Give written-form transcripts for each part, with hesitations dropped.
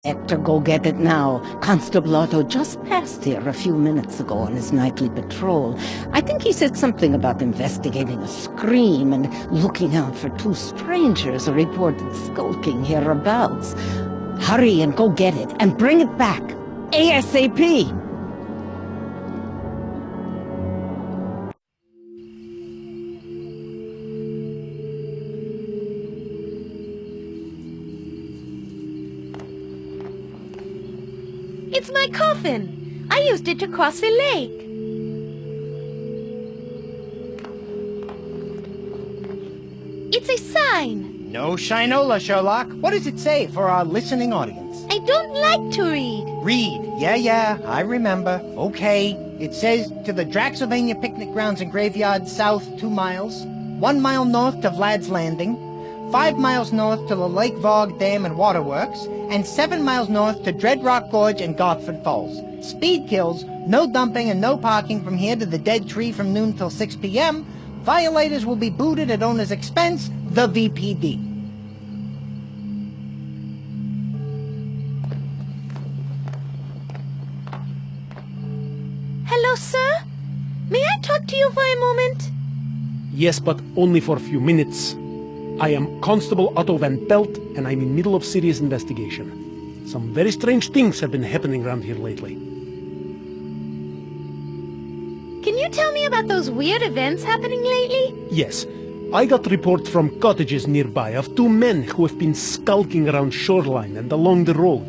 Hector, go get it now. Constable Otto just passed here a few minutes ago on his nightly patrol. I think he said something about investigating a scream and looking out for two strangers reported skulking hereabouts. Hurry and go get it, and bring it back. ASAP! It's my coffin. I used it to cross the lake. It's a sign. No shinola, Sherlock. What does it say for our listening audience? I don't like to read. Read. Yeah, I remember. Okay. It says, to the Draxylvania picnic grounds and graveyard south 2 miles, 1 mile north to Vlad's Landing, 5 miles north to the Lake Vogue Dam and Waterworks, and 7 miles north to Dread Rock Gorge and Gartford Falls. Speed kills, no dumping and no parking from here to the Dead Tree from noon till 6 p.m. Violators will be booted at owner's expense, the VPD. Hello, sir? May I talk to you for a moment? Yes, but only for a few minutes. I am Constable Otto Van Pelt, and I'm in middle of serious investigation. Some very strange things have been happening around here lately. Can you tell me about those weird events happening lately? Yes. I got reports from cottages nearby of 2 men who have been skulking around shoreline and along the road.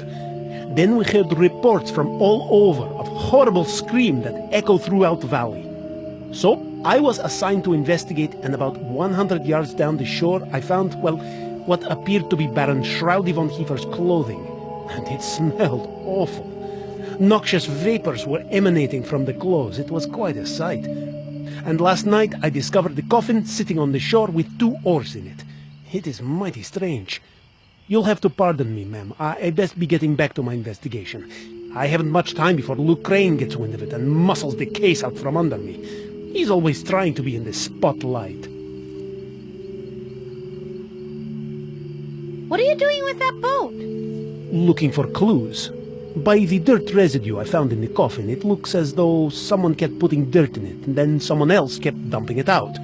Then we heard reports from all over of horrible screams that echo throughout the valley. So, I was assigned to investigate, and about 100 yards down the shore I found, well, what appeared to be Baron Shroudy von Heifer's clothing. And it smelled awful. Noxious vapors were emanating from the clothes. It was quite a sight. And last night I discovered the coffin sitting on the shore with 2 oars in it. It is mighty strange. You'll have to pardon me, ma'am. I best be getting back to my investigation. I haven't much time before Luke Crane gets wind of it and muscles the case out from under me. He's always trying to be in the spotlight. What are you doing with that boat? Looking for clues. By the dirt residue I found in the coffin, it looks as though someone kept putting dirt in it, and then someone else kept dumping it out.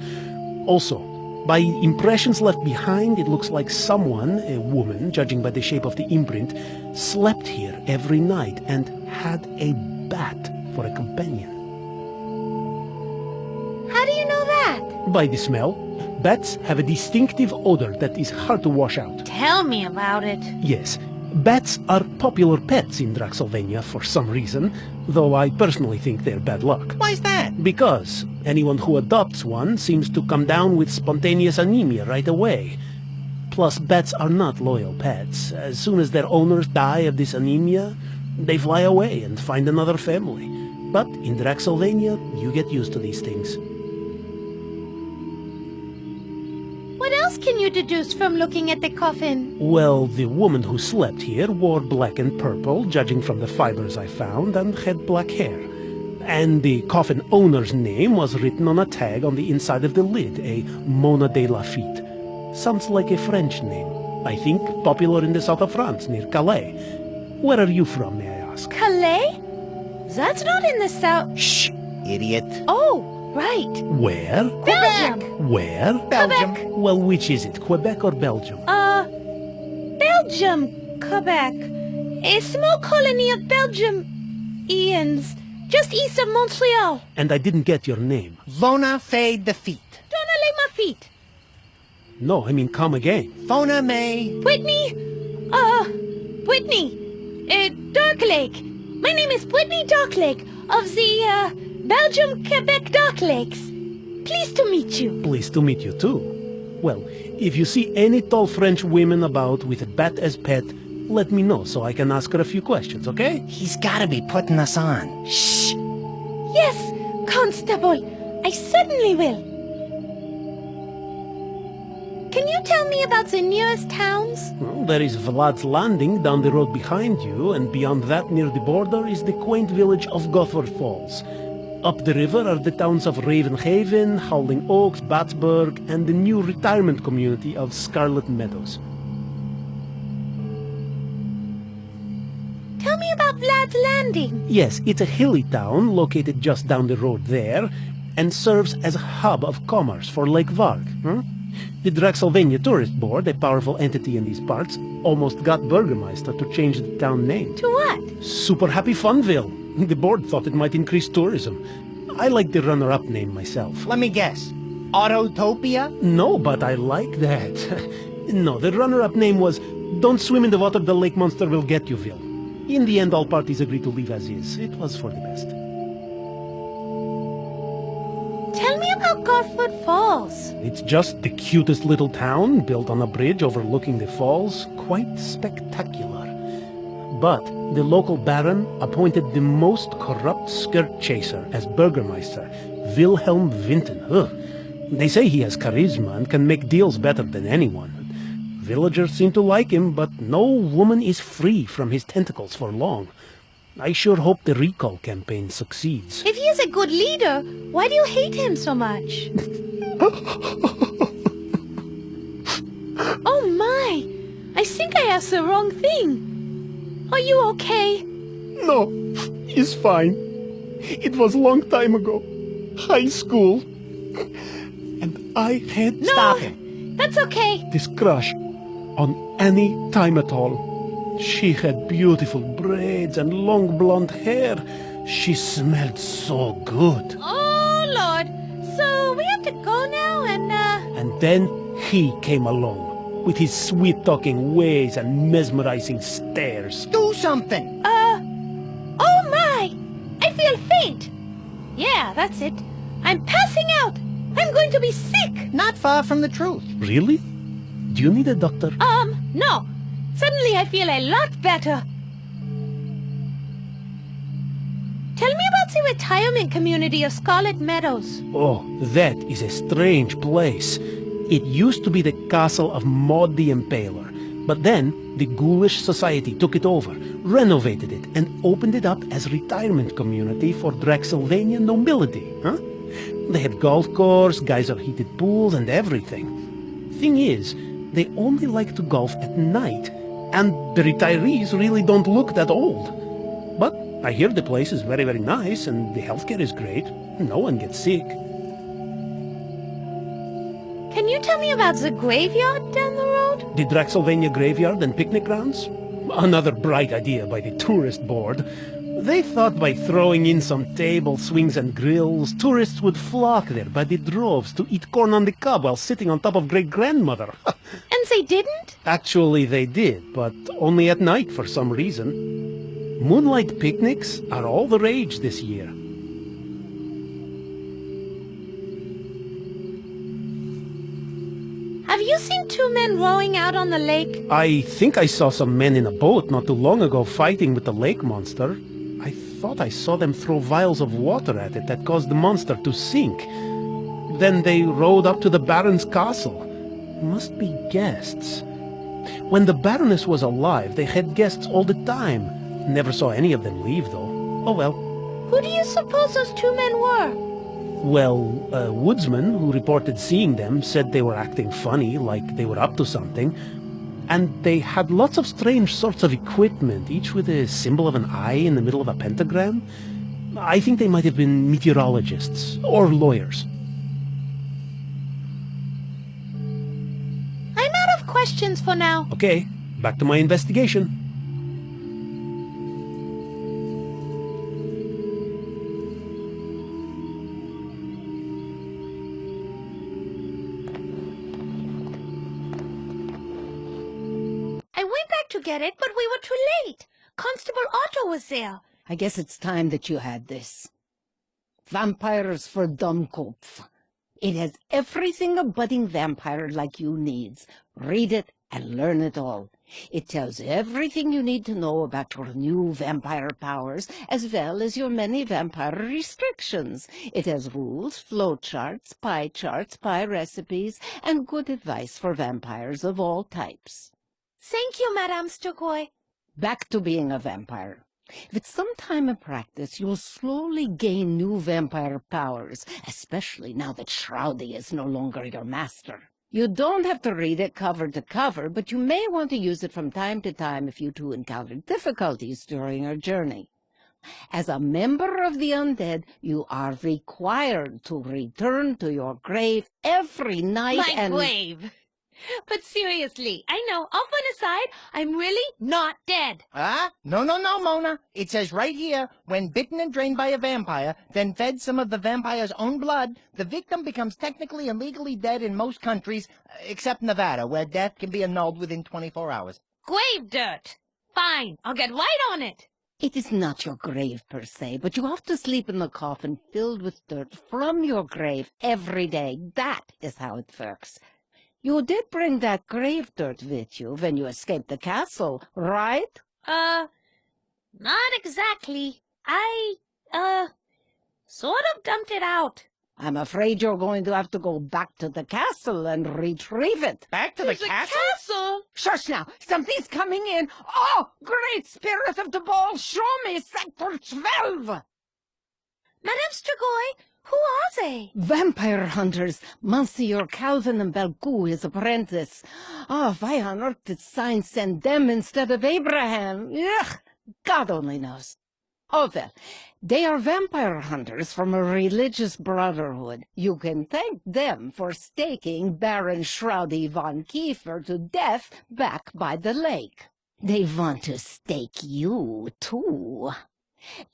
Also, by impressions left behind, it looks like someone, a woman, judging by the shape of the imprint, slept here every night and had a bat for a companion. How do you know that? By the smell. Bats have a distinctive odor that is hard to wash out. Tell me about it. Yes. Bats are popular pets in Draxylvania for some reason, though I personally think they're bad luck. Why's that? Because anyone who adopts one seems to come down with spontaneous anemia right away. Plus, bats are not loyal pets. As soon as their owners die of this anemia, they fly away and find another family. But in Draxylvania, you get used to these things. What else can you deduce from looking at the coffin? Well, the woman who slept here wore black and purple, judging from the fibers I found, and had black hair. And the coffin owner's name was written on a tag on the inside of the lid, a Mona de Lafitte. Sounds like a French name. I think popular in the south of France, near Calais. Where are you from, may I ask? Calais? That's not in the south. Shh, idiot. Oh, right. Where? Belgium. Where? Belgium. Quebec. Well, which is it, Quebec or Belgium? Belgium, Quebec. A small colony of Belgium-ians, just east of Montreal. And I didn't get your name. Lona Fay Defeat. Donna lay my feet. No, I mean come again. Fona May. Whitney, Darklake. My name is Whitney Darklake of the, Belgium-Quebec Dark Lakes. Pleased to meet you. Pleased to meet you too. Well, if you see any tall French women about with a bat as pet, let me know so I can ask her a few questions, okay? He's gotta be putting us on. Shh! Yes, Constable, I certainly will. Can you tell me about the nearest towns? Well, there is Vlad's Landing down the road behind you, and beyond that near the border is the quaint village of Gartford Falls. Up the river are the towns of Ravenhaven, Howling Oaks, Battsburg, and the new retirement community of Scarlet Meadows. tell me about Vlad's Landing? Yes, it's a hilly town located just down the road there, and serves as a hub of commerce for Lake Varg. The Draxylvania Tourist Board, a powerful entity in these parts, almost got Burgermeister to change the town name. To what? Super Happy Funville. The board thought it might increase tourism. I like the runner-up name myself. Let me guess. Autotopia? No, but I like that. No, the runner-up name was Don't Swim in the Water, the Lake Monster Will Get You, Ville. In the end, all parties agreed to leave as is. It was for the best. Tell me about Garfoot Falls. It's just the cutest little town, built on a bridge overlooking the falls. Quite spectacular. But the local baron appointed the most corrupt skirt chaser as Burgermeister, Wilhelm Vinten. Ugh. They say he has charisma and can make deals better than anyone. Villagers seem to like him, but no woman is free from his tentacles for long. I sure hope the recall campaign succeeds. If he is a good leader, why do you hate him so much? Oh my! I think I asked the wrong thing. Are you okay? No, he's fine. It was a long time ago. High school. And I had... Stop him. That's okay. this crush on any time at all. She had beautiful braids and long blonde hair. She smelled so good. Oh, Lord. So we have to go now And then he came along, with his sweet-talking ways and mesmerizing stares. Do something! Oh my! I feel faint. Yeah, that's it. I'm passing out. I'm going to be sick. Not far from the truth. Really? Do you need a doctor? No. Suddenly I feel a lot better. Tell me about the retirement community of Scarlet Meadows. Oh, that is a strange place. It used to be the castle of Maud the Impaler, but then the Ghoulish Society took it over, renovated it, and opened it up as a retirement community for Draxylvania nobility, They have golf course, geyser-heated pools, and everything. Thing is, they only like to golf at night, and the retirees really don't look that old. But I hear the place is very, very nice, and the healthcare is great. No one gets sick. Can you tell me about the graveyard down the road? The Draxylvania graveyard and picnic grounds? Another bright idea by the tourist board. They thought by throwing in some tables, swings, and grills, tourists would flock there by the droves to eat corn on the cob while sitting on top of great-grandmother. And they didn't? Actually, they did, but only at night for some reason. Moonlight picnics are all the rage this year. Have you seen two men rowing out on the lake? I think I saw some men in a boat not too long ago fighting with the lake monster. I thought I saw them throw vials of water at it that caused the monster to sink. Then they rowed up to the Baron's castle. Must be guests. When the Baroness was alive, they had guests all the time. Never saw any of them leave, though. Oh well. Who do you suppose those two men were? Well, a woodsman who reported seeing them said they were acting funny, like they were up to something. And they had lots of strange sorts of equipment, each with a symbol of an eye in the middle of a pentagram. I think they might have been meteorologists or lawyers. I'm out of questions for now. Okay, back to my investigation. I went back to get it, but we were too late. Constable Otto was there. I guess it's time that you had this. Vampires for Dummkopf. It has everything a budding vampire like you needs. Read it and learn it all. It tells everything you need to know about your new vampire powers, as well as your many vampire restrictions. It has rules, flowcharts, pie recipes, and good advice for vampires of all types. Thank you, Madame Sturgoy. Back to being a vampire. With some time in practice, you'll slowly gain new vampire powers, especially now that Shroudy is no longer your master. You don't have to read it cover to cover, but you may want to use it from time to time if you two encounter difficulties during your journey. As a member of the undead, you are required to return to your grave every night My grave. But seriously, I know, off on a side, I'm really not dead. No, Mona. It says right here, when bitten and drained by a vampire, then fed some of the vampire's own blood, the victim becomes technically and legally dead in most countries, except Nevada, where death can be annulled within 24 hours. Grave dirt. Fine, I'll get right on it. It is not your grave per se, but you have to sleep in the coffin filled with dirt from your grave every day. That is how it works. You did bring that grave dirt with you when you escaped the castle, right? Not exactly. I, sort of dumped it out. I'm afraid you're going to have to go back to the castle and retrieve it. Back to the castle? Shush now! Something's coming in! Oh, great spirit of the ball, show me Sector 12! Madame Strigoi, who are they? Vampire hunters, Monsieur Calvin and Belcou, his apprentice. Oh, why on earth did Sign send them instead of Abraham? Ugh, God only knows. Oh, well, they are vampire hunters from a religious brotherhood. You can thank them for staking Baron Shroudy von Kiefer to death back by the lake. They want to stake you, too.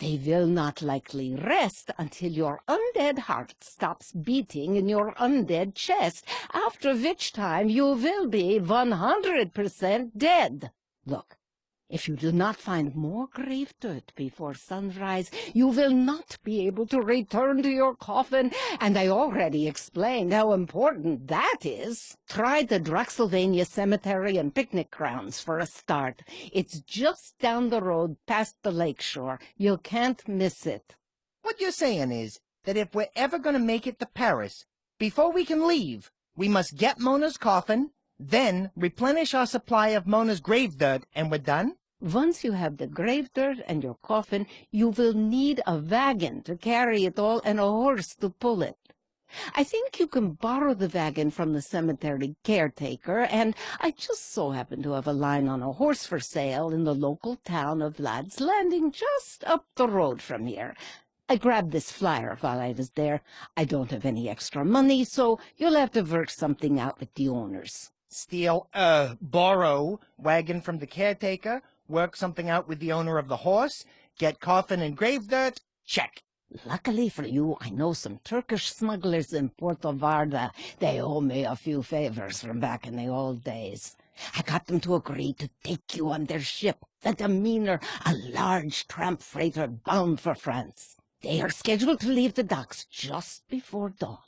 They will not likely rest until your undead heart stops beating in your undead chest, after which time you will be 100% dead. Look, if you do not find more grave dirt before sunrise, you will not be able to return to your coffin, and I already explained how important that is. Try the Draxylvania Cemetery and Picnic Grounds for a start. It's just down the road past the lakeshore. You can't miss it. What you're saying is that if we're ever going to make it to Paris, before we can leave, we must get Mona's coffin, then replenish our supply of Mona's grave dirt, and we're done? Once you have the grave dirt and your coffin, you will need a wagon to carry it all and a horse to pull it. I think you can borrow the wagon from the cemetery caretaker, and I just so happen to have a line on a horse for sale in the local town of Ladd's Landing, just up the road from here. I grabbed this flyer while I was there. I don't have any extra money, so you'll have to work something out with the owners. Steal, borrow wagon from the caretaker, work something out with the owner of the horse, get coffin and grave dirt, check. Luckily for you, I know some Turkish smugglers in Puerto Varda. They owe me a few favors from back in the old days. I got them to agree to take you on their ship, the Demeanor, a large tramp freighter bound for France. They are scheduled to leave the docks just before dawn.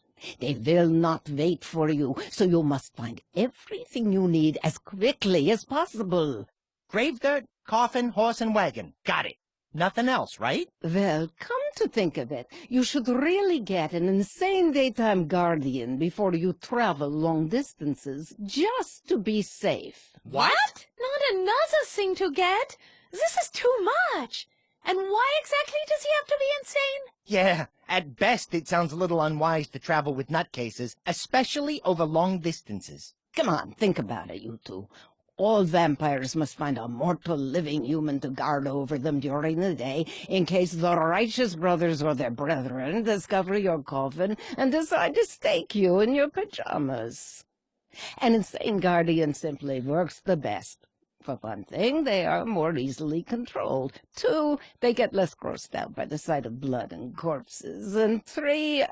They will not wait for you, so you must find everything you need as quickly as possible. Grave dirt, coffin, horse, and wagon. Got it. Nothing else, right? Well, come to think of it, you should really get an insane daytime guardian before you travel long distances, just to be safe. What? Not another thing to get? This is too much. And why exactly does he have to be insane? Yeah, at best it sounds a little unwise to travel with nutcases, especially over long distances. Come on, think about it, you two. All vampires must find a mortal living human to guard over them during the day, in case the righteous brothers or their brethren discover your coffin and decide to stake you in your pajamas. An insane guardian simply works the best. For one thing, they are more easily controlled. 2, they get less grossed out by the sight of blood and corpses. And 3,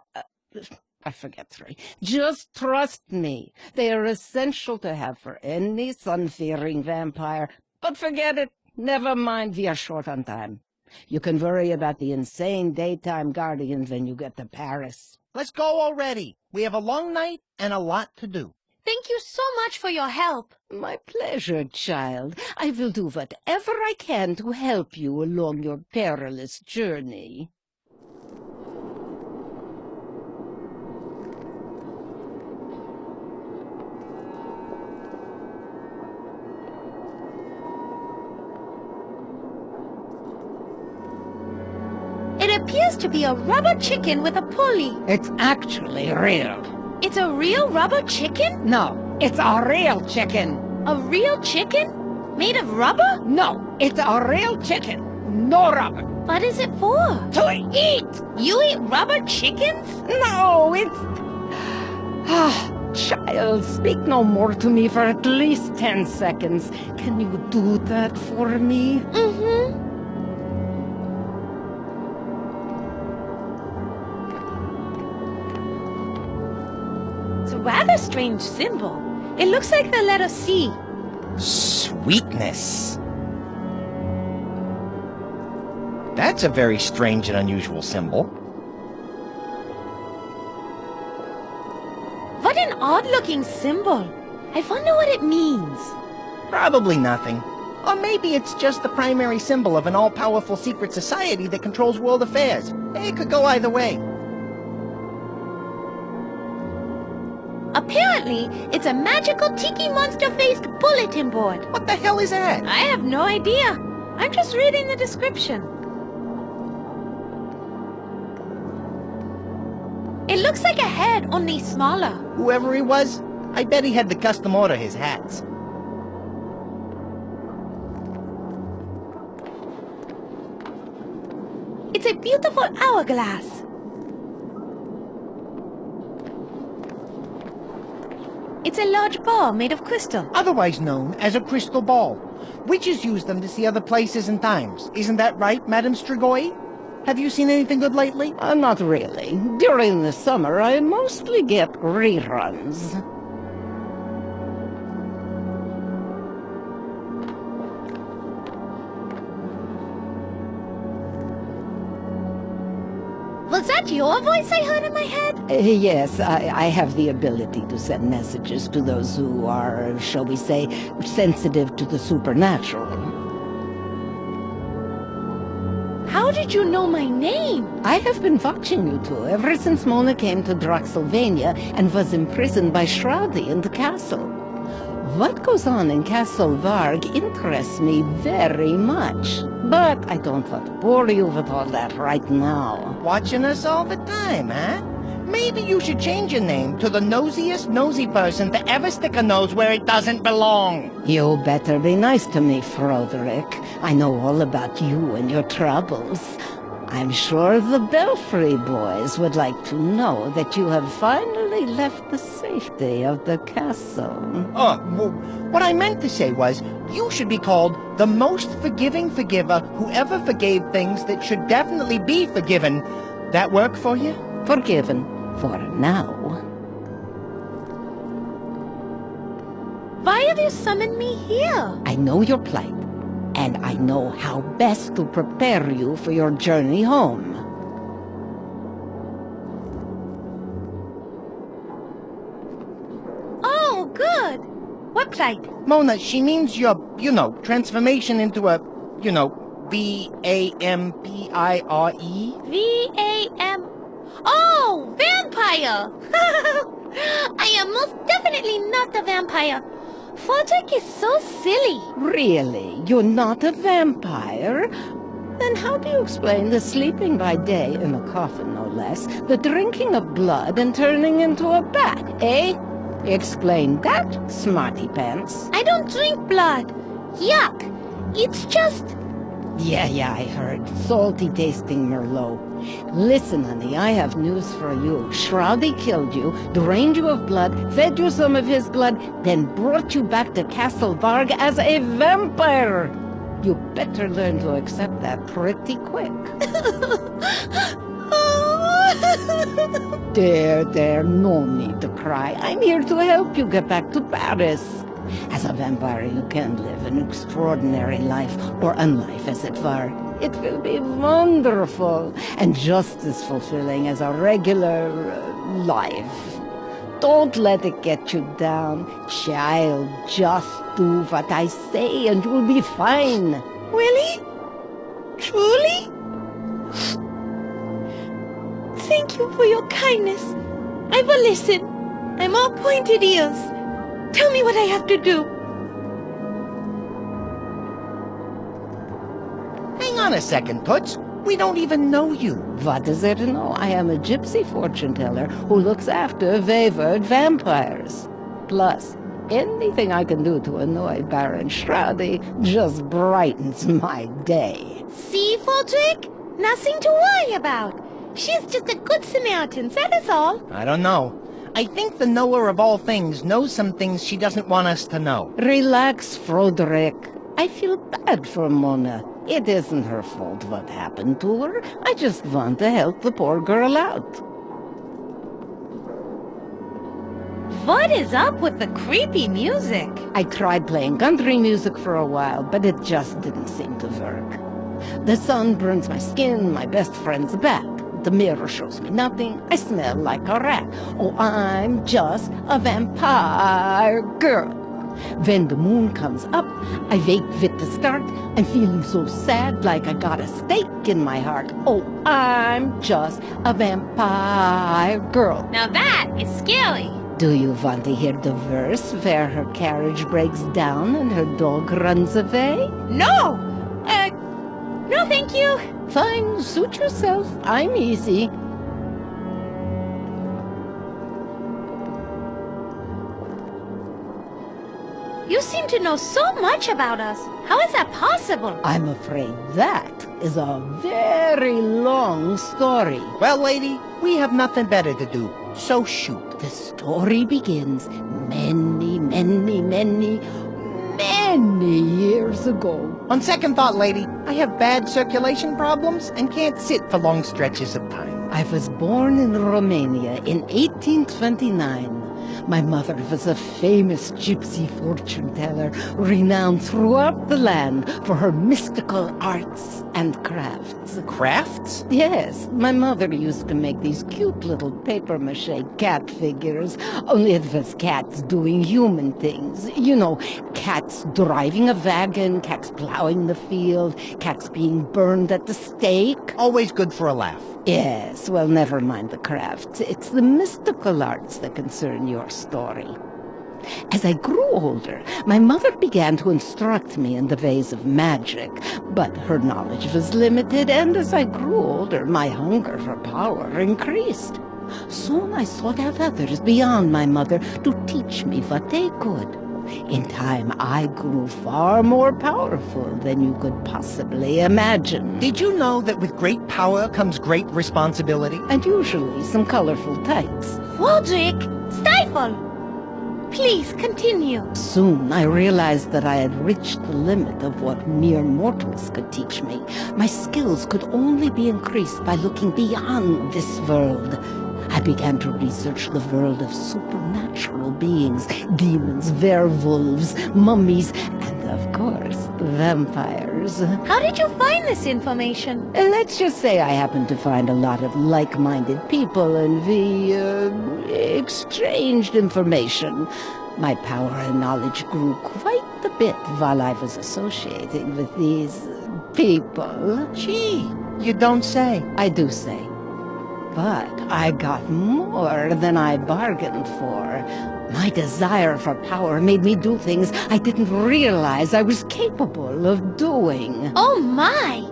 I forget 3. Just trust me. They are essential to have for any sun-fearing vampire. But forget it. Never mind, we are short on time. You can worry about the insane daytime guardian when you get to Paris. Let's go already. We have a long night and a lot to do. Thank you so much for your help. My pleasure, child. I will do whatever I can to help you along your perilous journey. It appears to be a rubber chicken with a pulley. It's actually real. It's a real rubber chicken? No, it's a real chicken. A real chicken? Made of rubber? No, it's a real chicken. No rubber. What is it for? To eat! You eat rubber chickens? No, it's... Ah, child, speak no more to me for at least 10 seconds. Can you do that for me? Mm-hmm. It's a rather strange symbol. It looks like the letter C. Sweetness. That's a very strange and unusual symbol. What an odd-looking symbol. I wonder what it means. Probably nothing. Or maybe it's just the primary symbol of an all-powerful secret society that controls world affairs. It could go either way. Apparently, it's a magical tiki monster-faced bulletin board. What the hell is that? I have no idea. I'm just reading the description. It looks like a head, only smaller. Whoever he was, I bet he had to custom order his hats. It's a beautiful hourglass. It's a large ball made of crystal. Otherwise known as a crystal ball. Witches use them to see other places and times. Isn't that right, Madame Strigoi? Have you seen anything good lately? Not really. During the summer, I mostly get reruns. Was that your voice I heard in my head? Yes, I have the ability to send messages to those who are, shall we say, sensitive to the supernatural. How did you know my name? I have been watching you two ever since Mona came to Draxylvania and was imprisoned by Shroudy in the castle. What goes on in Castle Varg interests me very much, but I don't want to bore you with all that right now. Watching us all the time, huh? Maybe you should change your name to the nosiest nosy person to ever stick a nose where it doesn't belong. You better be nice to me, Froderick. I know all about you and your troubles. I'm sure the Belfry boys would like to know that you have finally left the safety of the castle. Oh, well, what I meant to say was, you should be called the most forgiving forgiver who ever forgave things that should definitely be forgiven. That work for you? Forgiven for now. Why have you summoned me here? I know your plight, and I know how best to prepare you for your journey home. Oh, good. What plight? Mona, she means your, transformation into a, V-A-M-P-I-R-E. V-A-M... Oh, vampire! I am most definitely not a vampire. Fodrick is so silly. Really? You're not a vampire? Then how do you explain the sleeping by day, in a coffin no less, the drinking of blood and turning into a bat, eh? Explain that, smarty pants. I don't drink blood. Yuck. It's just... Yeah, I heard. Salty-tasting Merlot. Listen, honey, I have news for you. Shroudy killed you, drained you of blood, fed you some of his blood, then brought you back to Castle Varg as a vampire. You better learn to accept that pretty quick. There, no need to cry. I'm here to help you get back to Paris. As a vampire, you can live an extraordinary life, or unlife as it were. It will be wonderful, and just as fulfilling as a regular life. Don't let it get you down. Child, just do what I say and you'll be fine. Really? Truly? Thank you for your kindness. I will listen. I'm all pointed ears. Tell me what I have to do. Hang on a second, Toots. We don't even know you. What is there to know? I am a gypsy fortune teller who looks after wayward vampires. Plus, anything I can do to annoy Baron Straudy just brightens my day. See, Fodrick? Nothing to worry about. She's just a good Samaritan, that is all. I don't know. I think the knower of all things knows some things she doesn't want us to know. Relax, Froderick. I feel bad for Mona. It isn't her fault what happened to her. I just want to help the poor girl out. What is up with the creepy music? I tried playing country music for a while, but it just didn't seem to work. The sun burns my skin, my best friend's back. The mirror shows me nothing. I smell like a rat. Oh, I'm just a vampire girl. When the moon comes up, I wait with the start. I'm feeling so sad, like I got a stake in my heart. Oh, I'm just a vampire girl. Now that is scary. Do you want to hear the verse where her carriage breaks down and her dog runs away? No! No thank you. Fine, suit yourself. I'm easy. You seem to know so much about us. How is that possible? I'm afraid that is a very long story. Well, lady, we have nothing better to do, so shoot. The story begins many years ago. On second thought, lady, I have bad circulation problems and can't sit for long stretches of time. I was born in Romania in 1829. My mother was a famous gypsy fortune teller, renowned throughout the land for her mystical arts and crafts. Crafts? Yes, my mother used to make these cute little papier-mâché cat figures, only it was cats doing human things. You know, cats driving a wagon, cats plowing the field, cats being burned at the stake. Always good for a laugh. Yes, well, never mind the crafts. It's the mystical arts that concern your story. As I grew older, my mother began to instruct me in the ways of magic, but her knowledge was limited, and as I grew older, my hunger for power increased. Soon I sought out others beyond my mother to teach me what they could. In time, I grew far more powerful than you could possibly imagine. Did you know that with great power comes great responsibility? And usually some colorful tights. Fodrick, stifle! Please continue. Soon I realized that I had reached the limit of what mere mortals could teach me. My skills could only be increased by looking beyond this world. I began to research the world of supernatural beings, demons, werewolves, mummies, and of course, vampires. How did you find this information? Let's just say I happened to find a lot of like-minded people, and we, exchanged information. My power and knowledge grew quite a bit while I was associating with these people. Gee, you don't say. I do say. But I got more than I bargained for. My desire for power made me do things I didn't realize I was capable of doing. Oh my!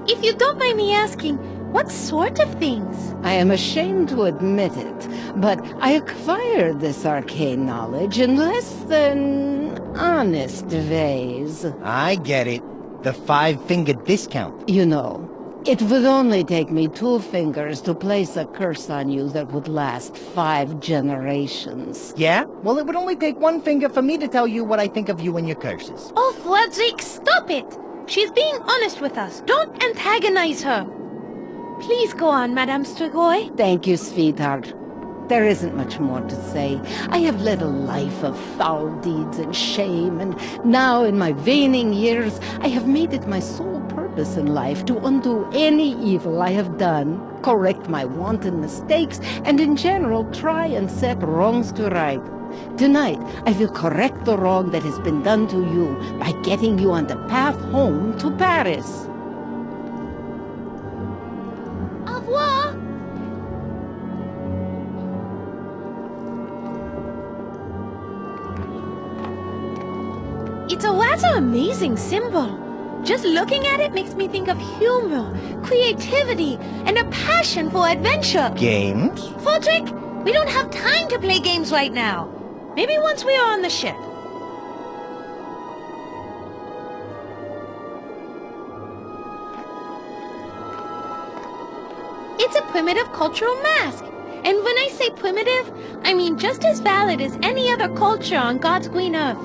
If you don't mind me asking, what sort of things? I am ashamed to admit it, but I acquired this arcane knowledge in less than honest ways. I get it. The 5-finger discount. You know, it would only take me 2 fingers to place a curse on you that would last 5 generations. Yeah? Well, it would only take 1 finger for me to tell you what I think of you and your curses. Oh, Fodrick, stop it! She's being honest with us. Don't antagonize her. Please go on, Madame Strigoi. Thank you, sweetheart. There isn't much more to say. I have led a life of foul deeds and shame, and now in my waning years, I have made it my sole purpose in life to undo any evil I have done, correct my wanton mistakes, and in general try and set wrongs to right. Tonight, I will correct the wrong that has been done to you by getting you on the path home to Paris. Au revoir! It's a rather amazing symbol. Just looking at it makes me think of humor, creativity, and a passion for adventure. Games? Fodrick, we don't have time to play games right now. Maybe once we are on the ship. It's a primitive cultural mask. And when I say primitive, I mean just as valid as any other culture on God's green earth.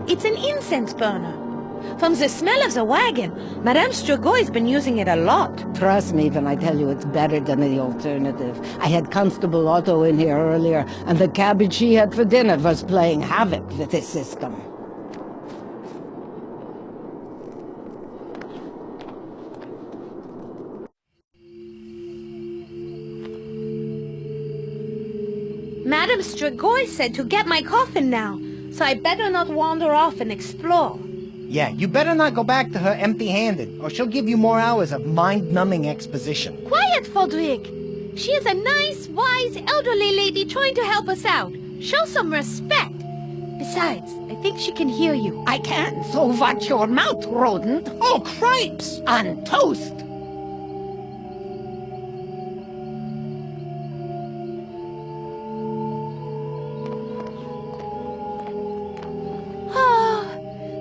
It's an incense burner. From the smell of the wagon, Madame Strigoi has been using it a lot. Trust me when I tell you it's better than the alternative. I had Constable Otto in here earlier, and the cabbage he had for dinner was playing havoc with his system. Madame Strigoi said to get my coffin now, so I better not wander off and explore. Yeah, you better not go back to her empty-handed, or she'll give you more hours of mind-numbing exposition. Quiet, Fodrick! She is a nice, wise, elderly lady trying to help us out. Show some respect. Besides, I think she can hear you. I can, so watch your mouth, rodent. Oh, cripes! On toast!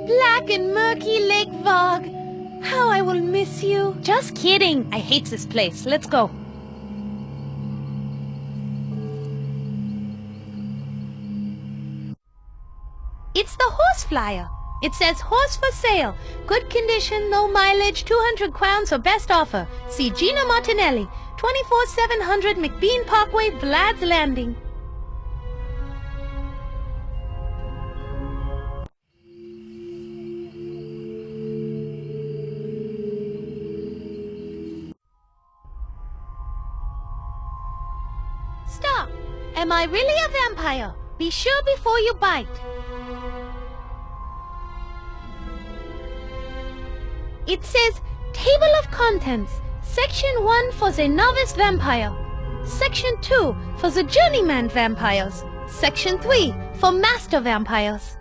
Black and murky Lake Vog. How I will miss you. Just kidding. I hate this place. Let's go. It's the horse flyer. It says horse for sale. Good condition, no mileage, 200 crowns for best offer. See Gina Martinelli, 24700 McBean Parkway, Vlad's Landing. Stop! Am I really a vampire? Be sure before you bite. It says, Table of Contents, Section 1 for the Novice Vampire, Section 2 for the Journeyman Vampires, Section 3 for Master Vampires.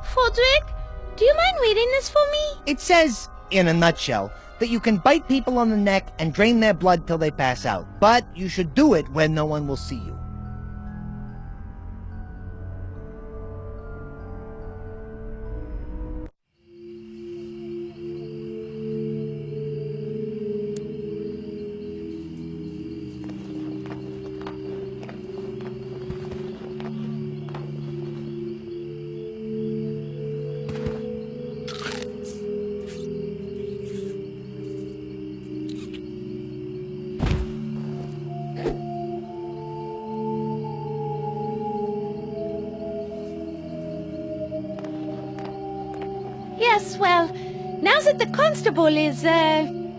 Fodrick, do you mind reading this for me? It says, in a nutshell, that you can bite people on the neck and drain their blood till they pass out. But you should do it when no one will see you. Yes, well, now that the constable is,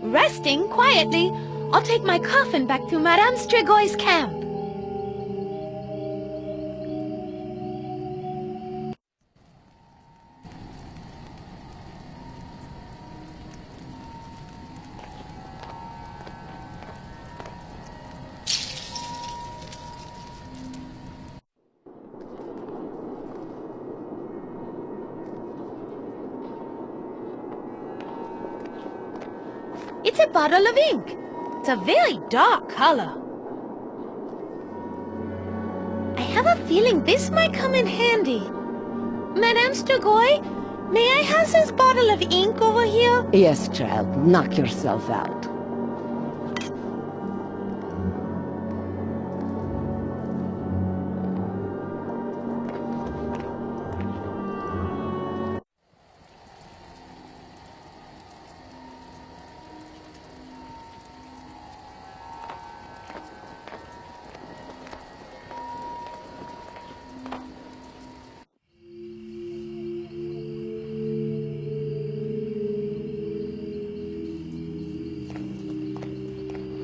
resting quietly, I'll take my coffin back to Madame Strigoi's camp. It's a bottle of ink. It's a very dark color. I have a feeling this might come in handy. Madame Strigoi, may I have this bottle of ink over here? Yes, child. Knock yourself out.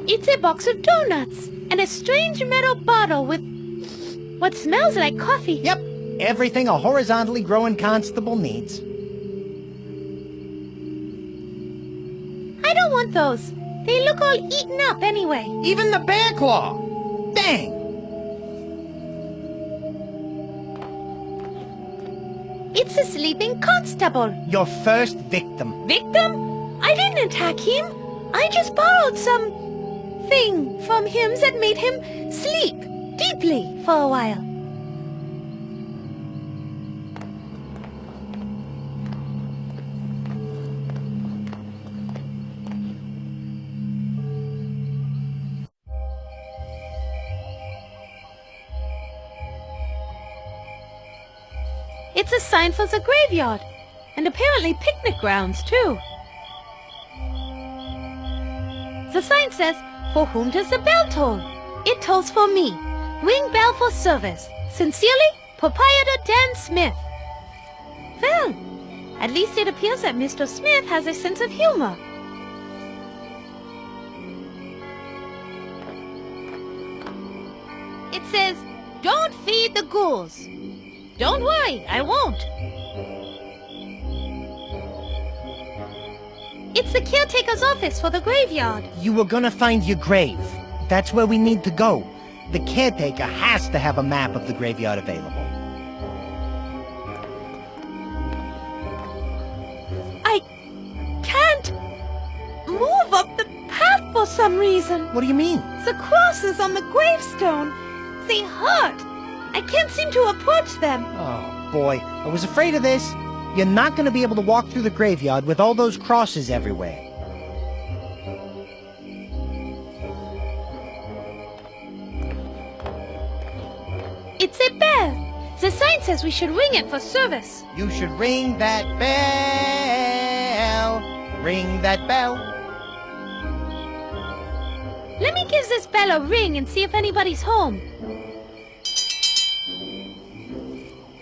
It's a box of donuts and a strange metal bottle with What smells like coffee? Yep, everything a horizontally growing constable needs. I don't want those. They look all eaten up anyway. Even the bear claw! Dang! It's a sleeping constable. Your first victim. Victim? I didn't attack him. I just borrowed something from him that made him sleep deeply for a while. It's a sign for the graveyard, and apparently picnic grounds, too. The sign says, "For whom does the bell toll?" It tolls for me. Ring bell for service. Sincerely, Proprietor Dan Smith. Well, at least it appears that Mr. Smith has a sense of humor. It says, "Don't feed the ghouls." Don't worry, I won't. It's the caretaker's office for the graveyard. You were gonna find your grave. That's where we need to go. The caretaker has to have a map of the graveyard available. I can't move up the path for some reason. What do you mean? The crosses on the gravestone, they hurt. I can't seem to approach them. Oh, boy. I was afraid of this. You're not gonna be able to walk through the graveyard with all those crosses everywhere. It's a bell. The sign says we should ring it for service. You should ring that bell. Ring that bell. Let me give this bell a ring and see if anybody's home.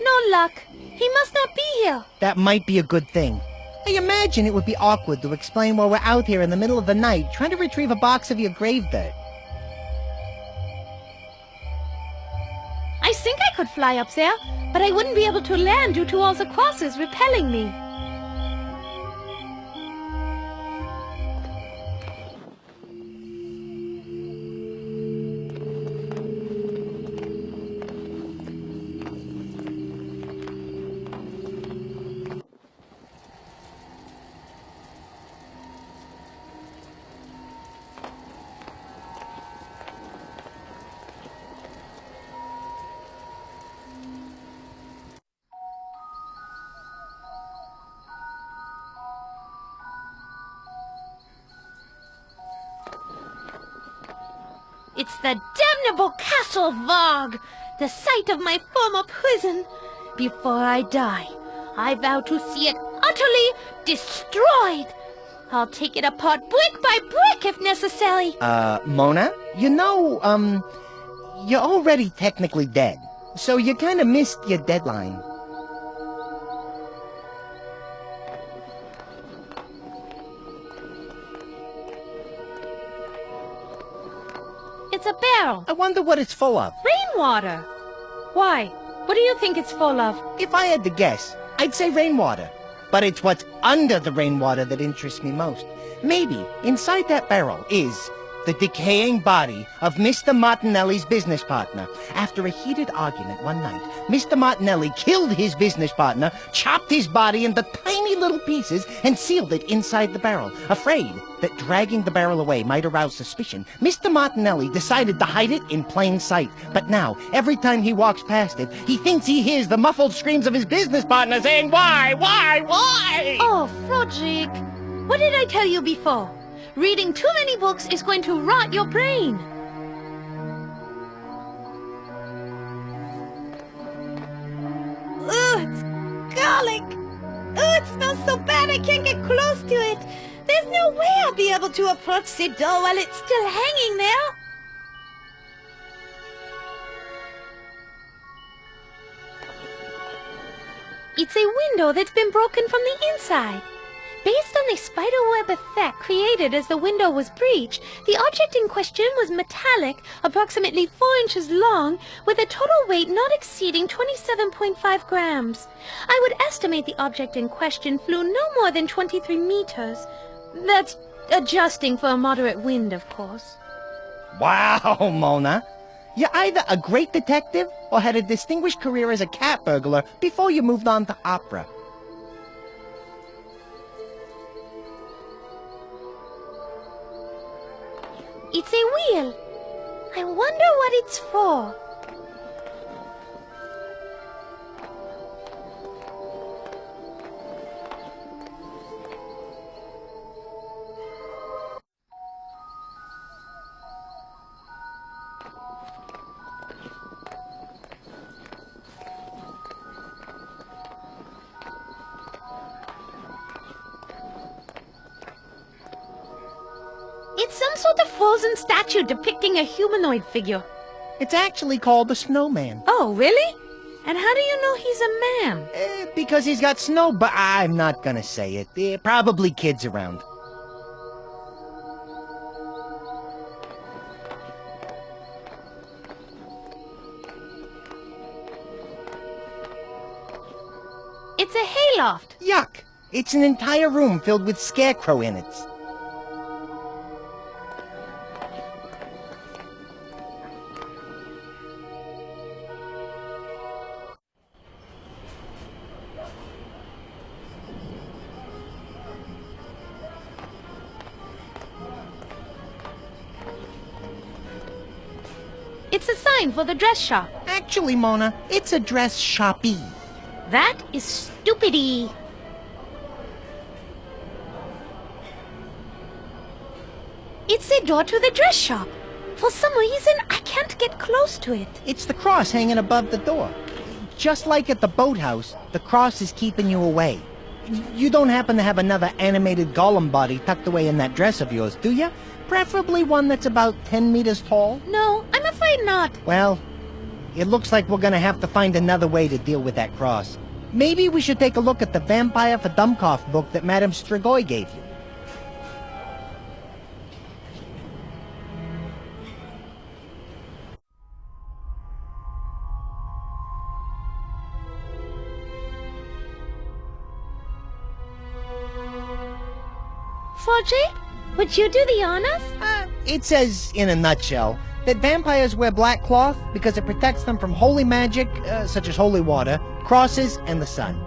No luck. He must not be here. That might be a good thing. I imagine it would be awkward to explain why we're out here in the middle of the night trying to retrieve a box of your grave dirt. I think I could fly up there, but I wouldn't be able to land due to all the crosses repelling me. It's the damnable Castle Varg, the site of my former prison. Before I die, I vow to see it utterly destroyed. I'll take it apart brick by brick if necessary. Mona? You know, you're already technically dead, so you kinda missed your deadline. It's a barrel. I wonder what it's full of. Rainwater. Why? What do you think it's full of? If I had to guess, I'd say rainwater. But it's what's under the rainwater that interests me most. Maybe inside that barrel is the decaying body of Mr. Martinelli's business partner. After a heated argument one night, Mr. Martinelli killed his business partner, chopped his body into tiny little pieces, and sealed it inside the barrel. Afraid that dragging the barrel away might arouse suspicion, Mr. Martinelli decided to hide it in plain sight. But now, every time he walks past it, he thinks he hears the muffled screams of his business partner saying, "Why? Why? Why?" Oh, Frodrick. What did I tell you before? Reading too many books is going to rot your brain. Ugh, it's garlic. Ugh, it smells so bad I can't get close to it. There's no way I'll be able to approach the door while it's still hanging there. It's a window that's been broken from the inside. Based on a spiderweb effect created as the window was breached, the object in question was metallic, approximately 4 inches long, with a total weight not exceeding 27.5 grams. I would estimate the object in question flew no more than 23 meters. That's adjusting for a moderate wind, of course. Wow, Mona. You're either a great detective or had a distinguished career as a cat burglar before you moved on to opera. It's a wheel. I wonder what it's for. It's some sort of frozen statue depicting a humanoid figure. It's actually called the Snowman. Oh, really? And how do you know he's a man? Because he's got snow, but I'm not gonna say it. Probably kids around. It's a hayloft. Yuck! It's an entire room filled with scarecrow in it. It's a sign for the dress shop. Actually, Mona, it's a dress shoppy. That is stupidity. It's the door to the dress shop. For some reason, I can't get close to it. It's the cross hanging above the door. Just like at the boathouse, the cross is keeping you away. You don't happen to have another animated golem body tucked away in that dress of yours, do you? Preferably one that's about 10 meters tall? No, I'm afraid not. Well, it looks like we're gonna have to find another way to deal with that cross. Maybe we should take a look at the Vampire for Dummkopf book that Madame Strigoi gave you. Forgy, would you do the honors? It says, in a nutshell, that vampires wear black cloth because it protects them from holy magic, such as holy water, crosses, and the sun.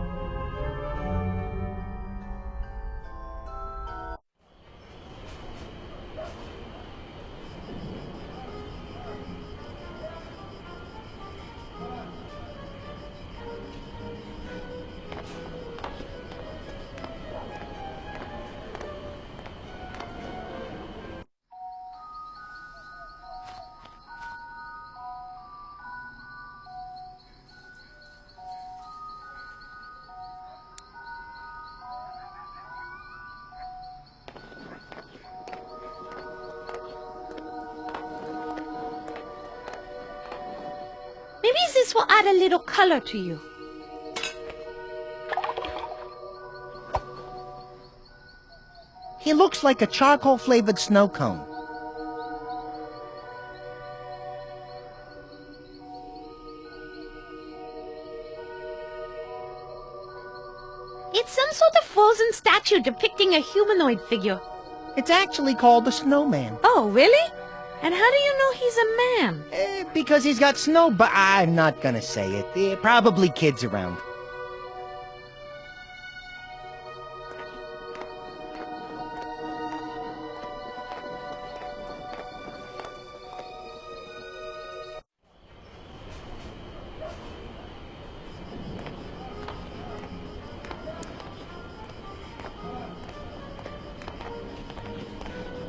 Maybe this will add a little color to you. He looks like a charcoal-flavored snow cone. It's some sort of frozen statue depicting a humanoid figure. It's actually called the Snowman. Oh, really? And how do you know he's a man? Because he's got snow, but I'm not gonna say it. Probably kids around.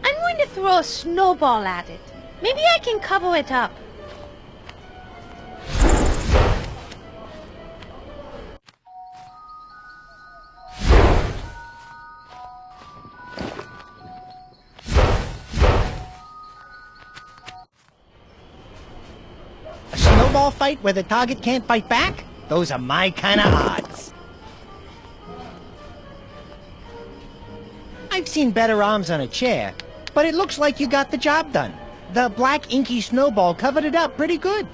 I'm going to throw a snowball at it. Maybe I can cover it up. A snowball fight where the target can't fight back? Those are my kind of odds. I've seen better arms on a chair, but it looks like you got the job done. The black inky snowball covered it up pretty good.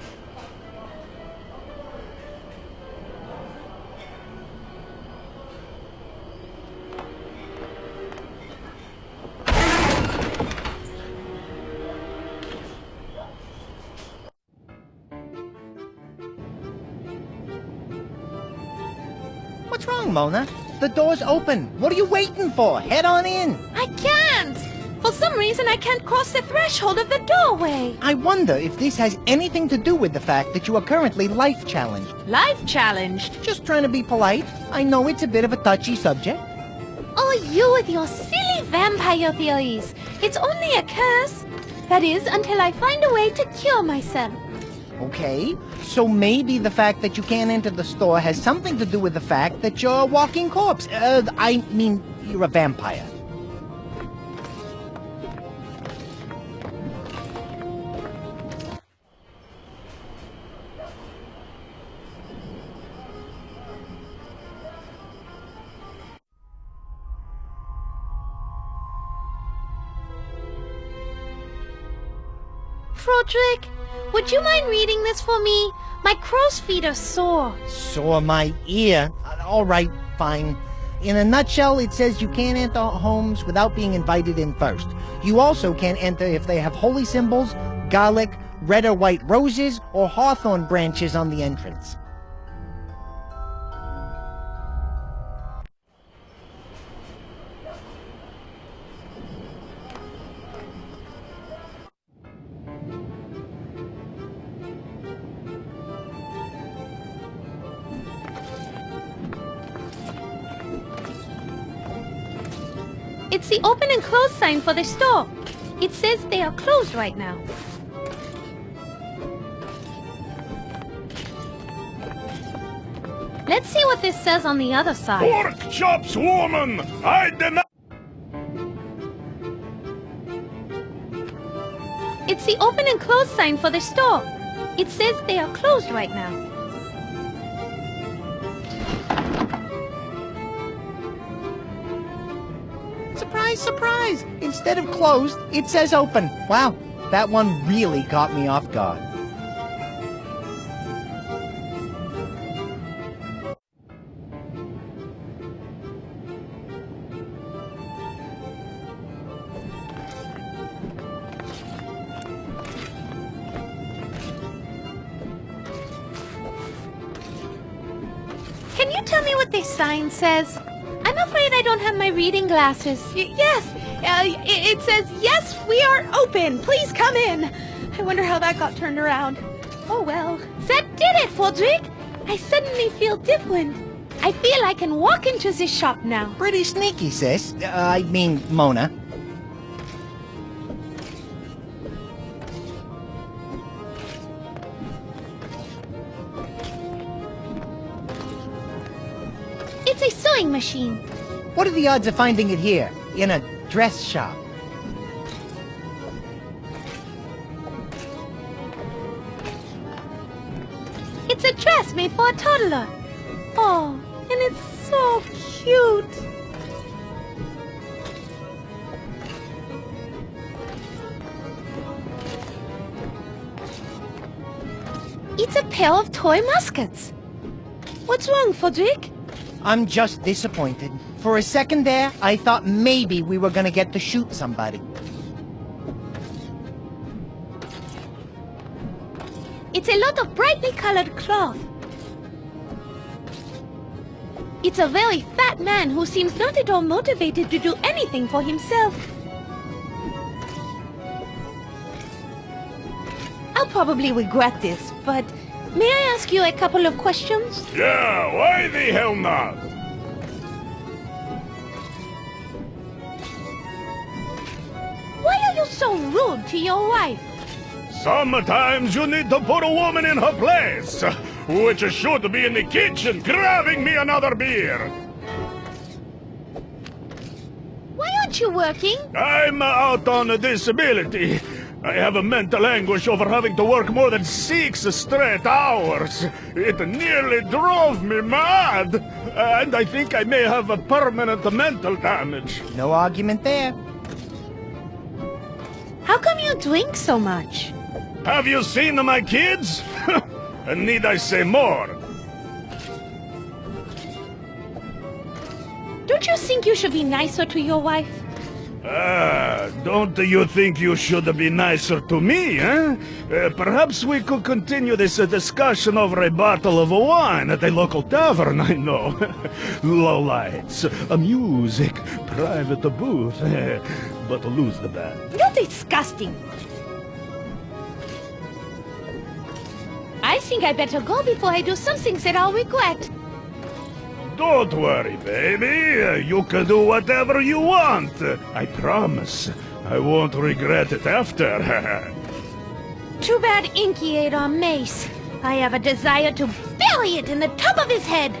What's wrong, Mona? The door's open. What are you waiting for? Head on in. I can't! For some reason, I can't cross the threshold of the doorway. I wonder if this has anything to do with the fact that you are currently life-challenged. Life-challenged? Just trying to be polite. I know it's a bit of a touchy subject. Oh, you with your silly vampire theories. It's only a curse. That is, until I find a way to cure myself. Okay, so maybe the fact that you can't enter the store has something to do with the fact that you're a walking corpse. I mean, you're a vampire. Frodrick, would you mind reading this for me? My crow's feet are sore. Sore my ear. All right, fine. In a nutshell, it says you can't enter homes without being invited in first. You also can't enter if they have holy symbols, garlic, red or white roses, or hawthorn branches on the entrance. It's the open and close sign for the store. It says they are closed right now. Let's see what this says on the other side. Pork chops, woman! I deny... It's the open and close sign for the store. It says they are closed right now. Surprise, surprise! Instead of closed, it says open. Wow, that one really caught me off guard. Can you tell me what this sign says? I'm afraid I don't have my reading glasses. Yes, it says, yes, we are open. Please come in. I wonder how that got turned around. Oh, well. That did it, Fodrick. I suddenly feel different. I feel I can walk into this shop now. Pretty sneaky, sis. I mean, Mona. It's a sewing machine. What are the odds of finding it here, in a dress shop? It's a dress made for a toddler. Oh, and it's so cute. It's a pair of toy muskets. What's wrong, Fodrick? I'm just disappointed. For a second there, I thought maybe we were gonna get to shoot somebody. It's a lot of brightly colored cloth. It's a very fat man who seems not at all motivated to do anything for himself. I'll probably regret this, but may I ask you a couple of questions? Yeah, why the hell not? Why are you so rude to your wife? Sometimes you need to put a woman in her place, which should be in the kitchen grabbing me another beer. Why aren't you working? I'm out on a disability. I have a mental anguish over having to work more than 6 straight hours. It nearly drove me mad. And I think I may have a permanent mental damage. No argument there. How come you drink so much? Have you seen my kids? Need I say more? Don't you think you should be nicer to your wife? Don't you think you should be nicer to me, eh? Perhaps we could continue this discussion over a bottle of wine at a local tavern, I know. Low lights, music, private booth, but lose the band. You're disgusting. I think I better go before I do something that I'll regret. Don't worry, baby. You can do whatever you want. I promise. I won't regret it after. Too bad Inky ate our mace. I have a desire to bury it in the top of his head.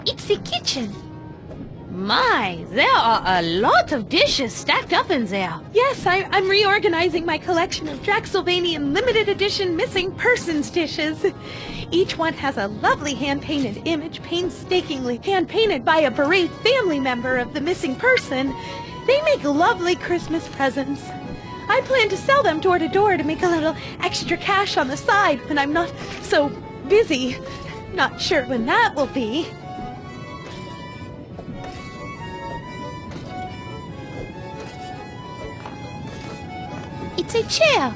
It's the kitchen. My, there are a lot of dishes stacked up in there. Yes, I'm reorganizing my collection of Draxylvanian limited edition missing persons dishes. Each one has a lovely hand-painted image, painstakingly hand-painted by a bereaved family member of the missing person. They make lovely Christmas presents. I plan to sell them door to door to make a little extra cash on the side when I'm not so busy. Not sure when that will be. It's a chair.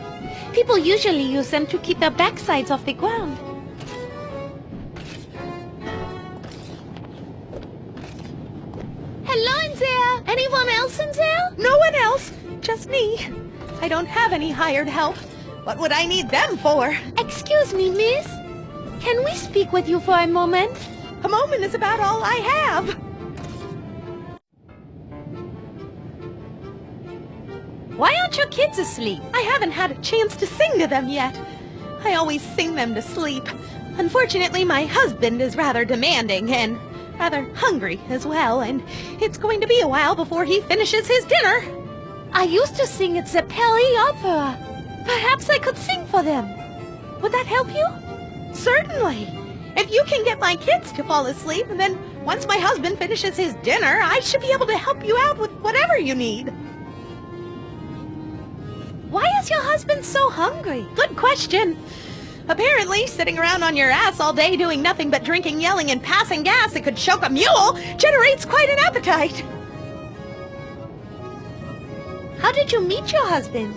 People usually use them to keep their backsides off the ground. Hello in there! Anyone else in there? No one else. Just me. I don't have any hired help. What would I need them for? Excuse me, miss. Can we speak with you for a moment? A moment is about all I have. Why aren't your kids asleep? I haven't had a chance to sing to them yet. I always sing them to sleep. Unfortunately, my husband is rather demanding and rather hungry as well, and it's going to be a while before he finishes his dinner. I used to sing at the Pelly Opera. Perhaps I could sing for them. Would that help you? Certainly. If you can get my kids to fall asleep, and then once my husband finishes his dinner, I should be able to help you out with whatever you need. Why is your husband so hungry? Good question. Apparently, sitting around on your ass all day doing nothing but drinking, yelling, and passing gas that could choke a mule generates quite an appetite. How did you meet your husband?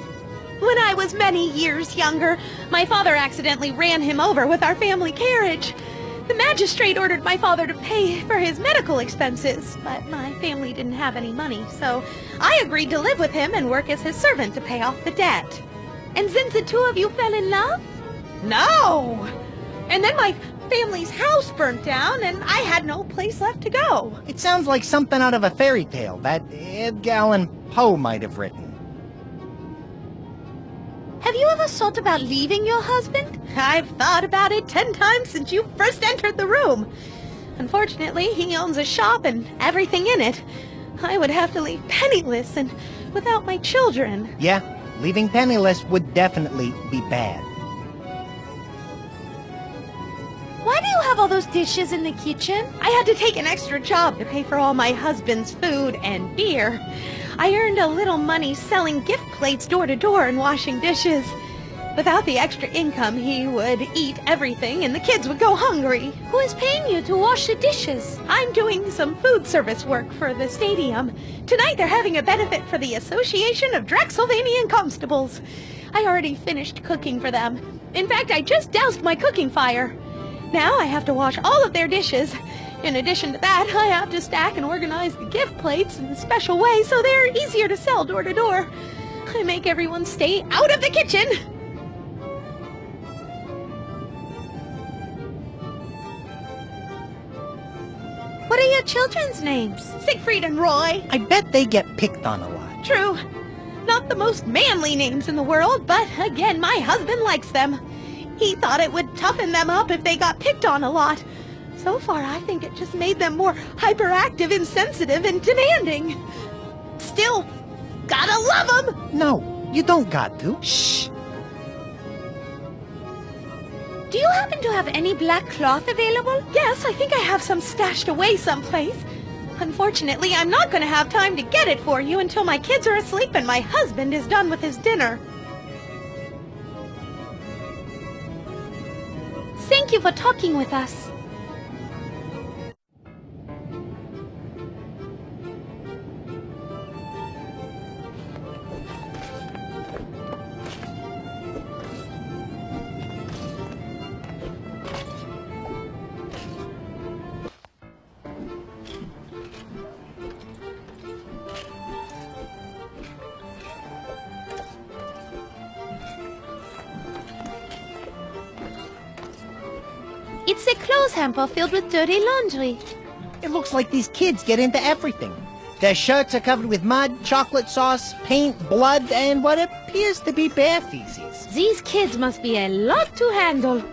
When I was many years younger, my father accidentally ran him over with our family carriage. The magistrate ordered my father to pay for his medical expenses, but my family didn't have any money, so I agreed to live with him and work as his servant to pay off the debt. And then the two of you fell in love? No! And then my family's house burnt down, and I had no place left to go. It sounds like something out of a fairy tale that Edgar Allan Poe might have written. Have you ever thought about leaving your husband? I've thought about it 10 times since you first entered the room. Unfortunately, he owns a shop and everything in it. I would have to leave penniless and without my children. Yeah, leaving penniless would definitely be bad. Why do you have all those dishes in the kitchen? I had to take an extra job to pay for all my husband's food and beer. I earned a little money selling gift plates door to door and washing dishes. Without the extra income, he would eat everything and the kids would go hungry. Who is paying you to wash the dishes? I'm doing some food service work for the stadium. Tonight they're having a benefit for the Association of Draxylvanian Constables. I already finished cooking for them. In fact, I just doused my cooking fire. Now I have to wash all of their dishes. In addition to that, I have to stack and organize the gift plates in a special way so they're easier to sell door to door. I make everyone stay out of the kitchen. What are your children's names? Siegfried and Roy. I bet they get picked on a lot. True. Not the most manly names in the world, but again, my husband likes them. He thought it would toughen them up if they got picked on a lot. So far, I think it just made them more hyperactive, insensitive, and demanding. Still, gotta love them! No, you don't got to. Shh! Do you happen to have any black cloth available? Yes, I think I have some stashed away someplace. Unfortunately, I'm not going to have time to get it for you until my kids are asleep and my husband is done with his dinner. Thank you for talking with us. It's a clothes hamper filled with dirty laundry. It looks like these kids get into everything. Their shirts are covered with mud, chocolate sauce, paint, blood, and what appears to be bear feces. These kids must be a lot to handle.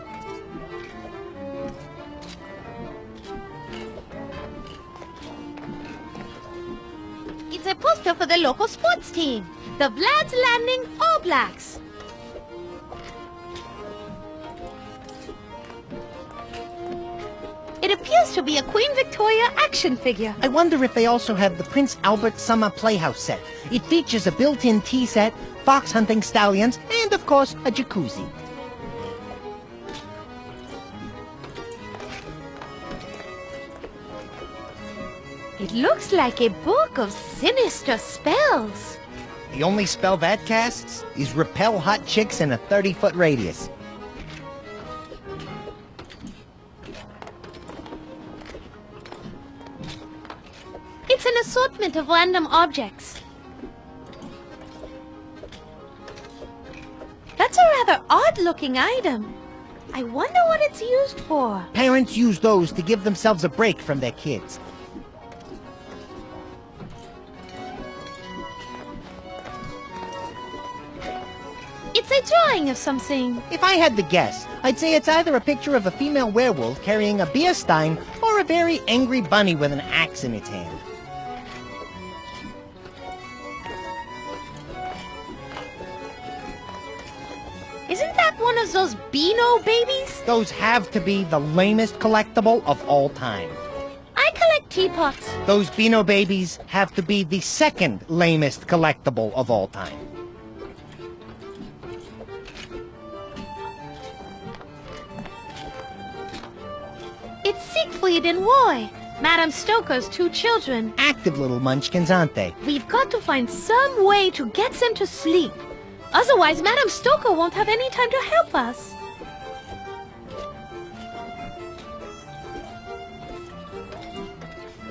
It's a poster for the local sports team, the Vlad's Landing All Blacks. It appears to be a Queen Victoria action figure. I wonder if they also have the Prince Albert Summer Playhouse set. It features a built-in tea set, fox hunting stallions, and of course, a jacuzzi. It looks like a book of sinister spells. The only spell that casts is repel hot chicks in a 30-foot radius. It's an assortment of random objects. That's a rather odd-looking item. I wonder what it's used for. Parents use those to give themselves a break from their kids. It's a drawing of something. If I had to guess, I'd say it's either a picture of a female werewolf carrying a beer stein or a very angry bunny with an axe in its hand. Isn't that one of those Beano babies? Those have to be the lamest collectible of all time. I collect teapots. Those Beano babies have to be the second lamest collectible of all time. It's Siegfried and Roy, Madame Stoker's two children. Active little munchkins, aren't they? We've got to find some way to get them to sleep. Otherwise, Madame Stoker won't have any time to help us.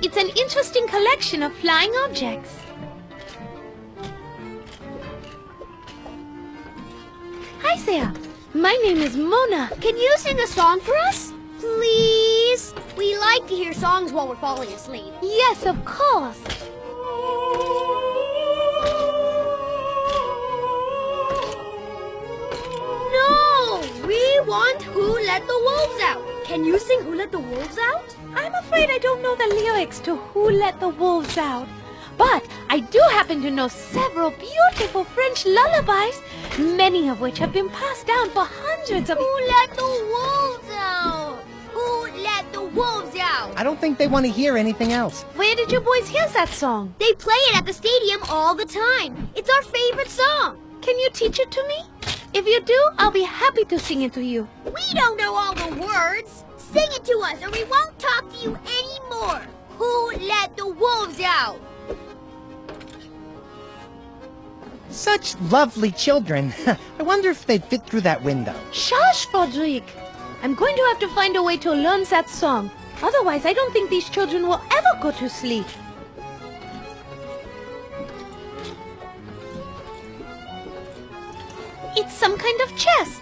It's an interesting collection of flying objects. Hi there. My name is Mona. Can you sing a song for us? Please? We like to hear songs while we're falling asleep. Yes, of course. No! We want Who Let the Wolves Out. Can you sing Who Let the Wolves Out? I'm afraid I don't know the lyrics to Who Let the Wolves Out. But I do happen to know several beautiful French lullabies, many of which have been passed down for hundreds of... Who let the wolves out? Who let the wolves out? I don't think they want to hear anything else. Where did you boys hear that song? They play it at the stadium all the time. It's our favorite song. Can you teach it to me? If you do, I'll be happy to sing it to you. We don't know all the words. Sing it to us or we won't talk to you anymore. Who let the wolves out? Such lovely children. I wonder if they'd fit through that window. Shush, Frederick. I'm going to have to find a way to learn that song. Otherwise, I don't think these children will ever go to sleep. It's some kind of chest.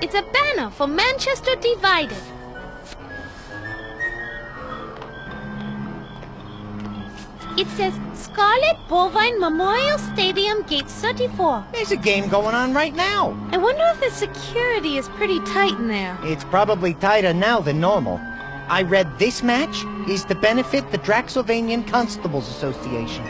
It's a banner for Manchester Divided. It says Scarlet Bovine Memorial Stadium, Gate 34. There's a game going on right now. I wonder if the security is pretty tight in there. It's probably tighter now than normal. I read this match is to benefit the Draxylvanian Constables Association.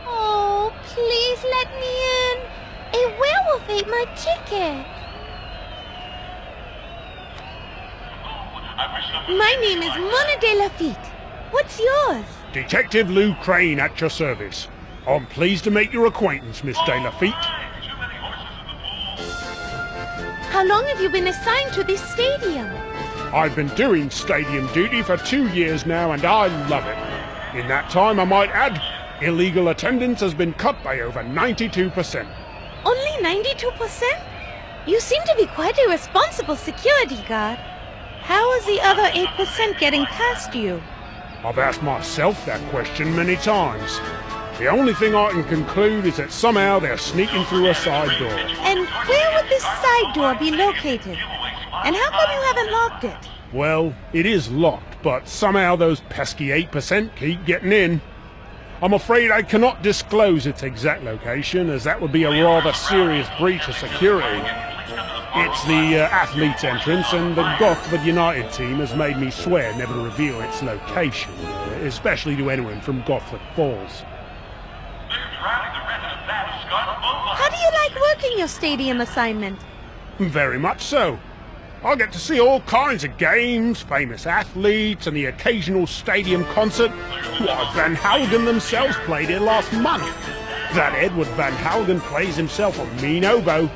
Oh, please let me in. A werewolf ate my ticket. My name is Mona de Lafitte. What's yours? Detective Lou Crane at your service. I'm pleased to make your acquaintance, Miss de Lafitte. How long have you been assigned to this stadium? I've been doing stadium duty for 2 years now, and I love it. In that time, I might add, illegal attendance has been cut by over 92%. Only 92%? You seem to be quite a responsible security guard. How is the other 8% getting past you? I've asked myself that question many times. The only thing I can conclude is that somehow they're sneaking through a side door. And where would this side door be located? And how come you haven't locked it? Well, it is locked, but somehow those pesky 8% keep getting in. I'm afraid I cannot disclose its exact location, as that would be a rather serious breach of security. It's the athletes' entrance, and the Gothford United team has made me swear never to reveal its location, especially to anyone from Gothford Falls. How do you like working your stadium assignment? Very much so. I get to see all kinds of games, famous athletes, and the occasional stadium concert. Why, Van Hougen themselves played here last month. That Edward Van Hougen plays himself a mean oboe.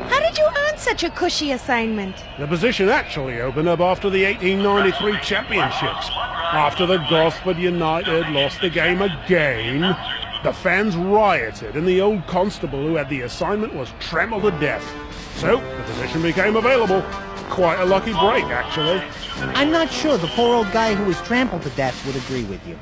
How did you earn such a cushy assignment? The position actually opened up after the 1893 championships. After the Gosford United lost the game again, the fans rioted and the old constable who had the assignment was trampled to death. So, the position became available. Quite a lucky break, actually. I'm not sure the poor old guy who was trampled to death would agree with you.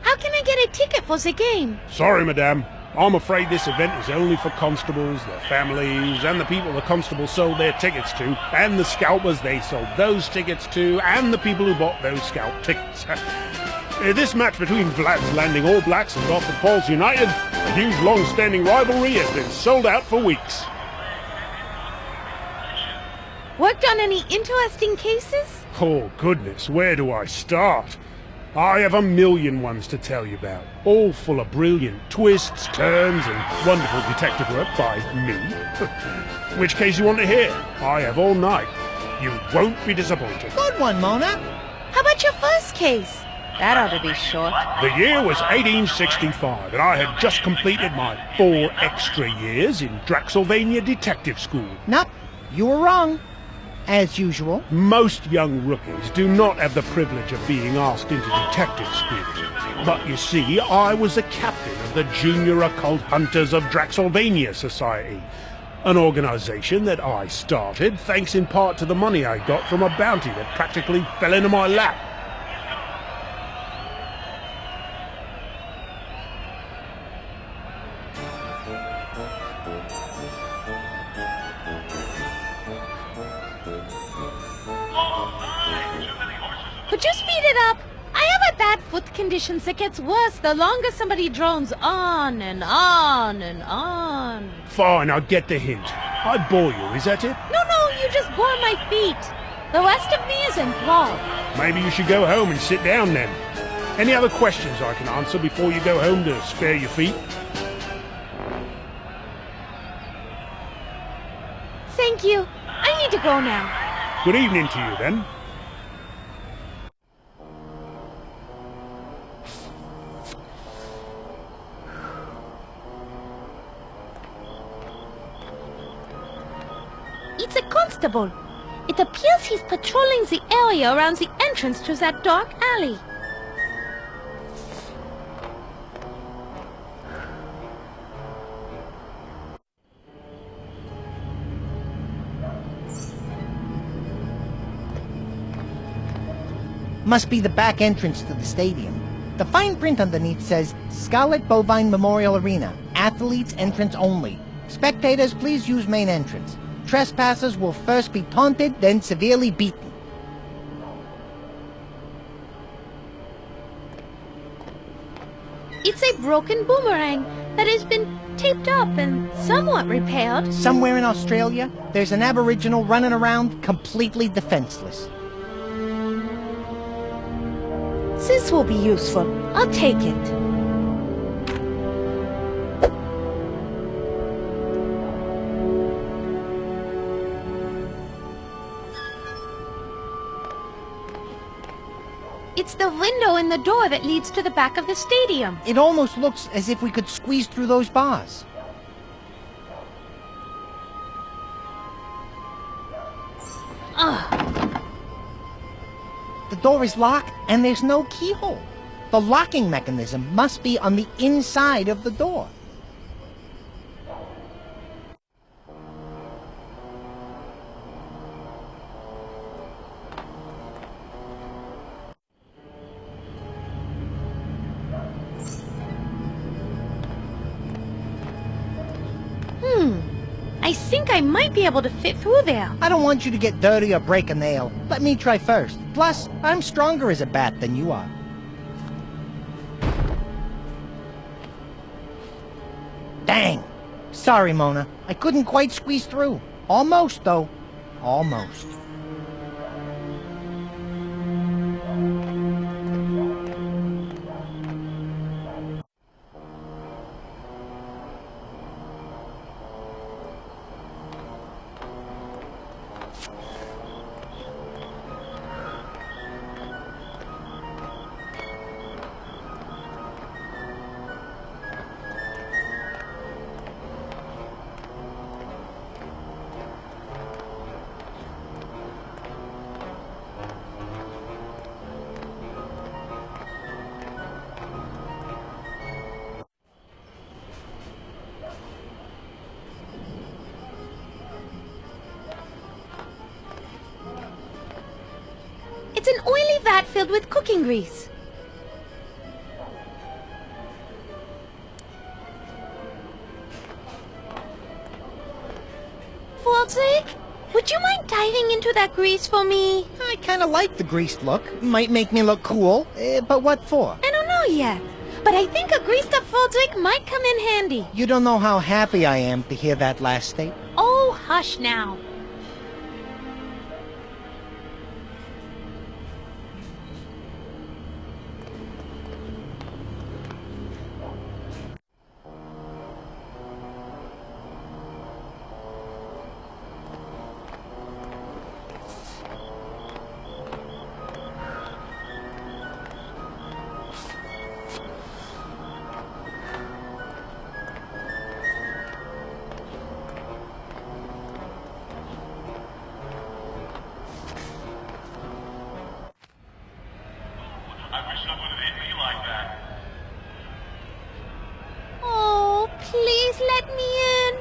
How can I get a ticket for the game? Sorry, madame. I'm afraid this event is only for constables, their families, and the people the constables sold their tickets to, and the scalpers they sold those tickets to, and the people who bought those scalp tickets. This match between Vlad's Landing All Blacks and Gothford Falls United, a huge long-standing rivalry, has been sold out for weeks. Worked on any interesting cases? Oh, goodness, where do I start? I have a million ones to tell you about, all full of brilliant twists, turns, and wonderful detective work by me. Which case you want to hear? I have all night. You won't be disappointed. Good one, Mona. How about your first case? That ought to be short. The year was 1865, and I had just completed my 4 extra years in Draxylvania Detective School. Nope, you were wrong. As usual. Most young rookies do not have the privilege of being asked into detective school. But you see, I was the captain of the Junior Occult Hunters of Draxylvania Society, an organization that I started thanks in part to the money I got from a bounty that practically fell into my lap. Could you speed it up? I have a bad foot condition that gets worse the longer somebody drones on and on and on. Fine, I get the hint. I bore you, is that it? No, you just bore my feet. The rest of me is enthralled. Maybe you should go home and sit down then. Any other questions I can answer before you go home to spare your feet? Thank you. I need to go now. Good evening to you then. It's a constable. It appears he's patrolling the area around the entrance to that dark alley. Must be the back entrance to the stadium. The fine print underneath says, Scarlet Bovine Memorial Arena. Athletes entrance only. Spectators, please use main entrance. Trespassers will first be taunted, then severely beaten. It's a broken boomerang that has been taped up and somewhat repaired. Somewhere in Australia, there's an aboriginal running around completely defenseless. This will be useful. I'll take it. It's the window in the door that leads to the back of the stadium. It almost looks as if we could squeeze through those bars. The door is locked, and there's no keyhole. The locking mechanism must be on the inside of the door. I think I might be able to fit through there. I don't want you to get dirty or break a nail. Let me try first. Plus, I'm stronger as a bat than you are. Dang! Sorry, Mona. I couldn't quite squeeze through. Almost, though. Almost. It's an oily vat filled with cooking grease. Vampyre, would you mind diving into that grease for me? I kind of like the greased look. Might make me look cool. But what for? I don't know yet, but I think a greased up Vampyre might come in handy. You don't know how happy I am to hear that last statement. Oh, hush now. I wish someone had hit me like that. Oh, please let me in.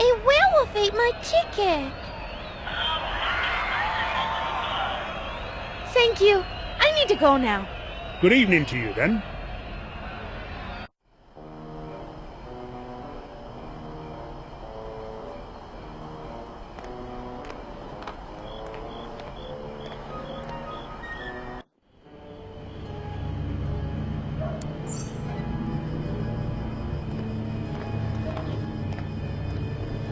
A werewolf ate my ticket. Thank you. I need to go now. Good evening to you, then.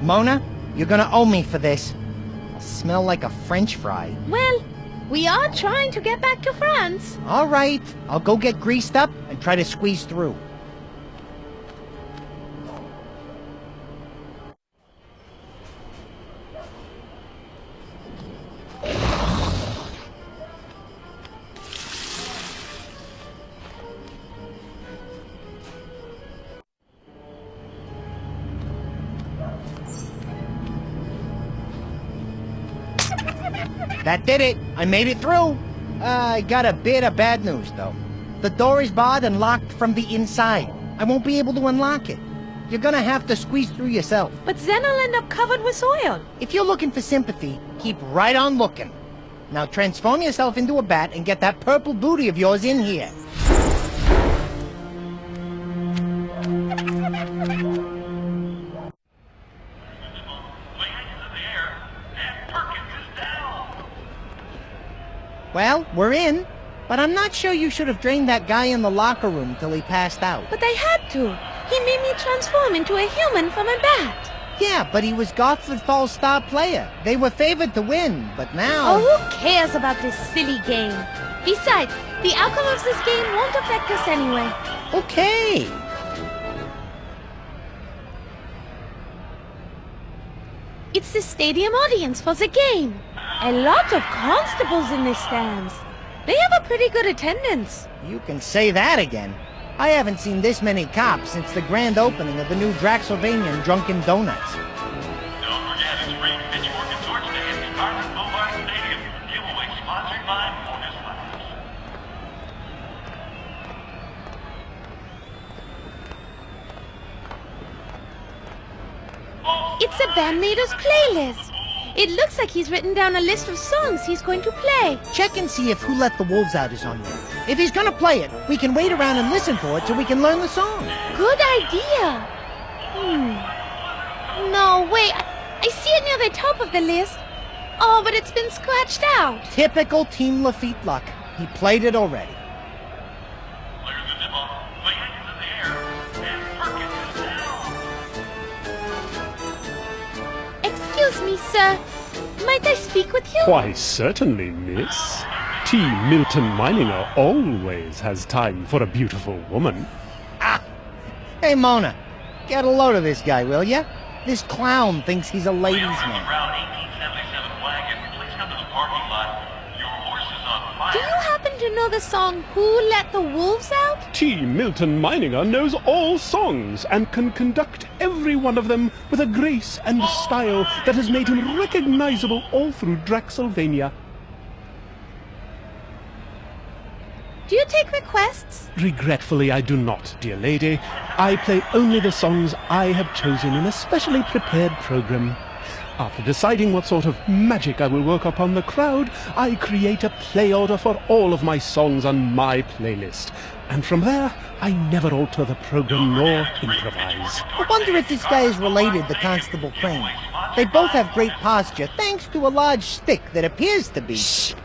Mona, you're gonna owe me for this. I smell like a French fry. Well, we are trying to get back to France. All right, I'll go get greased up and try to squeeze through. That did it. I made it through. I got a bit of bad news, though. The door is barred and locked from the inside. I won't be able to unlock it. You're gonna have to squeeze through yourself. But then I'll end up covered with oil. If you're looking for sympathy, keep right on looking. Now transform yourself into a bat and get that purple booty of yours in here. Well, we're in, but I'm not sure you should have drained that guy in the locker room till he passed out. But I had to. He made me transform into a human from a bat. Yeah, but he was Gosford Falls' star player. They were favored to win, but now... Oh, who cares about this silly game? Besides, the outcome of this game won't affect us anyway. Okay. It's the stadium audience for the game. A lot of constables in the stands. They have a pretty good attendance. You can say that again. I haven't seen this many cops since the grand opening of the new Draxylvanian Drunken Donuts. Don't forget, it's free pitchfork and torch day at the Scarlet Boulevard Stadium. Giveaway sponsored by Bonus Labs. It's a bandleader's playlist. It looks like he's written down a list of songs he's going to play. Check and see if Who Let the Wolves Out is on there. If he's gonna play it, we can wait around and listen for it so we can learn the song. Good idea. No, wait. I see it near the top of the list. Oh, but it's been scratched out. Typical Team Lafitte luck. He played it already. Clear the nibble, play hands in the air, and Perkins is down. Excuse me, sir. Might I speak with you? Why, certainly, miss. T. Milton Mininger always has time for a beautiful woman. Ah! Hey, Mona. Get a load of this guy, will ya? This clown thinks he's a ladies' We are in the man. brown 1877 wagon. Please come to the parking lot. Your horse is on fire. Do you happen to know the song Who Let the Wolves Out? T. Milton Mininger knows all songs and can conduct every one of them with a grace and style that has made him recognizable all through Draxylvania. Do you take requests? Regretfully, I do not, dear lady. I play only the songs I have chosen in a specially prepared program. After deciding what sort of magic I will work upon the crowd, I create a play order for all of my songs on my playlist. And from there, I never alter the program nor improvise. I wonder if this guy is related to Constable Crane. They both have great posture, thanks to a large stick that appears to be... Shh!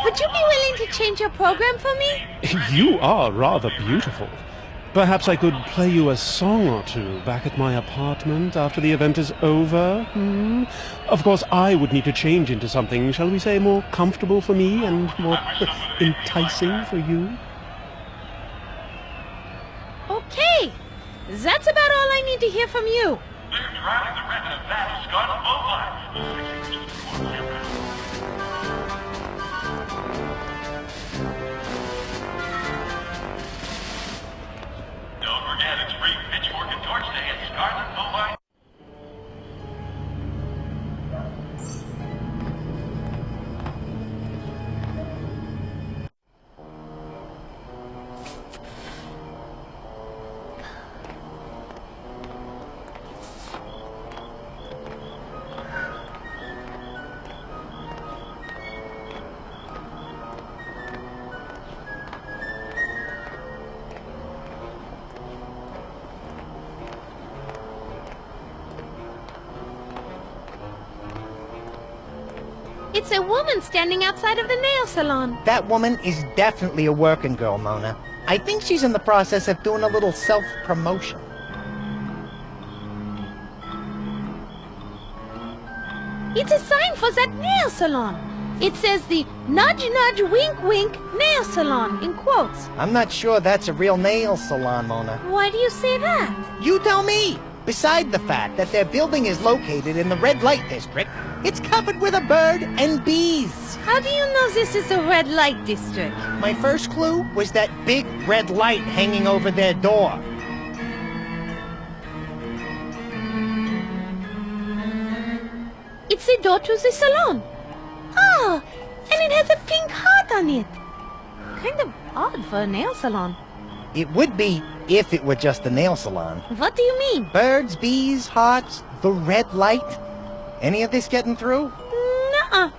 Would you be willing to change your program for me? You are rather beautiful. Perhaps I could play you a song or two back at my apartment after the event is over? Of course, I would need to change into something, shall we say, more comfortable for me and more enticing for you. Okay. That's about all I need to hear from you. They're driving the red to that Scarlet Boulevard. Don't forget, it's free pitchfork and torch day at Scarlet Boulevard. It's a woman standing outside of the nail salon. That woman is definitely a working girl, Mona. I think she's in the process of doing a little self-promotion. It's a sign for that nail salon. It says the Nudge Nudge Wink Wink Nail Salon in quotes. I'm not sure that's a real nail salon, Mona. Why do you say that? You tell me! Beside the fact that their building is located in the red light district, it's covered with a bird and bees. How do you know this is a red light district? My first clue was that big red light hanging over their door. It's the door to the salon. Oh, and it has a pink heart on it. Kind of odd for a nail salon. It would be if it were just a nail salon. What do you mean? Birds, bees, hearts, The red light? Any of this getting through? Nuh-uh.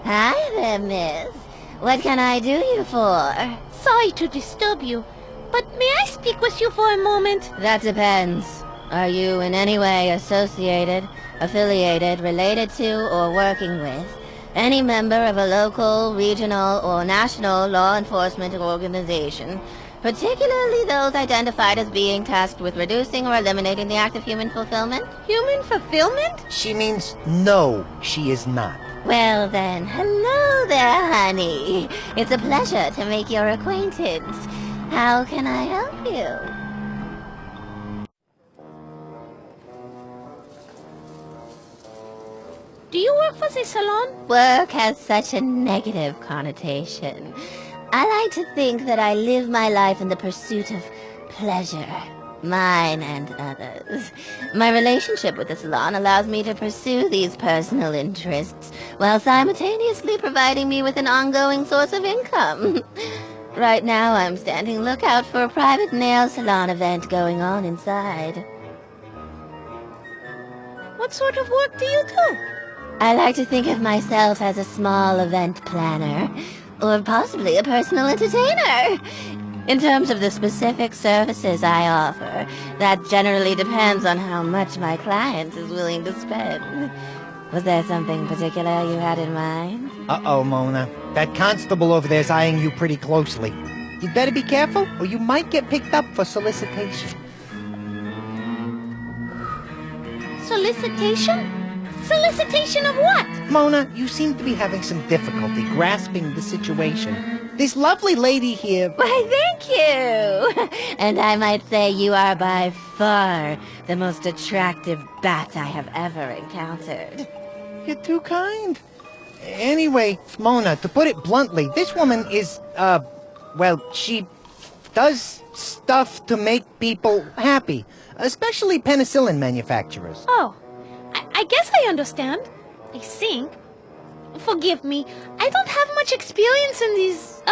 Hi there, miss. What can I do you for? Sorry to disturb you, but may I speak with you for a moment? That depends. Are you in any way associated, affiliated, related to, or working with any member of a local, regional, or national law enforcement organization, particularly those identified as being tasked with reducing or eliminating the act of human fulfillment? Human fulfillment? She means no, she is not. Well then, hello there, honey. It's a pleasure to make your acquaintance. How can I help you? Do you work for the salon? Work has such a negative connotation. I like to think that I live my life in the pursuit of pleasure, mine and others. My relationship with the salon allows me to pursue these personal interests, while simultaneously providing me with an ongoing source of income. Right now, I'm standing lookout for a private nail salon event going on inside. What sort of work do you do? I like to think of myself as a small event planner, or possibly a personal entertainer. In terms of the specific services I offer, that generally depends on how much my client is willing to spend. Was there something particular you had in mind? Uh-oh, Mona. That constable over there's eyeing you pretty closely. You'd better be careful, or you might get picked up for solicitation. Solicitation? Solicitation of what? Mona, you seem to be having some difficulty grasping the situation. This lovely lady here... Why, thank you! And I might say you are by far the most attractive bat I have ever encountered. You're too kind. Anyway, Mona, to put it bluntly, this woman is, well, she does stuff to make people happy, especially penicillin manufacturers. Oh, I guess I understand. I think. Forgive me, I don't have much experience in these,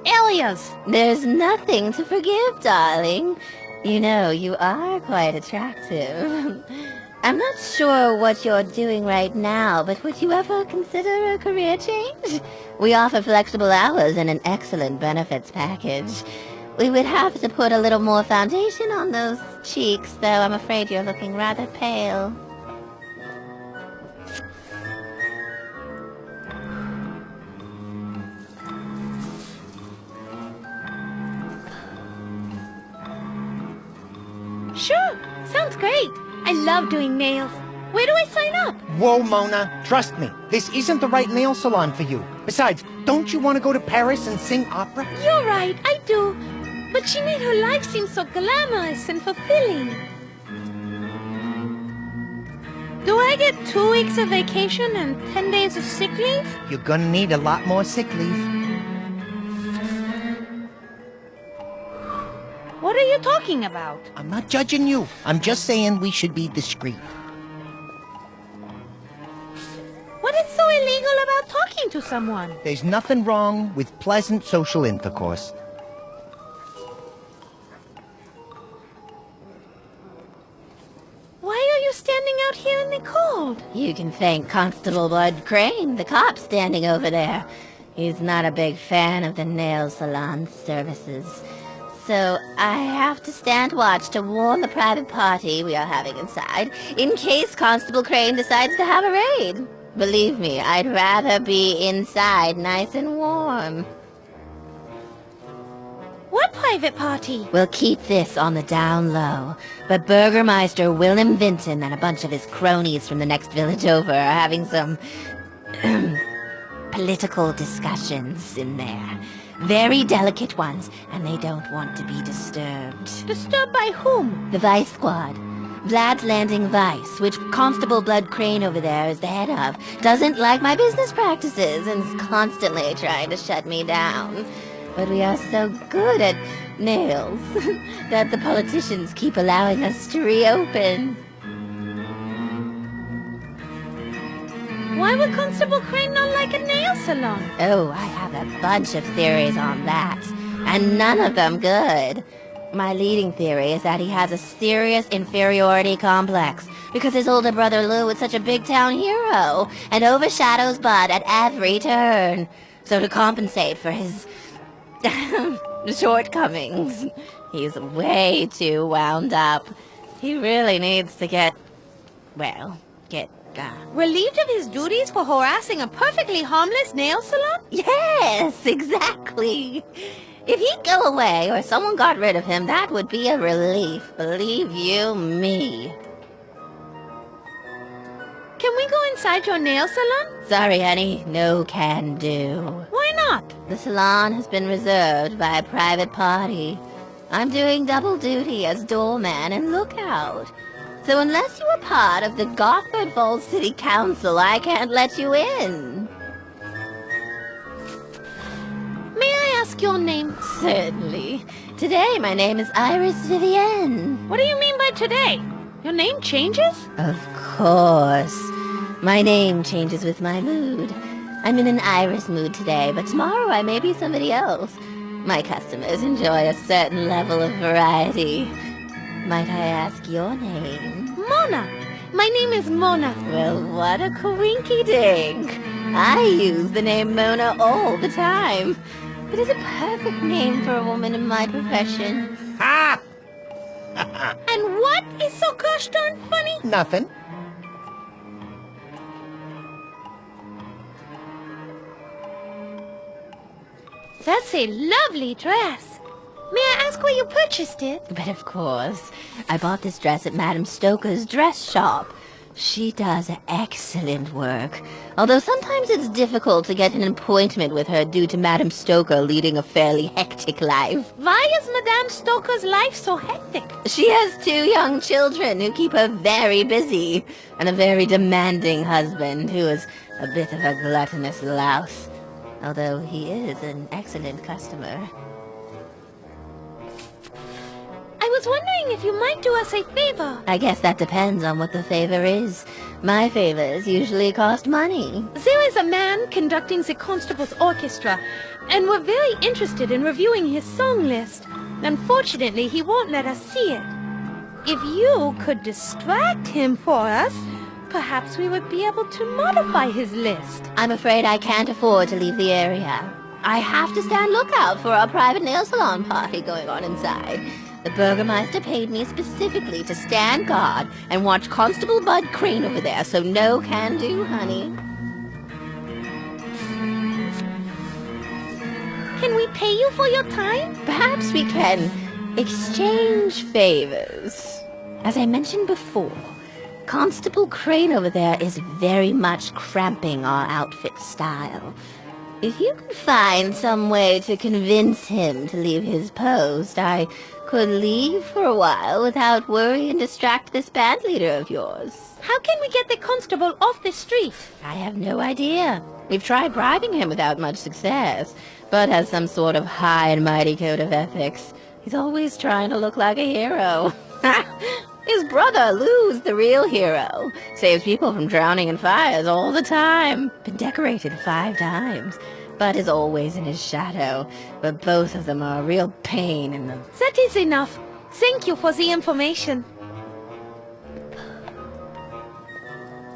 areas. There's nothing to forgive, darling. You know, you are quite attractive. I'm not sure what you're doing right now, but would you ever consider a career change? We offer flexible hours and an excellent benefits package. We would have to put a little more foundation on those cheeks, though I'm afraid you're looking rather pale. Sure, sounds great. I love doing nails. Where do I sign up? Whoa, Mona, trust me, this isn't the right nail salon for you. Besides, don't you want to go to Paris and sing opera? You're right, I do. But she made her life seem so glamorous and fulfilling. Do I get 2 weeks of vacation and 10 days of sick leave? You're gonna need a lot more sick leave. What are you talking about? I'm not judging you. I'm just saying we should be discreet. What is so illegal about talking to someone? There's nothing wrong with pleasant social intercourse. Why are you standing out here in the cold? You can thank Constable Bud Crane, the cop standing over there. He's not a big fan of the nail salon services. So I have to stand watch to warn the private party we are having inside, in case Constable Crane decides to have a raid. Believe me, I'd rather be inside nice and warm. What private party? We'll keep this on the down low, but Burgermeister Willem Vinton and a bunch of his cronies from the next village over are having some political discussions in there. Very delicate ones, and they don't want to be disturbed. Disturbed by whom? The Vice Squad. Vlad's Landing Vice, which Constable Blood Crane over there is the head of, doesn't like my business practices and is constantly trying to shut me down. But we are so good at nails that the politicians keep allowing us to reopen. Why would Constable Crane not like a nail salon? Oh, I have a bunch of theories on that. and none of them good. My leading theory is that he has a serious inferiority complex because his older brother Lou is such a big-town hero and overshadows Bud at every turn. So to compensate for his shortcomings, he's way too wound up. He really needs to get relieved of his duties for harassing a perfectly harmless nail salon? Yes, exactly. If he'd go away or someone got rid of him, that would be a relief, believe you me. Can we go inside your nail salon? Sorry, honey, no can do. Why not? The salon has been reserved by a private party. I'm doing double duty as doorman and lookout. So unless you are part of the Gothard Falls City Council, I can't let you in. May I ask your name? Certainly. Today, my name is Iris Vivienne. What do you mean by today? Your name changes? Of course. My name changes with my mood. I'm in an Iris mood today, but tomorrow I may be somebody else. My customers enjoy a certain level of variety. Might I ask your name? Mona. My name is Mona. Well, what a coinky-dink. I use the name Mona all the time. It is a perfect name for a woman in my profession. Ha! And what is so gosh darn funny? Nothing. That's a lovely dress. May I ask where you purchased it? But of course, I bought this dress at Madame Stoker's dress shop. She does excellent work, although sometimes it's difficult to get an appointment with her due to Madame Stoker leading a fairly hectic life. Why is Madame Stoker's life so hectic? She has 2 young children who keep her very busy, and a very demanding husband who is a bit of a gluttonous louse, although he is an excellent customer. I was wondering if you might do us a favor. I guess that depends on what the favor is. My favors usually cost money. There is a man conducting the constable's orchestra, and we're very interested in reviewing his song list. Unfortunately, he won't let us see it. If you could distract him for us, perhaps we would be able to modify his list. I'm afraid I can't afford to leave the area. I have to stand lookout for our private nail salon party going on inside. The Burgermeister paid me specifically to stand guard and watch Constable Bud Crane over there, so no can do, honey. Can we pay you for your time? Perhaps we can exchange favors. As I mentioned before, Constable Crane over there is very much cramping our outfit style. If you could find some way to convince him to leave his post, I could leave for a while without worry and distract this band leader of yours. How can we get the constable off the street? I have no idea. We've tried bribing him without much success. Bud has some sort of high and mighty code of ethics. He's always trying to look like a hero. His brother, Lou's the real hero. Saves people from drowning in fires all the time. Been decorated 5 times. Bud is always in his shadow, but both of them are a real pain in the... That is enough. Thank you for the information.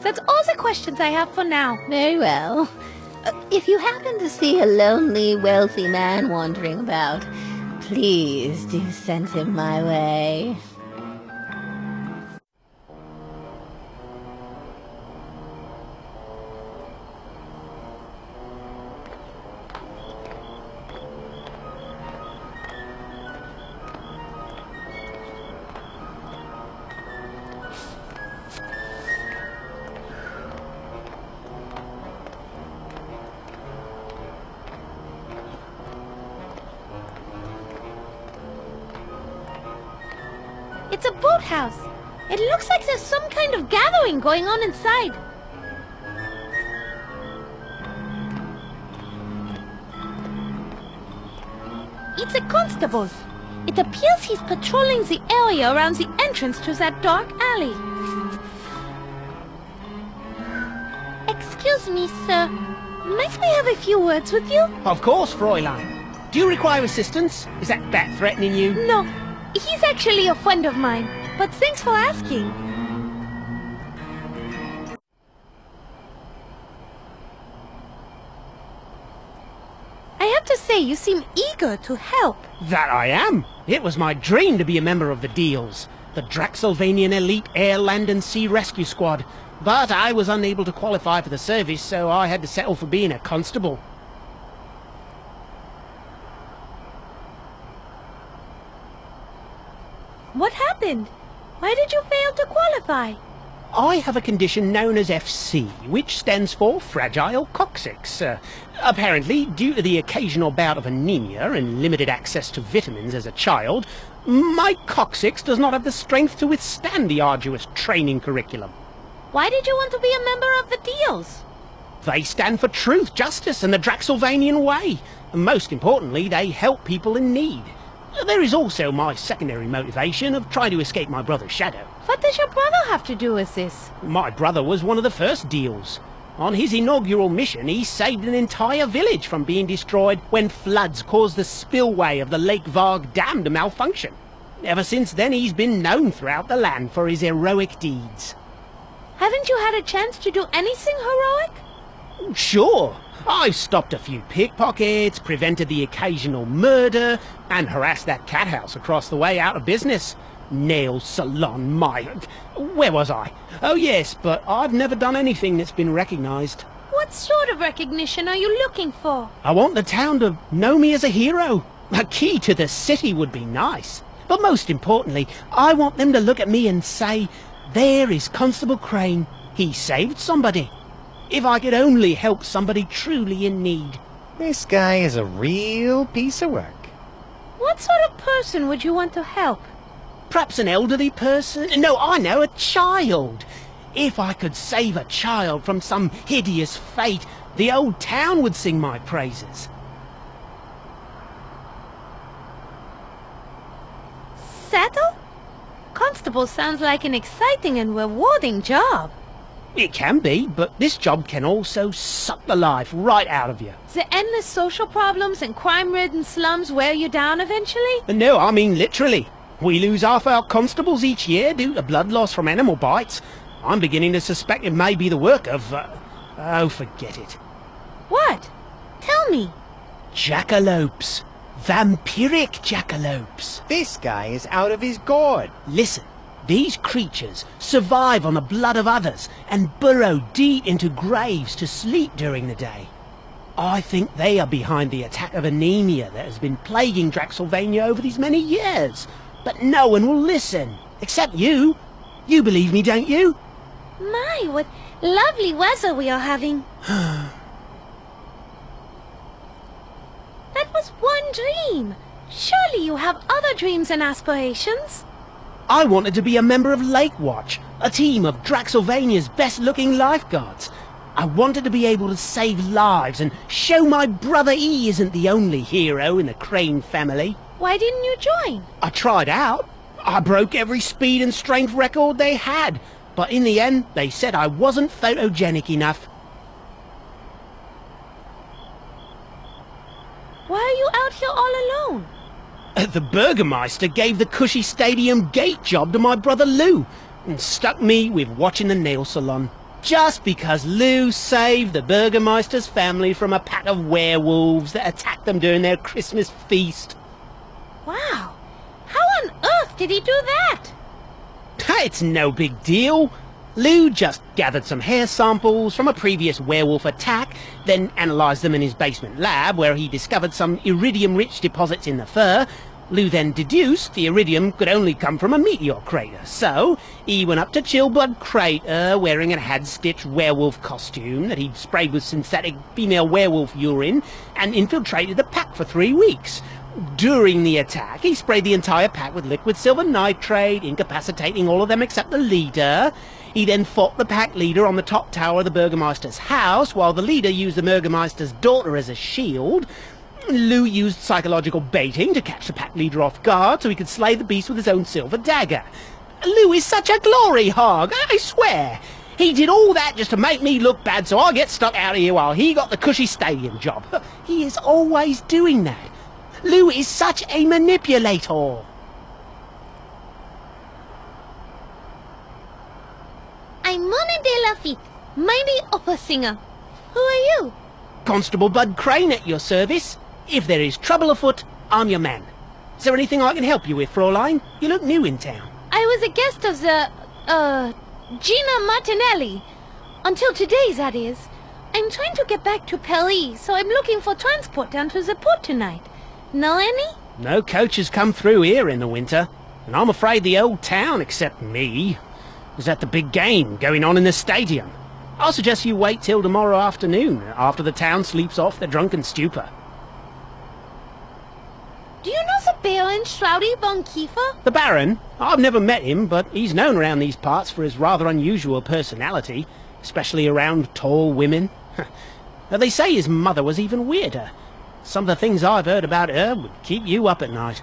That's all the questions I have for now. Very well. If you happen to see a lonely, wealthy man wandering about, please do send him my way. It's a boathouse. It looks like there's some kind of gathering going on inside. It's a constable. It appears he's patrolling the area around the entrance to that dark alley. Excuse me, sir. Might we have a few words with you? Of course, Fräulein. Do you require assistance? Is that bat threatening you? No, he's actually a friend of mine, but thanks for asking. I have to say, you seem eager to help. That I am. It was my dream to be a member of the Deals, the Draxylvanian Elite Air, Land and Sea Rescue Squad. But I was unable to qualify for the service, so I had to settle for being a constable. What happened? Why did you fail to qualify? I have a condition known as FC, which stands for Fragile Coccyx. Apparently, due to the occasional bout of anemia and limited access to vitamins as a child, my coccyx does not have the strength to withstand the arduous training curriculum. Why did you want to be a member of the Deals? They stand for truth, justice, and the Draxylvanian way. And most importantly, they help people in need. There is also my secondary motivation of trying to escape my brother's shadow. What does your brother have to do with this? My brother was one of the first Deals. On his inaugural mission, he saved an entire village from being destroyed when floods caused the spillway of the Lake Varg Dam to malfunction. Ever since then, he's been known throughout the land for his heroic deeds. Haven't you had a chance to do anything heroic? Sure. I've stopped a few pickpockets, prevented the occasional murder, and harassed that cat house across the way out of business. Nail salon, where was I? Oh yes, but I've never done anything that's been recognised. What sort of recognition are you looking for? I want the town to know me as a hero. A key to the city would be nice. But most importantly, I want them to look at me and say, there is Constable Crane. He saved somebody. If I could only help somebody truly in need. This guy is a real piece of work. What sort of person would you want to help? Perhaps an elderly person? No, I know, a child. If I could save a child from some hideous fate, the old town would sing my praises. Settle? Constable sounds like an exciting and rewarding job. It can be, but this job can also suck the life right out of you. The endless social problems and crime-ridden slums wear you down eventually? No, I mean literally. We lose half our constables each year due to blood loss from animal bites. I'm beginning to suspect it may be the work of... oh, forget it. What? Tell me. Jackalopes. Vampiric jackalopes. This guy is out of his gourd. Listen. These creatures survive on the blood of others and burrow deep into graves to sleep during the day. I think they are behind the attack of anemia that has been plaguing Draxylvania over these many years. But no one will listen, except you. You believe me, don't you? My, what lovely weather we are having. That was one dream. Surely you have other dreams and aspirations. I wanted to be a member of Lake Watch, a team of Draxylvania's best-looking lifeguards. I wanted to be able to save lives and show my brother E isn't the only hero in the Crane family. Why didn't you join? I tried out. I broke every speed and strength record they had, but in the end, they said I wasn't photogenic enough. Why are you out here all alone? The Burgermeister gave the cushy stadium gate job to my brother Lou and stuck me with watching the nail salon. Just because Lou saved the Burgermeister's family from a pack of werewolves that attacked them during their Christmas feast. Wow. How on earth did he do that? It's no big deal. Lou just gathered some hair samples from a previous werewolf attack, then analysed them in his basement lab where he discovered some iridium-rich deposits in the fur. Lou then deduced the iridium could only come from a meteor crater, so he went up to Chillblood Crater wearing a had-stitched werewolf costume that he'd sprayed with synthetic female werewolf urine and infiltrated the pack for 3 weeks. During the attack, he sprayed the entire pack with liquid silver nitrate, incapacitating all of them except the leader. He then fought the pack leader on the top tower of the Burgermeister's house, while the leader used the Burgermeister's daughter as a shield. Lou used psychological baiting to catch the pack leader off guard so he could slay the beast with his own silver dagger. Lou is such a glory hog, I swear. He did all that just to make me look bad so I get stuck out of here while he got the cushy stadium job. He is always doing that. Lou is such a manipulator. I'm Mona de Lafitte, mighty opera singer. Who are you? Constable Bud Crane at your service. If there is trouble afoot, I'm your man. Is there anything I can help you with, Fraulein? You look new in town. I was a guest of Gina Martinelli. Until today, that is. I'm trying to get back to Paris, so I'm looking for transport down to the port tonight. Know any? No coaches come through here in the winter, and I'm afraid the old town, except me, is at the big game going on in the stadium. I'll suggest you wait till tomorrow afternoon, after the town sleeps off their drunken stupor. Do you know the Baron Shroudy von Kiefer? The Baron? I've never met him, but he's known around these parts for his rather unusual personality, especially around tall women. They say his mother was even weirder. Some of the things I've heard about her would keep you up at night.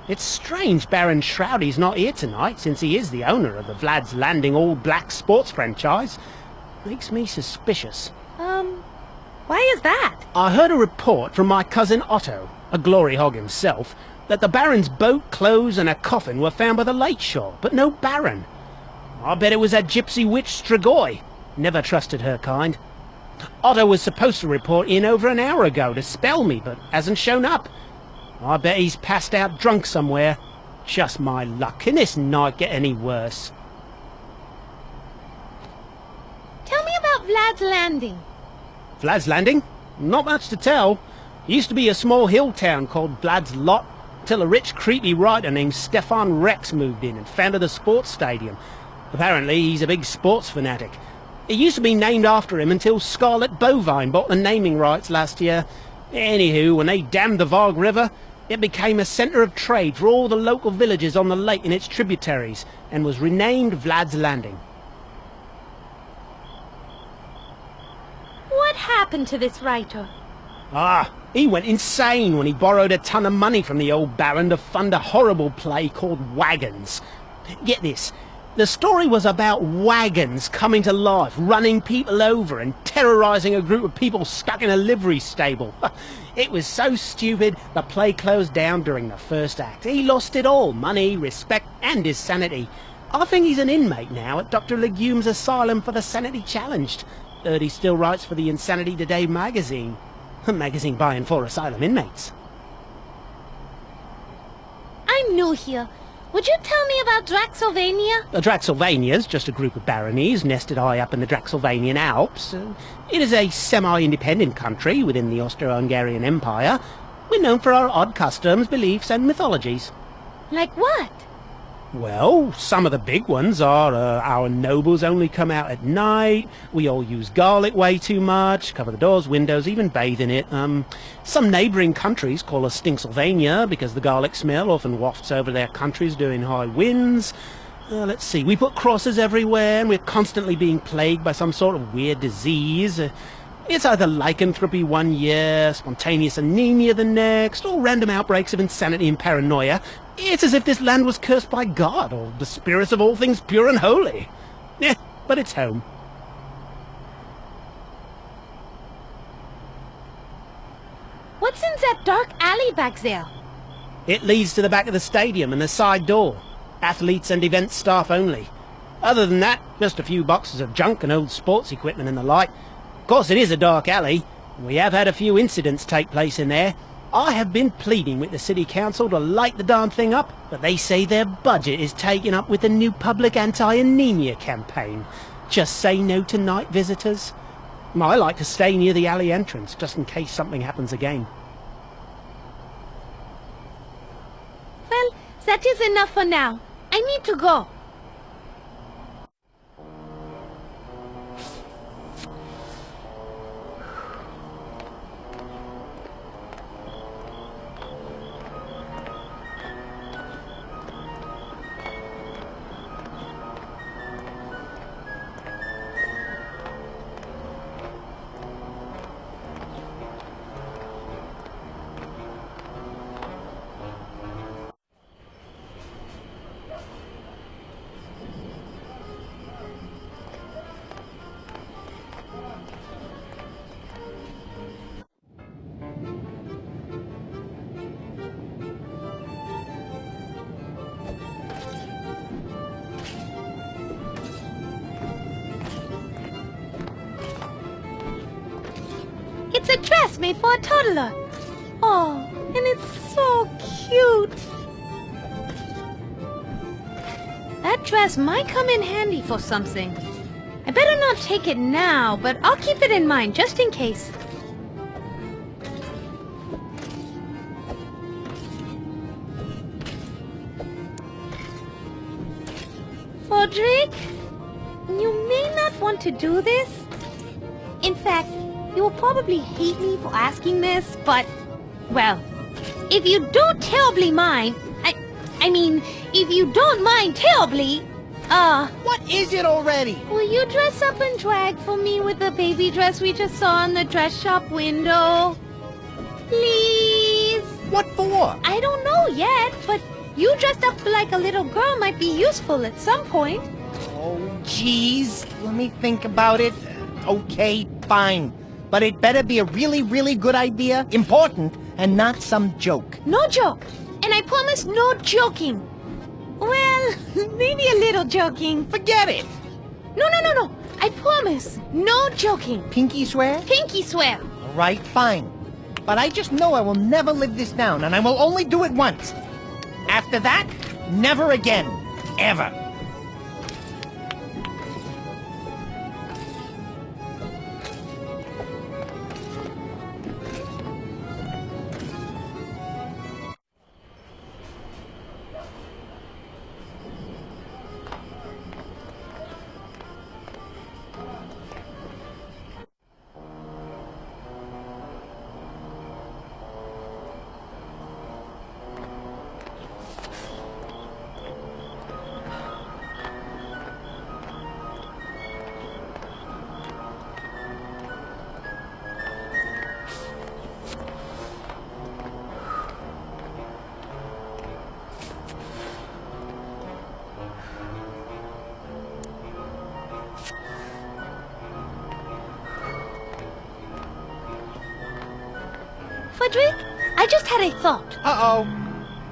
It's strange Baron Shroudy's not here tonight, since he is the owner of the Vlad's Landing all-black sports franchise. Makes me suspicious. Why is that? I heard a report from my cousin Otto, a glory hog himself, that the Baron's boat, clothes and a coffin were found by the lake shore, but no Baron. I bet it was that gypsy witch Strigoi. Never trusted her kind. Otto was supposed to report in over an hour ago to spell me, but hasn't shown up. I bet he's passed out drunk somewhere. Just my luck. Can this night get any worse? Tell me about Vlad's Landing. Vlad's Landing? Not much to tell. It used to be a small hill town called Vlad's Lot, till a rich, creepy writer named Stefan Rex moved in and founded a sports stadium. Apparently, he's a big sports fanatic. It used to be named after him until Scarlet Bovine bought the naming rights last year. Anywho, when they dammed the Varg River, it became a centre of trade for all the local villages on the lake and its tributaries, and was renamed Vlad's Landing. What happened to this writer? He went insane when he borrowed a ton of money from the old Baron to fund a horrible play called Wagons. Get this, the story was about wagons coming to life, running people over and terrorising a group of people stuck in a livery stable. It was so stupid, the play closed down during the first act. He lost it all, money, respect and his sanity. I think he's an inmate now at Dr. Legume's Asylum for the Sanity Challenged. He still writes for the Insanity Today magazine. A magazine by and for asylum inmates. I'm new here. Would you tell me about Draxylvania? Draxylvania's just a group of baronies nested high up in the Draxylvanian Alps. It is a semi-independent country within the Austro-Hungarian Empire. We're known for our odd customs, beliefs and mythologies. Like what? Well, some of the big ones are our nobles only come out at night, we all use garlic way too much, cover the doors, windows, even bathe in it. Some neighbouring countries call us Stinksylvania because the garlic smell often wafts over their countries during high winds. Let's see, we put crosses everywhere and we're constantly being plagued by some sort of weird disease. It's either lycanthropy one year, spontaneous anemia the next, or random outbreaks of insanity and paranoia. It's as if this land was cursed by God, or the spirits of all things pure and holy. Yeah, but it's home. What's in that dark alley back there? It leads to the back of the stadium and the side door. Athletes and event staff only. Other than that, just a few boxes of junk and old sports equipment and the like. Of course, it is a dark alley. We have had a few incidents take place in there. I have been pleading with the city council to light the darn thing up, but they say their budget is taken up with the new public anti-anemia campaign. Just say no to night visitors. I like to stay near the alley entrance, just in case something happens again. Well, that is enough for now. I need to go. a dress made for a toddler. Oh, and it's so cute. That dress might come in handy for something. I better not take it now, but I'll keep it in mind just in case. Frederick, you may not want to do this. In fact, you will probably hate me for asking this, but, well, if you don't terribly mind, I mean, if you don't mind terribly, What is it already? will you dress up in drag for me with the baby dress we just saw in the dress shop window? Please? What for? I don't know yet, but you dressed up like a little girl might be useful at some point. Oh, jeez. Let me think about it. Okay, fine. But it better be a really, really good idea, important, and not some joke. No joke. And I promise no joking. Well, maybe a little joking. Forget it. No. I promise. No joking. Pinky swear? Pinky swear. All right, fine. But I just know I will never live this down, and I will only do it once. After that, never again. Ever. Frederick, I just had a thought. Uh-oh.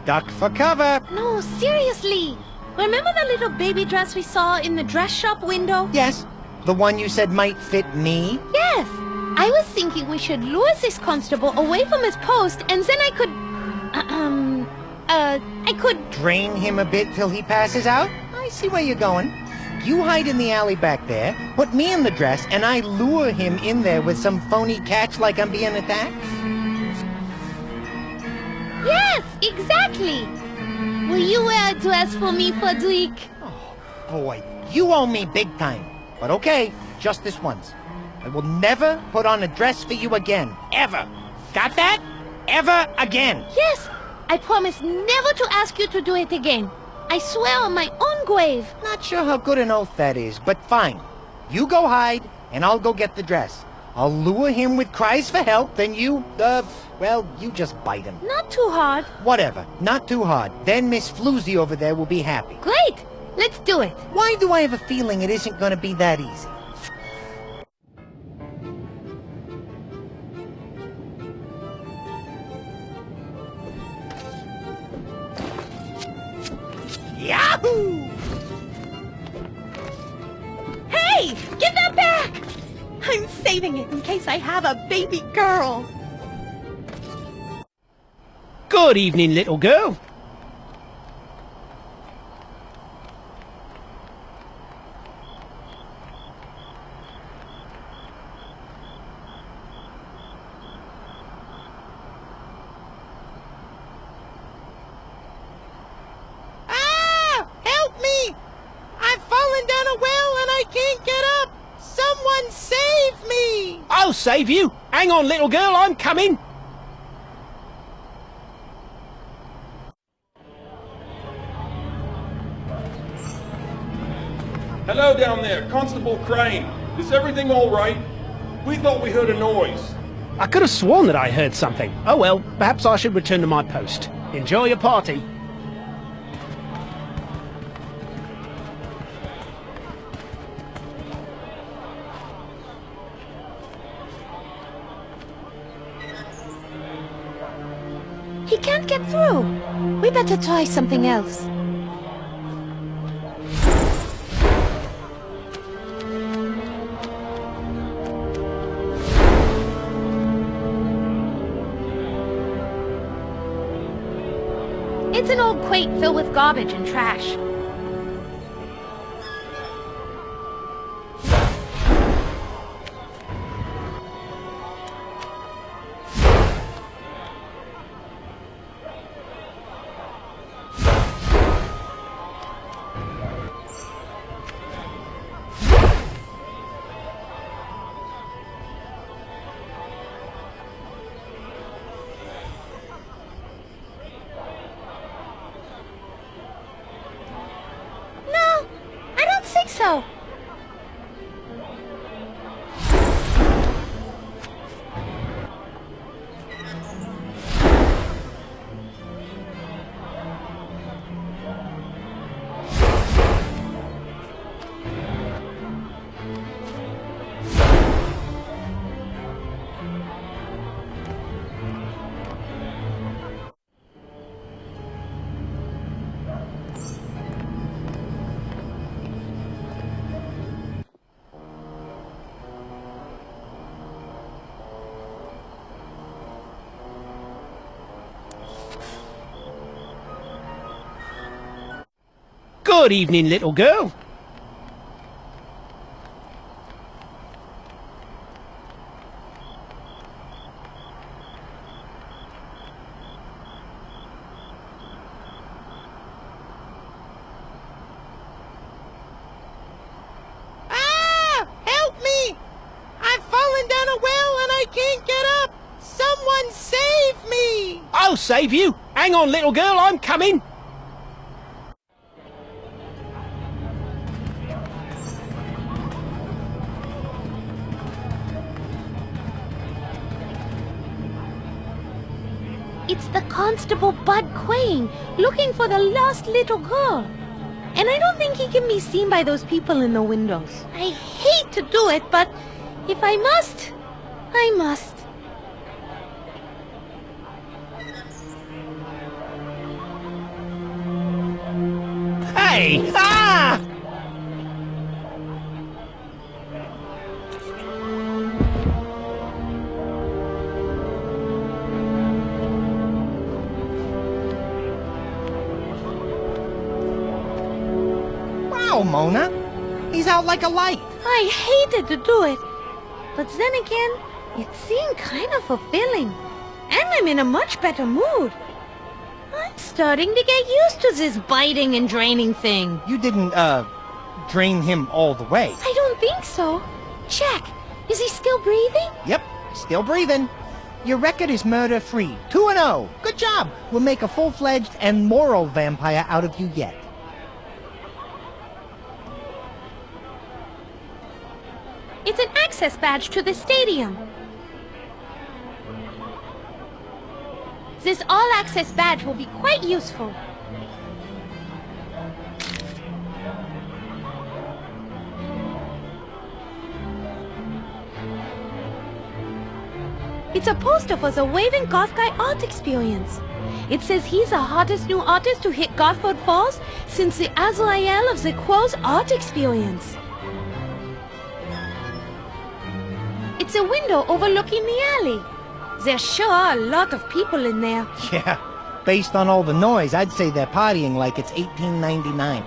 Duck for cover. No, seriously. Remember the little baby dress we saw in the dress shop window? Yes, the one you said might fit me. Yes. I was thinking we should lure this constable away from his post, and then I could... Drain him a bit till he passes out? I see where you're going. You hide in the alley back there, put me in the dress, and I lure him in there with some phony catch like I'm being attacked? Yes, exactly. Will you wear a dress for me, Frederick? Oh, boy, you owe me big time. But okay, just this once. I will never put on a dress for you again. Ever. Got that? Ever again. Yes, I promise never to ask you to do it again. I swear on my own grave. Not sure how good an oath that is, but fine. You go hide, and I'll go get the dress. I'll lure him with cries for help, then you, well, you just bite him. Not too hard. Whatever, not too hard. Then Miss Floozy over there will be happy. Great, let's do it. Why do I have a feeling it isn't going to be that easy? Yahoo! Hey, give that back! I'm saving it in case I have a baby girl. Good evening, little girl. Ah! Help me! I've fallen down a well and I can't get up! Someone save me! I'll save you. Hang on, little girl, I'm coming. Hello down there, Constable Crane. Is everything all right? We thought we heard a noise. I could have sworn that I heard something. Oh well, perhaps I should return to my post. Enjoy your party. He can't get through. We better try something else. It's an old crate filled with garbage and trash. So. Good evening, little girl. Ah! Help me! I've fallen down a well and I can't get up! Someone save me! I'll save you. Hang on, little girl, I'm coming. It's the Constable Bud Quain, looking for the lost little girl. And I don't think he can be seen by those people in the windows. I hate to do it, but if I must, I must. Hey! Ah! Wow, Mona. He's out like a light. I hated to do it. But then again, it seemed kind of fulfilling. And I'm in a much better mood. I'm starting to get used to this biting and draining thing. You didn't, drain him all the way. I don't think so. Check. Is he still breathing? Yep, still breathing. Your record is murder-free. 2-0. Good job. We'll make a full-fledged and moral vampire out of you yet. It's an access badge to the stadium. This all-access badge will be quite useful. It's a poster for the Waving Goth Guy art experience. It says he's the hottest new artist to hit Gothford Falls since the Azrael of the Quo's art experience. It's a window overlooking the alley. There's sure are a lot of people in there. Yeah, based on all the noise, I'd say they're partying like it's 1899.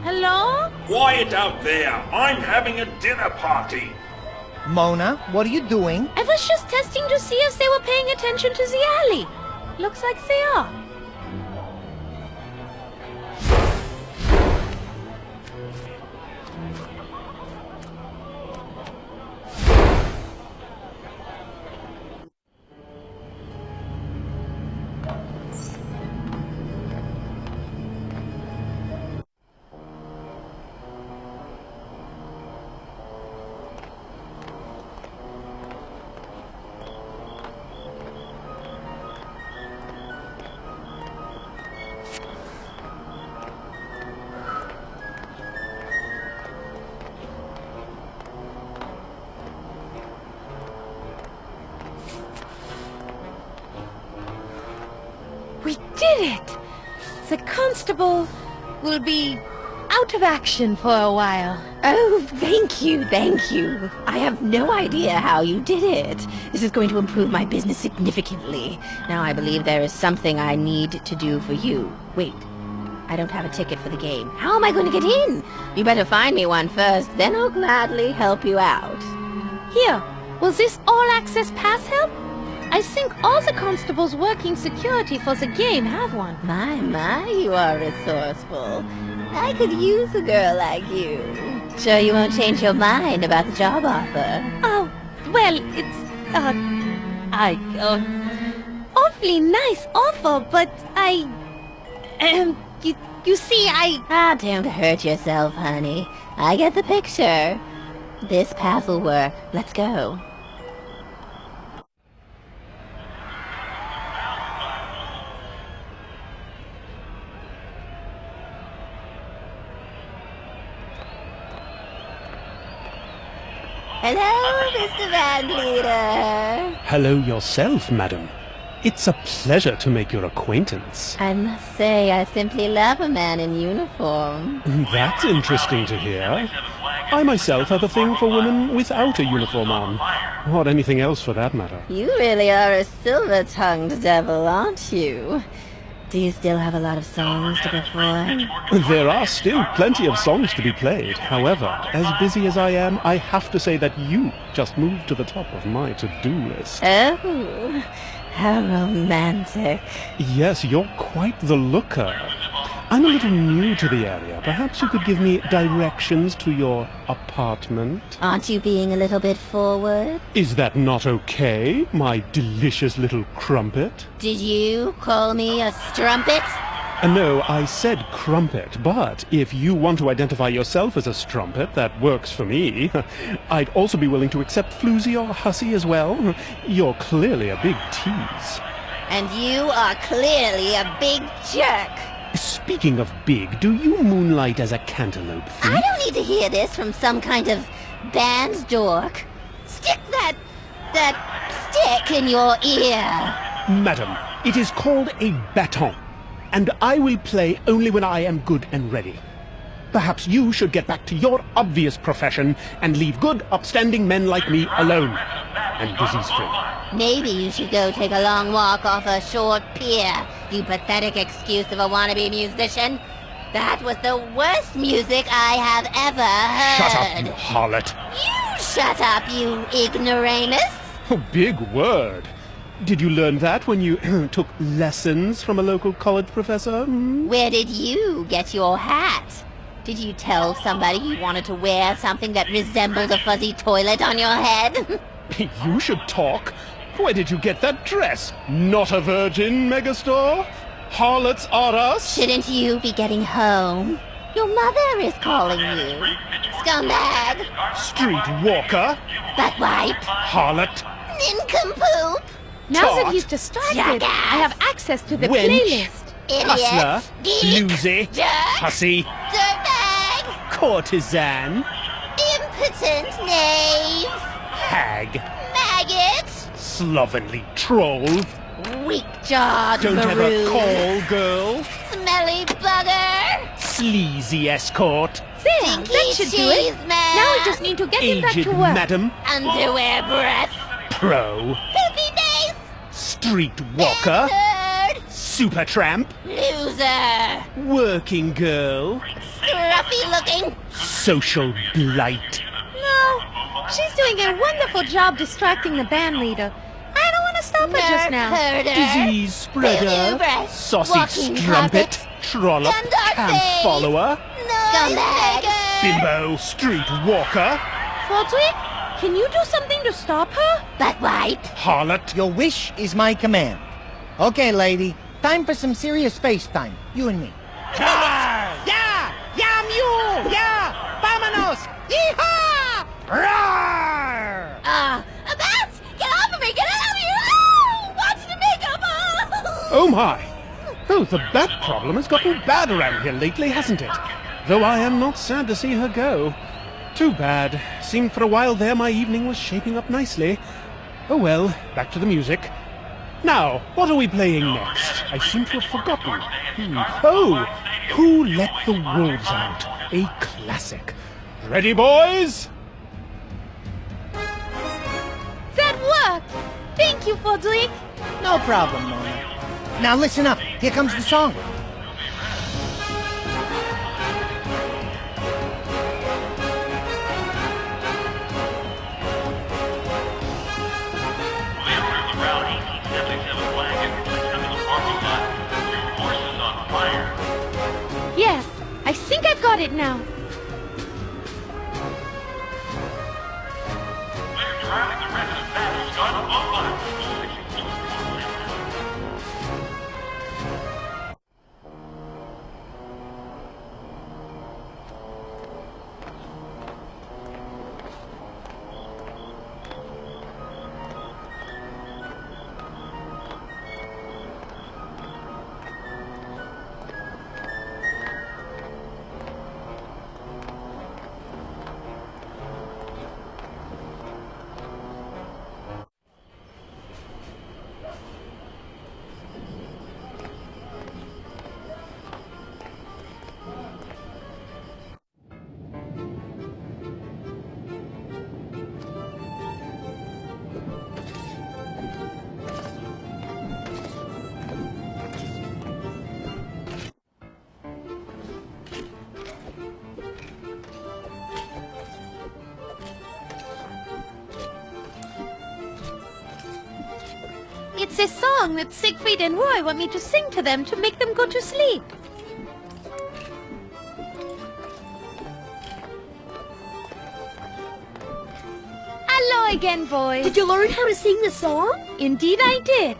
Hello? Quiet out there. I'm having a dinner party. Mona, what are you doing? I was just testing to see if they were paying attention to the alley. Looks like they are. We did it! The constable will be out of action for a while. Oh, thank you, thank you. I have no idea how you did it. This is going to improve my business significantly. Now I believe there is something I need to do for you. Wait, I don't have a ticket for the game. How am I going to get in? You better find me one first, then I'll gladly help you out. Here, will this all-access pass help? I think all the constables working security for the game have one. My, you are resourceful. I could use a girl like you. Sure you won't change your mind about the job offer? Oh, well, it's, awfully nice offer, but you see, don't hurt yourself, honey. I get the picture. This path will work. Let's go. Hello, Mr. Van Leader. Hello yourself, madam. It's a pleasure to make your acquaintance. I must say, I simply love a man in uniform. That's interesting to hear. I myself have a thing for women without a uniform on. Or anything else for that matter. You really are a silver-tongued devil, aren't you? Do you still have a lot of songs to perform? There are still plenty of songs to be played. However, as busy as I am, I have to say that you just moved to the top of my to-do list. Oh, how romantic. Yes, you're quite the looker. I'm a little new to the area. Perhaps you could give me directions to your apartment? Aren't you being a little bit forward? Is that not okay, my delicious little crumpet? Did you call me a strumpet? No, I said crumpet, but if you want to identify yourself as a strumpet, that works for me. I'd also be willing to accept floozy or hussy as well. You're clearly a big tease. And you are clearly a big jerk. Speaking of big, do you moonlight as a cantaloupe thief? I don't need to hear this from some kind of band dork. Stick that stick in your ear. Madam, it is called a baton, and I will play only when I am good and ready. Perhaps you should get back to your obvious profession and leave good, upstanding men like me alone. And disease-free. Maybe you should go take a long walk off a short pier, you pathetic excuse of a wannabe musician. That was the worst music I have ever heard. Shut up, you harlot. You shut up, you ignoramus. Oh, big word. Did you learn that when you took lessons from a local college professor? Where did you get your hat? Did you tell somebody you wanted to wear something that resembled a fuzzy toilet on your head? You should talk. Where did you get that dress? Not a virgin, Megastore? Harlots are us? Shouldn't you be getting home? Your mother is calling you. Scumbag. Streetwalker. Buttwipe. Harlot. Nincompoop. Now that he's distracted, Jackass. I have access to the Wench. playlist. Idiot. Hustler. Geek. Floozy. Jerk. Hussy. Dirtbag. Courtesan. Impotent knave. Hag. Maggot. Slovenly troll. Weak-jawed Don't ever maroon. call, girl. Smelly bugger. Sleazy escort. There, Stinky that should do it. cheese man. Now we just need to get him back Aged to work. madam. Underwear breath. Pro. Poopy face. Streetwalker. Nerd. Supertramp. Loser. Working girl. Scruffy looking. Social blight. No, she's doing a wonderful job distracting the band leader. I don't want to stop her just now. Herder. Disease spreader. Breath. Sausage Walking strumpet. carpet. Trollop. Gundar Camp face. follower. Scumbag. Bimbo. Streetwalker. Fordwick, can you do something to stop her? Buttwipe. Harlot. Your wish is my command. Okay, lady. Time for some serious space time. You and me. Yeah! Yeah, mule! Yeah! Vámonos! Yeehaw! Roar! Bats! Get off of me! Get out of here! Oh! Watch the makeup! Oh my! Oh, the bat problem has gotten bad around here lately, hasn't it? Though I am not sad to see her go. Too bad. Seemed for a while there my evening was shaping up nicely. Oh well, back to the music. Now, what are we playing next? I seem to have forgotten. Oh, Who Let the Wolves Out? A classic. Ready, boys? That worked! Thank you, Fodrick. No problem, Mona. Now listen up. Here comes the song. Yes, I think I've got it now. We're driving the rest of Vampyre Story on both lines. It's a song that Siegfried and Roy want me to sing to them to make them go to sleep. Hello again, boys. Did you learn how to sing the song? Indeed I did.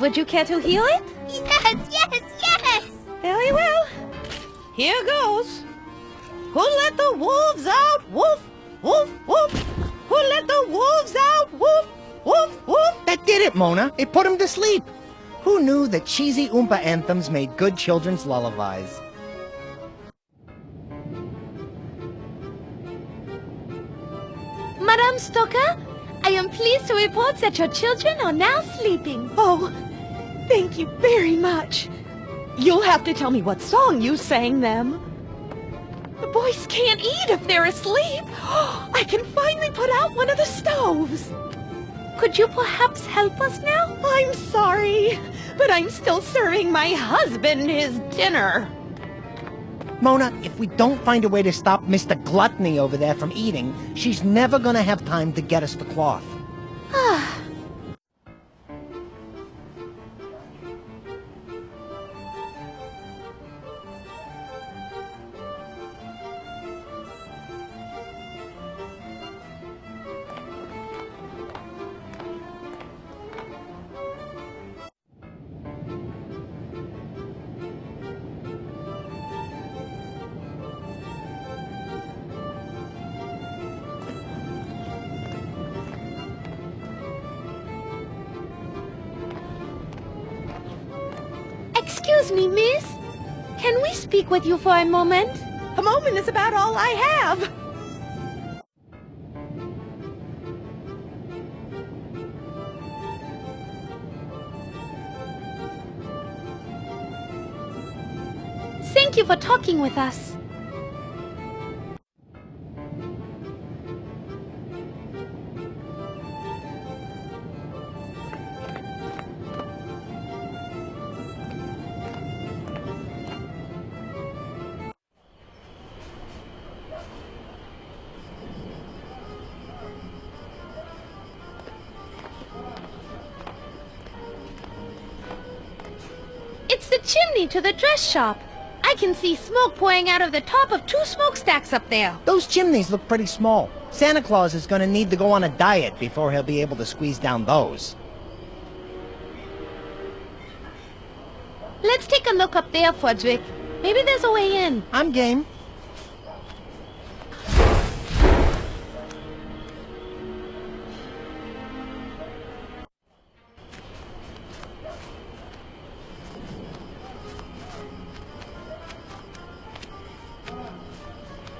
Would you care to hear it? Yes, yes, yes! Very well. Here goes. Who let the wolves out? Woof, woof, woof. Who let the wolves out? Woof, woof, woof. That did it, Mona. It put him to sleep. Who knew that cheesy Oompa anthems made good children's lullabies? Madame Stoker, I am pleased to report that your children are now sleeping. Oh, thank you very much. You'll have to tell me what song you sang them. The boys can't eat if they're asleep. I can finally put out one of the stoves. Could you perhaps help us now? I'm sorry, but I'm still serving my husband his dinner. Mona, if we don't find a way to stop Mr. Gluttony over there from eating, she's never gonna have time to get us the cloth. Excuse me, miss. Can we speak with you for a moment? A moment is about all I have. Thank you for talking with us. It's the chimney to the dress shop. I can see smoke pouring out of the top of 2 smokestacks up there. Those chimneys look pretty small. Santa Claus is gonna need to go on a diet before he'll be able to squeeze down those. Let's take a look up there, Fodrick. Maybe there's a way in. I'm game.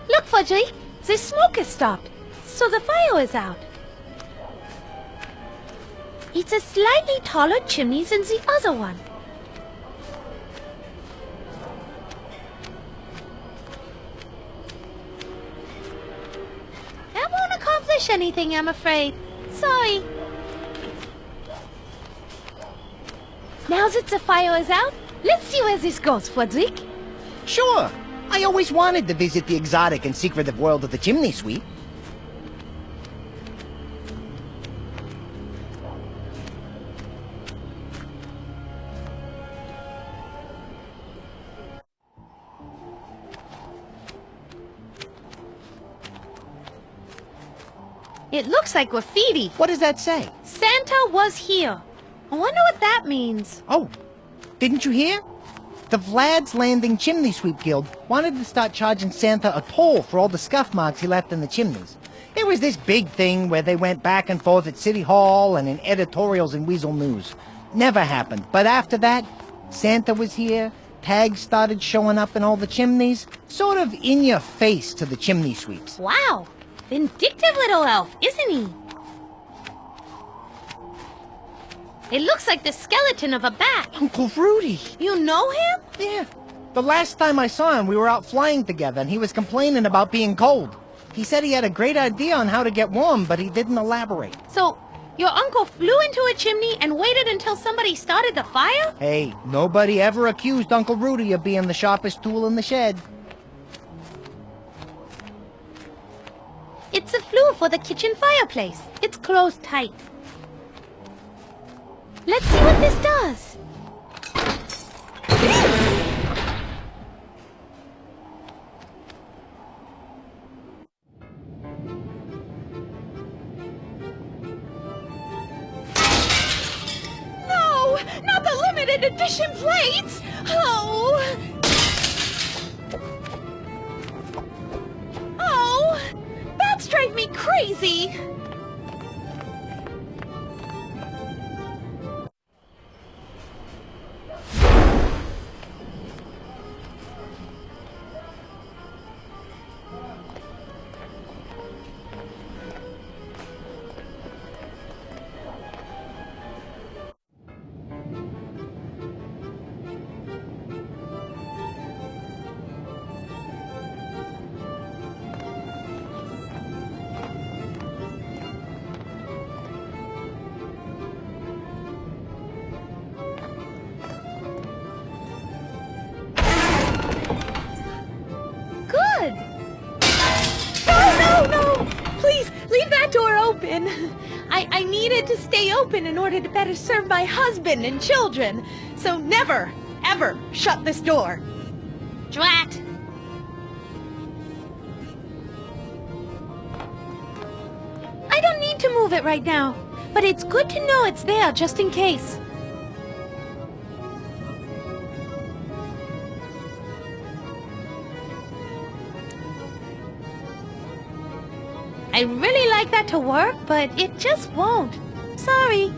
Look, Fodrick, the smoke has stopped, so the fire is out. It's a slightly taller chimney than the other one. finish anything, I'm afraid. Sorry. Now that the fire is out, let's see where this goes, Frederick. Sure. I always wanted to visit the exotic and secretive world of the chimney sweep. It looks like graffiti. What does that say? Santa was here. I wonder what that means. Oh, didn't you hear? The Vlad's Landing Chimney Sweep Guild wanted to start charging Santa a toll for all the scuff marks he left in the chimneys. It was this big thing where they went back and forth at City Hall and in editorials in Weasel News. Never happened. But after that, Santa was here, tags started showing up in all the chimneys, sort of in your face to the chimney sweeps. Wow, vindictive little elf, isn't he? It looks like the skeleton of a bat. Uncle Rudy! You know him? Yeah. The last time I saw him, we were out flying together, and he was complaining about being cold. He said he had a great idea on how to get warm, but he didn't elaborate. So, your uncle flew into a chimney and waited until somebody started the fire? Hey, nobody ever accused Uncle Rudy of being the sharpest tool in the shed. It's a flue for the kitchen fireplace. It's closed tight. Let's see what this does. No! Not the limited edition plates! Oh! Oh! Bats drive me crazy! Open. I needed to stay open in order to better serve my husband and children. So never, ever shut this door. Drat! I don't need to move it right now, but it's good to know it's there just in case. I really like that to work, but it just won't. Sorry.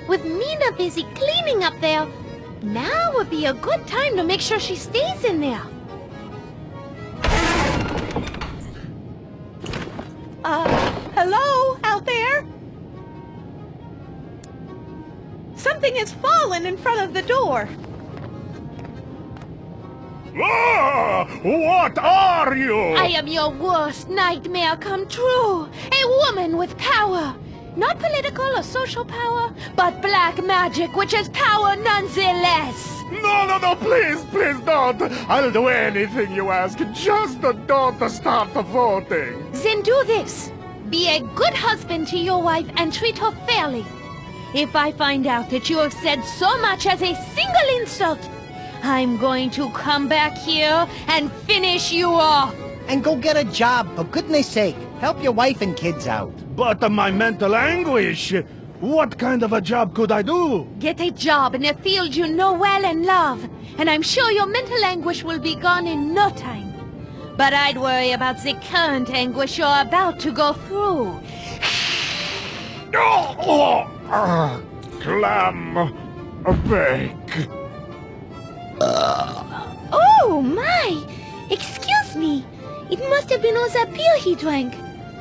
With Mina busy cleaning up there, now would be a good time to make sure she stays in there. Hello out there? Something has fallen in front of the door. Ah! What are you? I am your worst nightmare come true. A woman with power. Not political or social power, but black magic, which is power nonetheless. No, please don't. I'll do anything you ask. Just don't start the voting. Then do this. Be a good husband to your wife and treat her fairly. If I find out that you have said so much as a single insult, I'm going to come back here and finish you off. And go get a job, for goodness sake. Help your wife and kids out. But my mental anguish. What kind of a job could I do? Get a job in a field you know well and love, and I'm sure your mental anguish will be gone in no time. But I'd worry about the current anguish you're about to go through. Clam bake. Oh, my! Excuse me. It must have been all that beer he drank.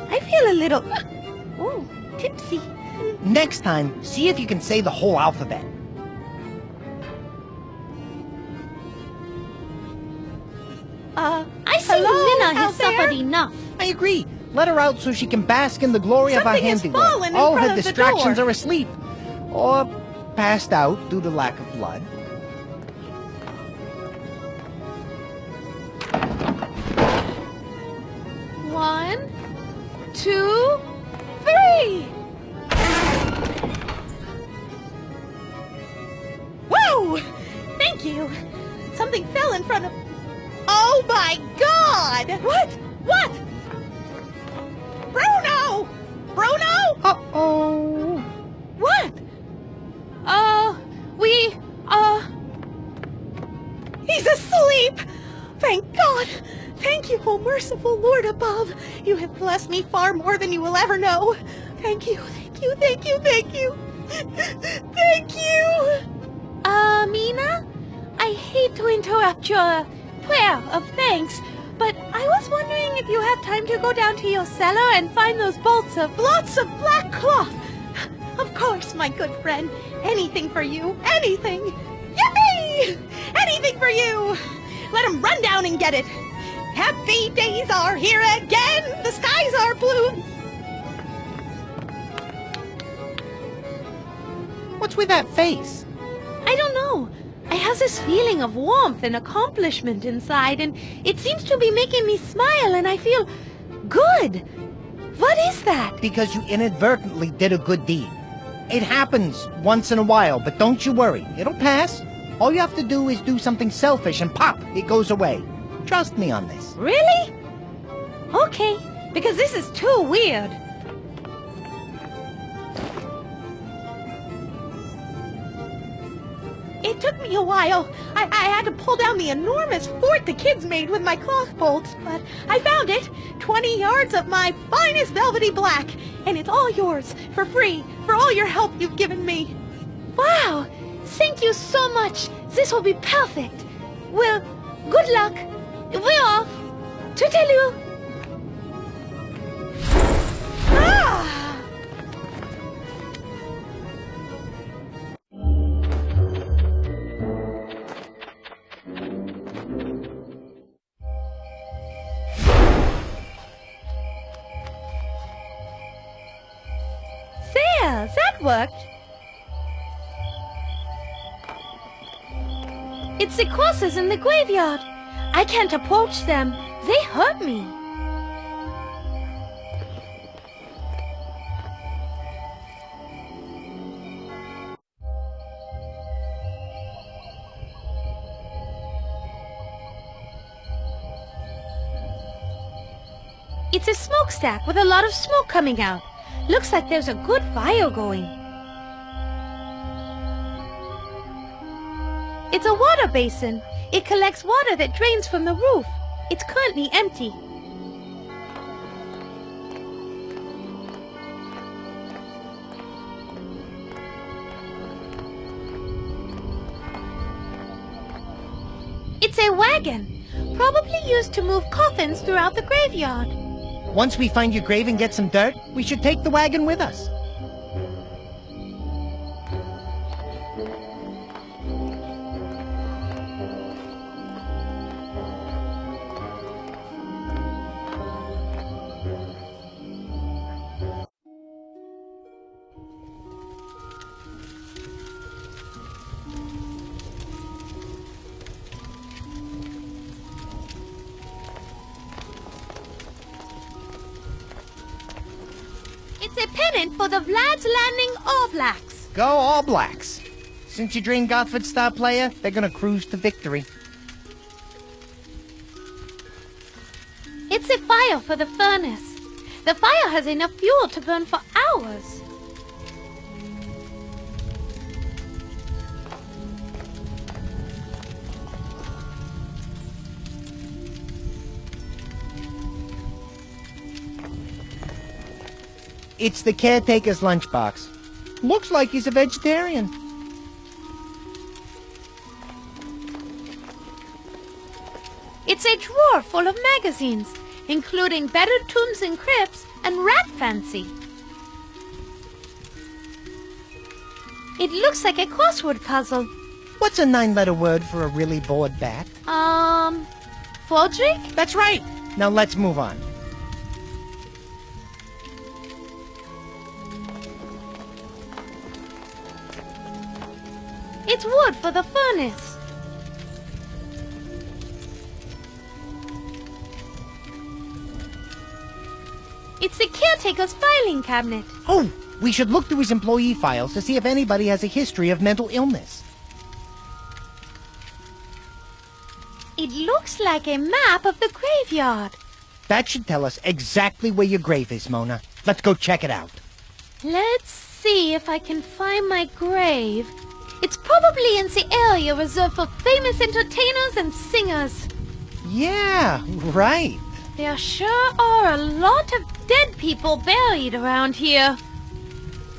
I feel a little... tipsy. Next time, see if you can say the whole alphabet. Mina has suffered enough. I agree. Let her out so she can bask in the glory of our Something has handiwork. fallen in All front her of the distractions door. are asleep. Or passed out due to lack of blood. One, 2, 3. Whoa! Thank you. Something fell in front of... Oh my God! What? What? Bruno! Bruno? Uh-oh. What? He's asleep! Thank God! Thank you, O merciful Lord above. You have blessed me far more than you will ever know. Thank you, thank you, thank you, thank you. Thank you! Mina? I hate to interrupt your prayer of thanks, but I was wondering if you have time to go down to your cellar and find those bolts of... Lots of black cloth! Of course, my good friend. Anything for you, anything. Yippee! Anything for you! Let him run down and get it. Happy days are here again! The skies are blue! What's with that face? I don't know. I have this feeling of warmth and accomplishment inside, and it seems to be making me smile, and I feel good. What is that? Because you inadvertently did a good deed. It happens once in a while, but don't you worry. It'll pass. All you have to do is do something selfish and pop, it goes away. Trust me on this. Really? Okay, because this is too weird. It took me a while. I had to pull down the enormous fort the kids made with my cloth bolts, but I found it. 20 yards of my finest velvety black, and it's all yours, for free, for all your help you've given me. Wow! Thank you so much. This will be perfect. Well, good luck. We're off. Toodaloo. Ah! There, that worked. It's the crosses in the graveyard. I can't approach them. They hurt me. It's a smokestack with a lot of smoke coming out. Looks like there's a good fire going. It's a water basin. It collects water that drains from the roof. It's currently empty. It's a wagon, probably used to move coffins throughout the graveyard. Once we find your grave and get some dirt, we should take the wagon with us. It's a pennant for the Vlad's Landing All Blacks. Go All Blacks. Since you drained Gotford's star player, they're gonna cruise to victory. It's a fire for the furnace. The fire has enough fuel to burn for hours. It's the caretaker's lunchbox. Looks like he's a vegetarian. It's a drawer full of magazines, including Better Tombs and Crypts and Rat Fancy. It looks like a crossword puzzle. What's a 9-letter word for a really bored bat? Fodrick? That's right. Now let's move on. It's wood for the furnace. It's the caretaker's filing cabinet. Oh, we should look through his employee files to see if anybody has a history of mental illness. It looks like a map of the graveyard. That should tell us exactly where your grave is, Mona. Let's go check it out. Let's see if I can find my grave. It's probably in the area reserved for famous entertainers and singers. Yeah, right. There sure are a lot of dead people buried around here.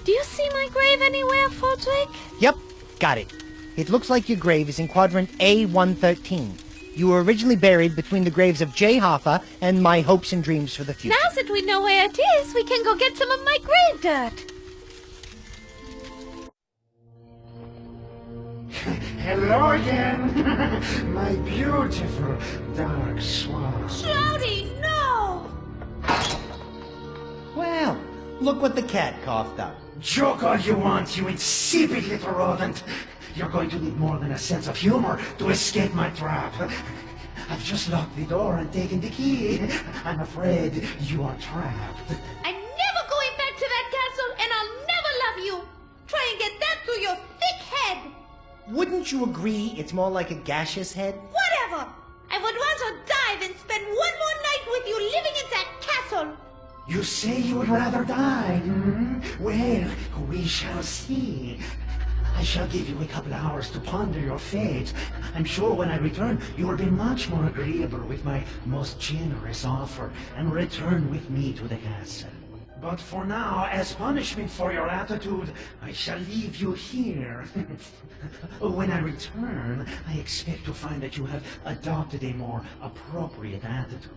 Do you see my grave anywhere, Fodrick? Yep, got it. It looks like your grave is in quadrant A113. You were originally buried between the graves of Jay Hoffa and my hopes and dreams for the future. Now that we know where it is, we can go get some of my grave dirt. Hello again, my beautiful dark swan. Shouty, no! Well, look what the cat coughed up. Joke all you want, you insipid little rodent. You're going to need more than a sense of humor to escape my trap. I've just locked the door and taken the key. I'm afraid you are trapped. I'm never going back to that castle, and I'll never love you. Try and get that through your thick head. Wouldn't you agree it's more like a gaseous head? Whatever. I would rather die than spend one more night with you living in that castle. You say you would rather die, hmm? Well, we shall see. I shall give you a couple of hours to ponder your fate. I'm sure when I return, you will be much more agreeable with my most generous offer and return with me to the castle. But for now, as punishment for your attitude, I shall leave you here. When I return, I expect to find that you have adopted a more appropriate attitude.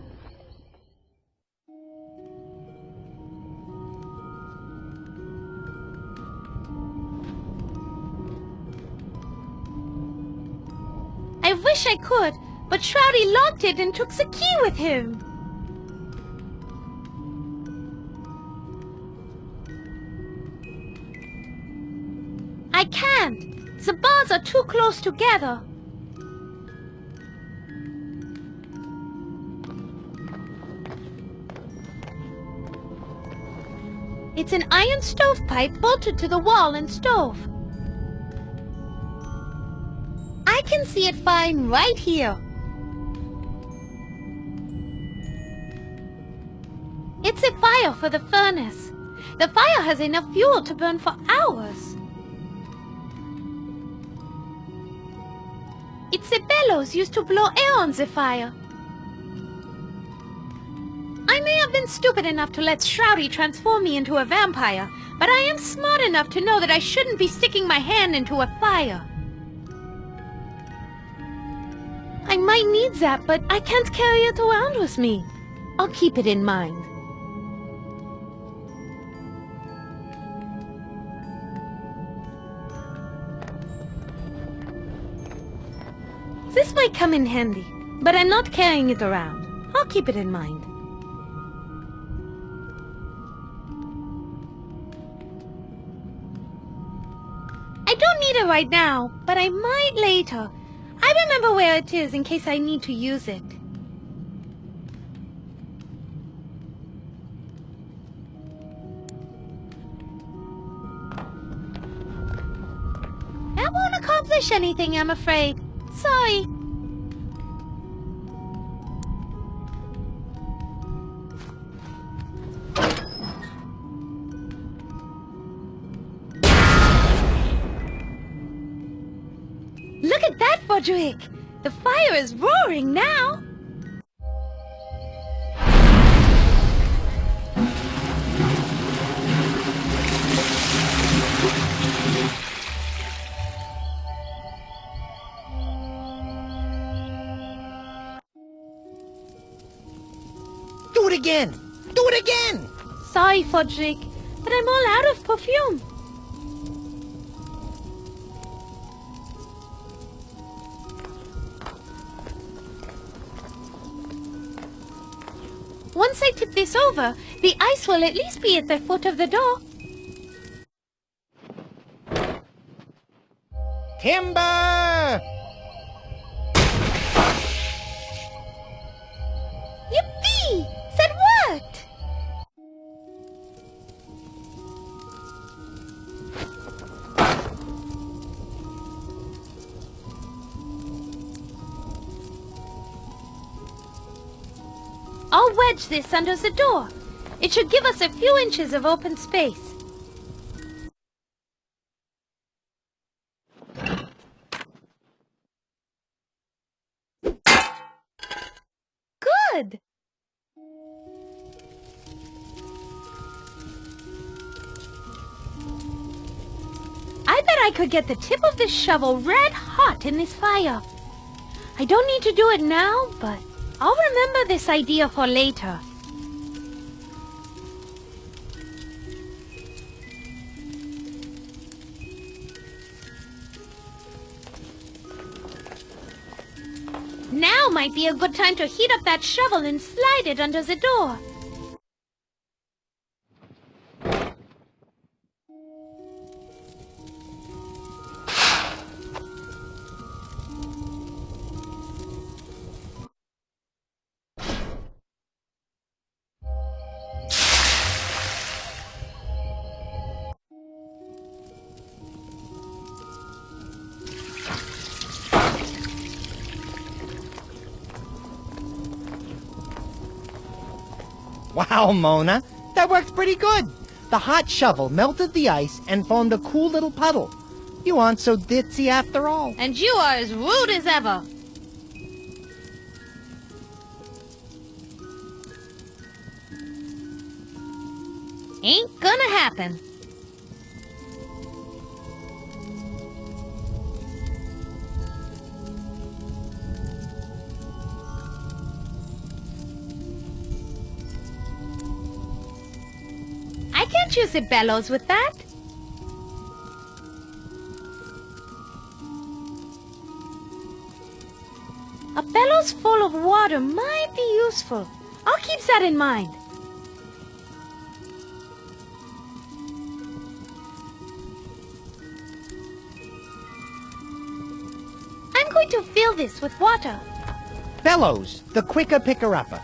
I wish I could, but Shroudy locked it and took the key with him. I can't. The bars are too close together. It's an iron stovepipe bolted to the wall and stove. I can see it fine right here. It's a fire for the furnace. The fire has enough fuel to burn for hours. It's a bellows used to blow air on the fire. I may have been stupid enough to let Shroudy transform me into a vampire, but I am smart enough to know that I shouldn't be sticking my hand into a fire. I might need that, but I can't carry it around with me. I'll keep it in mind. This might come in handy, but I'm not carrying it around. I'll keep it in mind. I don't need it right now, but I might later. I remember where it is in case I need to use it. That won't accomplish anything, I'm afraid. Sorry. Look at that, Fodrick! The fire is roaring now! Do it again! Do it again! Sorry, Fodrick, but I'm all out of perfume. Once I tip this over, the ice will at least be at the foot of the door. Timber! Yippee! That worked! I'll wedge this under the door. It should give us a few inches of open space. Good! I bet I could get the tip of this shovel red hot in this fire. I don't need to do it now, but I'll remember this idea for later. Now might be a good time to heat up that shovel and slide it under the door. Wow, Mona, that worked pretty good. The hot shovel melted the ice and formed a cool little puddle. You aren't so ditzy after all. And you are as rude as ever. Ain't gonna happen. I can't use the bellows with that. A bellows full of water might be useful. I'll keep that in mind. I'm going to fill this with water. Bellows, the quicker picker-upper.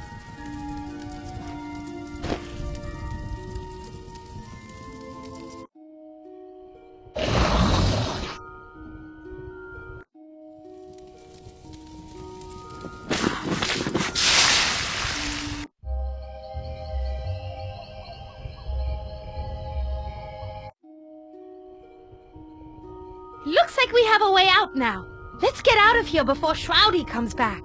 Looks like we have a way out now. Let's get out of here before Shroudy comes back.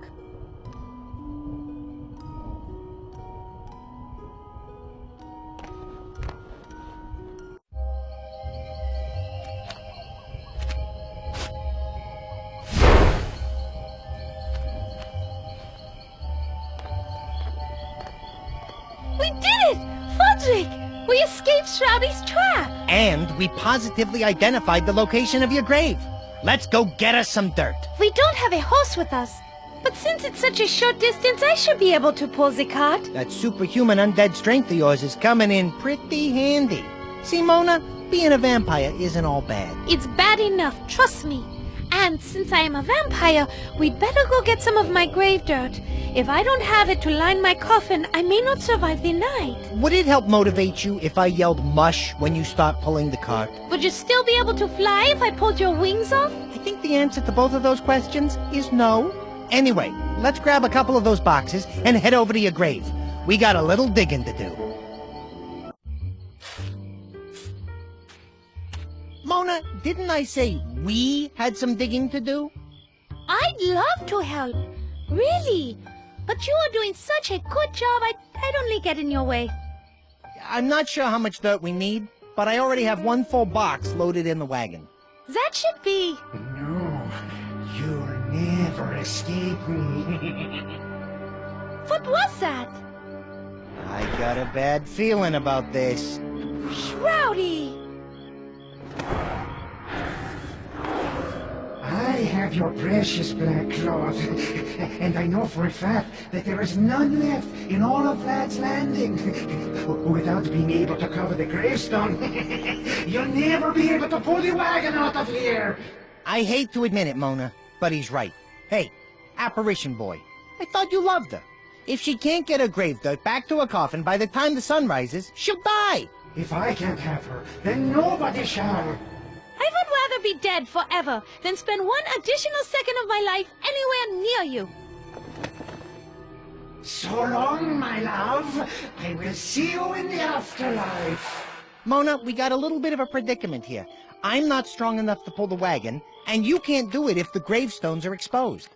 We did it! Fudrick! We escaped Shroudy's trap! And we positively identified the location of your grave. Let's go get us some dirt. We don't have a horse with us. But since it's such a short distance, I should be able to pull the cart. That superhuman undead strength of yours is coming in pretty handy. See, Mona, being a vampire isn't all bad. It's bad enough, trust me. And since I am a vampire, we'd better go get some of my grave dirt. If I don't have it to line my coffin, I may not survive the night. Would it help motivate you if I yelled mush when you start pulling the cart? Would you still be able to fly if I pulled your wings off? I think the answer to both of those questions is no. Anyway, let's grab a couple of those boxes and head over to your grave. We got a little digging to do. Mona, didn't I say we had some digging to do? I'd love to help. Really. But you are doing such a good job, I'd only get in your way. I'm not sure how much dirt we need, but I already have one full box loaded in the wagon. That should be... No, you'll never escape me. What was that? I got a bad feeling about this. Shroudy! I have your precious black cloth, and I know for a fact that there is none left in all of Lad's Landing. Without being able to cover the gravestone, you'll never be able to pull the wagon out of here. I hate to admit it, Mona, but he's right. Hey, apparition boy, I thought you loved her. If she can't get her grave dirt back to her coffin by the time the sun rises, she'll die. If I can't have her, then nobody shall. I would rather be dead forever than spend one additional second of my life anywhere near you. So long, my love. I will see you in the afterlife. Mona, we got a little bit of a predicament here. I'm not strong enough to pull the wagon, and you can't do it if the gravestones are exposed.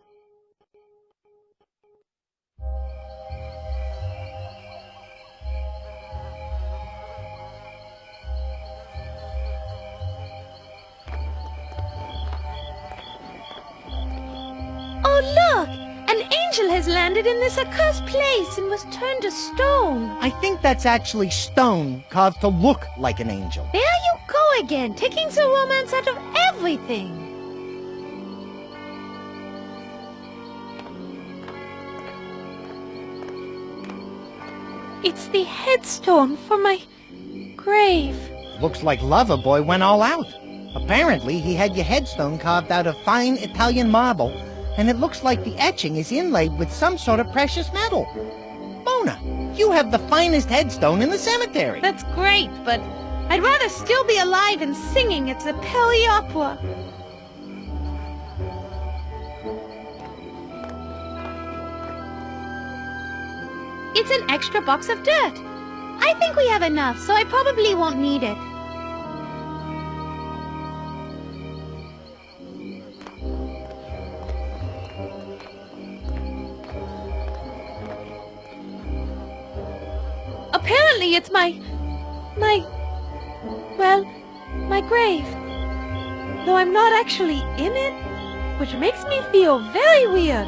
Oh, look! An angel has landed in this accursed place and was turned to stone. I think that's actually stone carved to look like an angel. There you go again, taking the romance out of everything. It's the headstone for my grave. Looks like Loverboy went all out. Apparently, he had your headstone carved out of fine Italian marble, and it looks like the etching is inlaid with some sort of precious metal. Mona, you have the finest headstone in the cemetery. That's great, but I'd rather still be alive and singing at the Pelly Opera. It's an extra box of dirt. I think we have enough, so I probably won't need it. Apparently it's my grave. Though I'm not actually in it, which makes me feel very weird.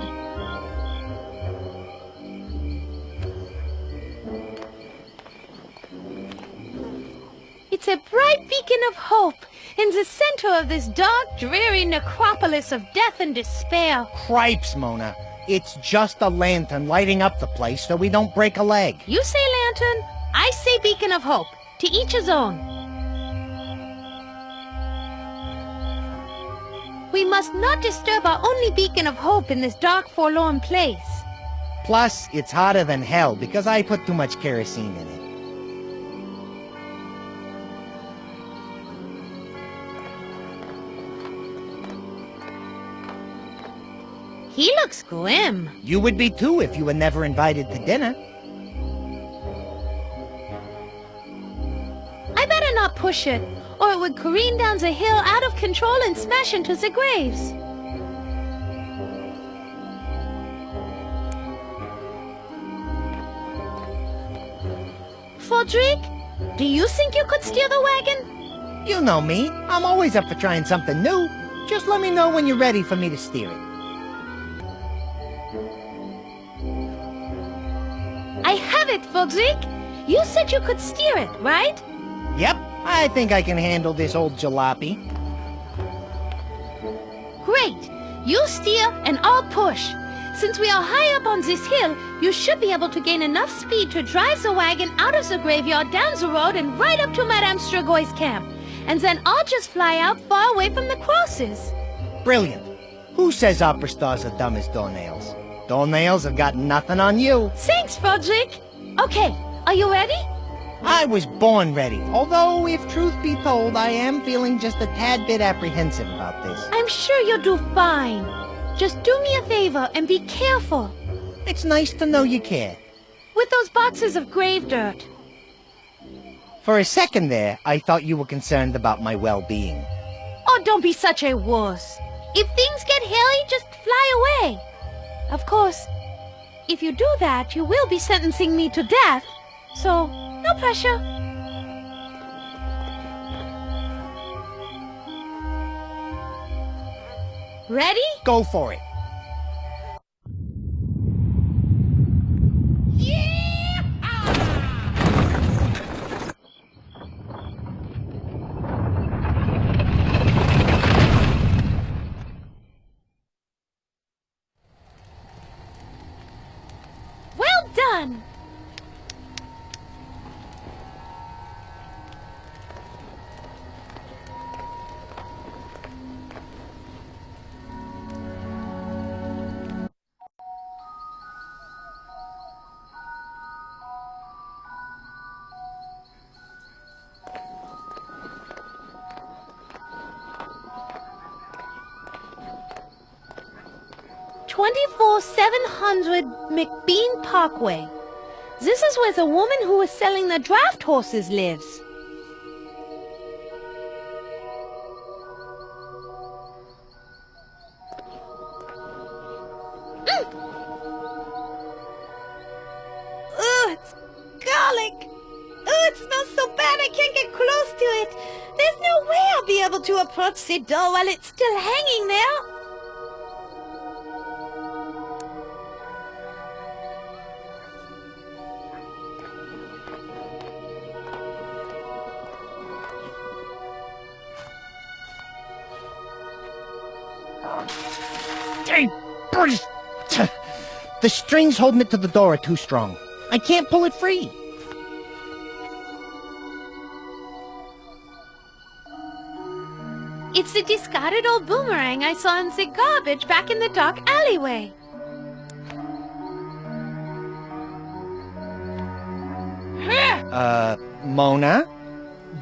It's a bright beacon of hope in the center of this dark, dreary necropolis of death and despair. Cripes, Mona. It's just a lantern lighting up the place so we don't break a leg. You say lantern, I say beacon of hope. To each his own. We must not disturb our only beacon of hope in this dark, forlorn place. Plus, it's hotter than hell because I put too much kerosene in it. He looks grim. You would be too if you were never invited to dinner. I better not push it, or it would careen down the hill out of control and smash into the graves. Frederick, do you think you could steer the wagon? You know me. I'm always up for trying something new. Just let me know when you're ready for me to steer it. I have it, Frederick. You said you could steer it, right? Yep, I think I can handle this old jalopy. Great. You steer and I'll push. Since we are high up on this hill, you should be able to gain enough speed to drive the wagon out of the graveyard, down the road, and right up to Madame Stragoy's camp. And then I'll just fly out far away from the crosses. Brilliant. Who says opera stars are dumb as doornails? Doornails have got nothing on you. Thanks, Frederick. Okay, are you ready? I was born ready, although, if truth be told, I am feeling just a tad bit apprehensive about this. I'm sure you'll do fine. Just do me a favor and be careful. It's nice to know you care. With those boxes of grave dirt. For a second there, I thought you were concerned about my well-being. Oh, don't be such a wuss. If things get hairy, just fly away. Of course, if you do that, you will be sentencing me to death. So, no pressure. Ready? Go for it. 24700 McBean Parkway. This is where the woman who was selling the draft horses lives. Ugh, it's garlic. Oh, it smells so bad I can't get close to it. There's no way I'll be able to approach the door while it's still hanging there. Hey, Bruce! The strings holding it to the door are too strong. I can't pull it free. It's the discarded old boomerang I saw in the garbage back in the dark alleyway. Mona?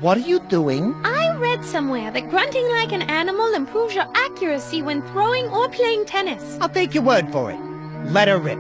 What are you doing? I read somewhere that grunting like an animal improves your accuracy when throwing or playing tennis. I'll take your word for it. Let her rip.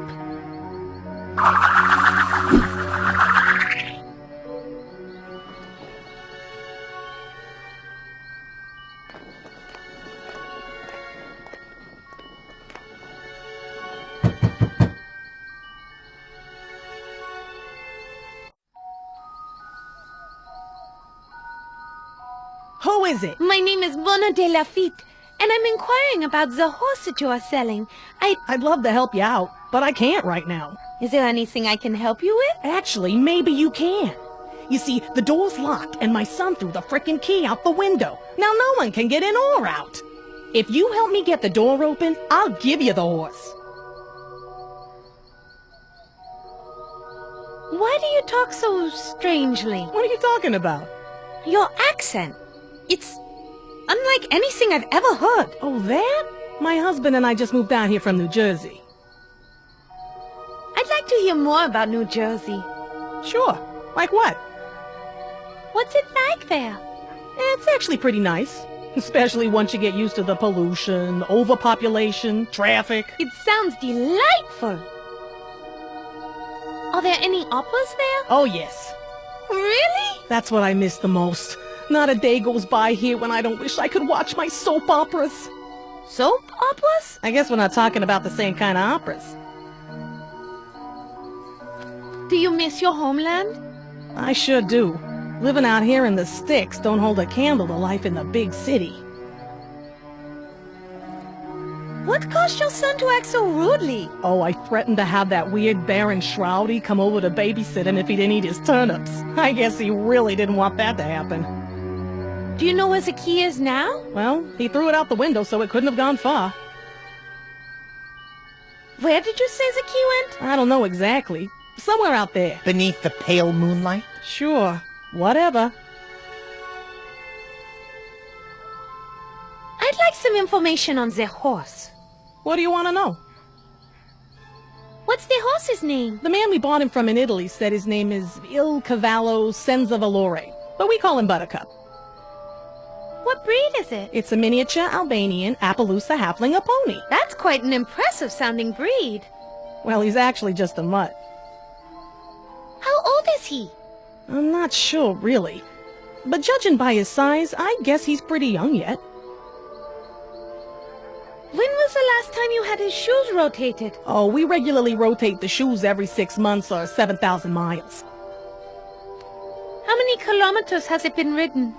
Who is it? My name is Mona de Lafitte, and I'm inquiring about the horse that you are selling. I'd love to help you out, but I can't right now. Is there anything I can help you with? Actually, maybe you can. You see, the door's locked, and my son threw the frickin' key out the window. Now no one can get in or out. If you help me get the door open, I'll give you the horse. Why do you talk so strangely? What are you talking about? Your accent. It's unlike anything I've ever heard. Oh, that? My husband and I just moved down here from New Jersey. I'd like to hear more about New Jersey. Sure. Like what? What's it like there? It's actually pretty nice. Especially once you get used to the pollution, overpopulation, traffic. It sounds delightful. Are there any operas there? Oh, yes. Really? That's what I miss the most. Not a day goes by here when I don't wish I could watch my soap operas. Soap operas? I guess we're not talking about the same kind of operas. Do you miss your homeland? I sure do. Living out here in the sticks don't hold a candle to life in the big city. What caused your son to act so rudely? Oh, I threatened to have that weird Baron Shroudy come over to babysit him if he didn't eat his turnips. I guess he really didn't want that to happen. Do you know where the key is now? Well, he threw it out the window, so it couldn't have gone far. Where did you say the key went? I don't know exactly. Somewhere out there. Beneath the pale moonlight? Sure. Whatever. I'd like some information on the horse. What do you want to know? What's the horse's name? The man we bought him from in Italy said his name is Il Cavallo Senza Valore, but we call him Buttercup. What breed is it? It's a miniature Albanian Appaloosa halfling pony. That's quite an impressive sounding breed. Well, he's actually just a mutt. How old is he? I'm not sure, really. But judging by his size, I guess he's pretty young yet. When was the last time you had his shoes rotated? Oh, we regularly rotate the shoes every 6 months or 7,000 miles. How many kilometers has it been ridden?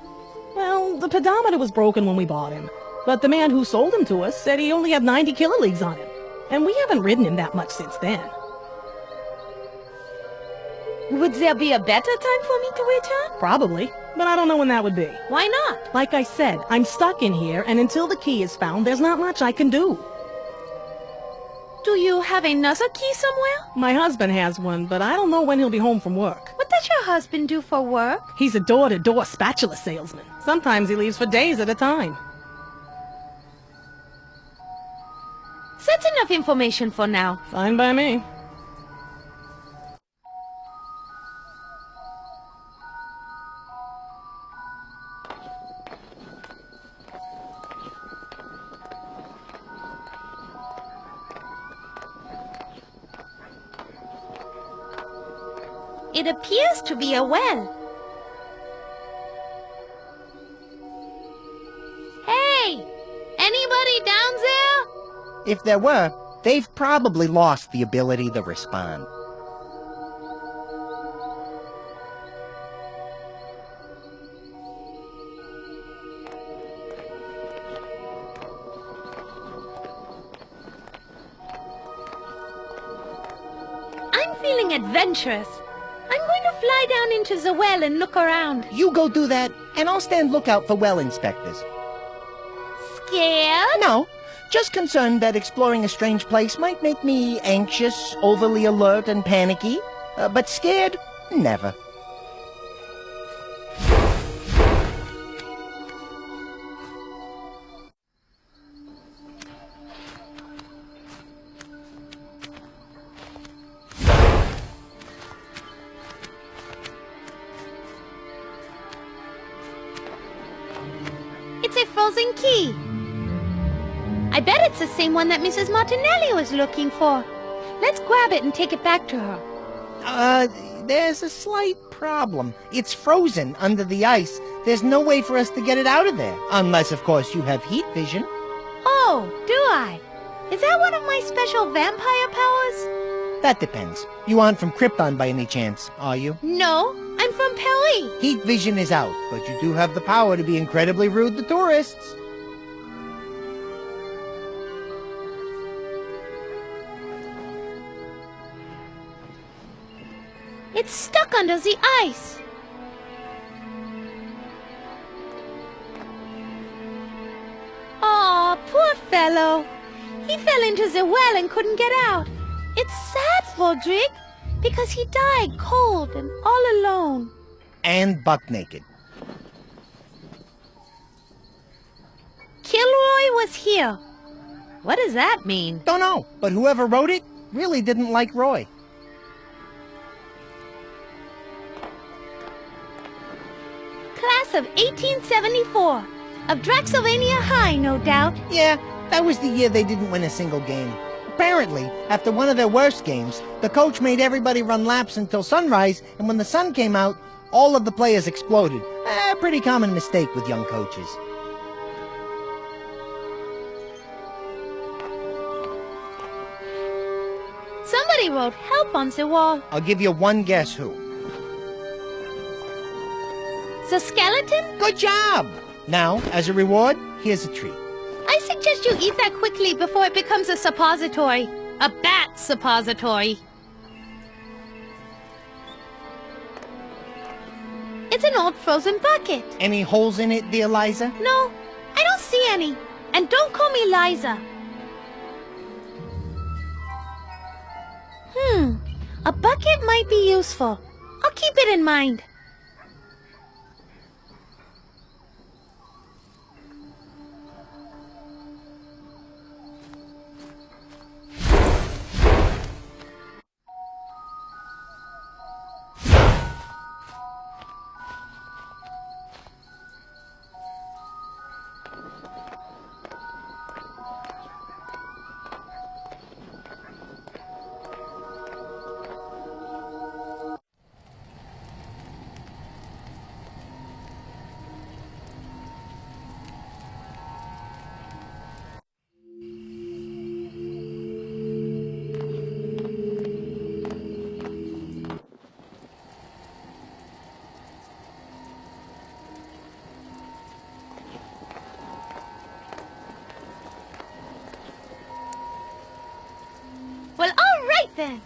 Well, the pedometer was broken when we bought him. But the man who sold him to us said he only had 90 kiloleagues on him. And we haven't ridden him that much since then. Would there be a better time for me to return? Probably, but I don't know when that would be. Why not? Like I said, I'm stuck in here, and until the key is found, there's not much I can do. Do you have another key somewhere? My husband has one, but I don't know when he'll be home from work. What does your husband do for work? He's a door-to-door spatula salesman. Sometimes he leaves for days at a time. That's enough information for now. Fine by me. It appears to be a well. Hey! Anybody down there? If there were, they've probably lost the ability to respond. I'm feeling adventurous. I'm going to fly down into the well and look around. You go do that, and I'll stand lookout for well inspectors. Scared? No, just concerned that exploring a strange place might make me anxious, overly alert, and panicky. But scared? Never. It's a frozen key. I bet it's the same one that Mrs. Martinelli was looking for. Let's grab it and take it back to her. There's a slight problem. It's frozen under the ice. There's no way for us to get it out of there. Unless, of course, you have heat vision. Oh, do I? Is that one of my special vampire powers? That depends. You aren't from Krypton by any chance, are you? No, I'm from Paris. Heat vision is out, but you do have the power to be incredibly rude to tourists. It's stuck under the ice. Aw, poor fellow. He fell into the well and couldn't get out. It's sad, Roderick, because he died cold and all alone. And buck naked. Kilroy was here. What does that mean? Don't know, but whoever wrote it really didn't like Roy. Class of 1874. Of Draxylvania High, no doubt. Yeah, that was the year they didn't win a single game. Apparently, after one of their worst games, the coach made everybody run laps until sunrise, and when the sun came out, all of the players exploded. A pretty common mistake with young coaches. Somebody wrote help on the wall. I'll give you one guess who. The skeleton? Good job! Now, as a reward, here's a treat. I suggest you eat that quickly before it becomes a suppository. A bat suppository. It's an old frozen bucket. Any holes in it, dear Liza? No, I don't see any. And don't call me Liza. A bucket might be useful. I'll keep it in mind. Well, all right then.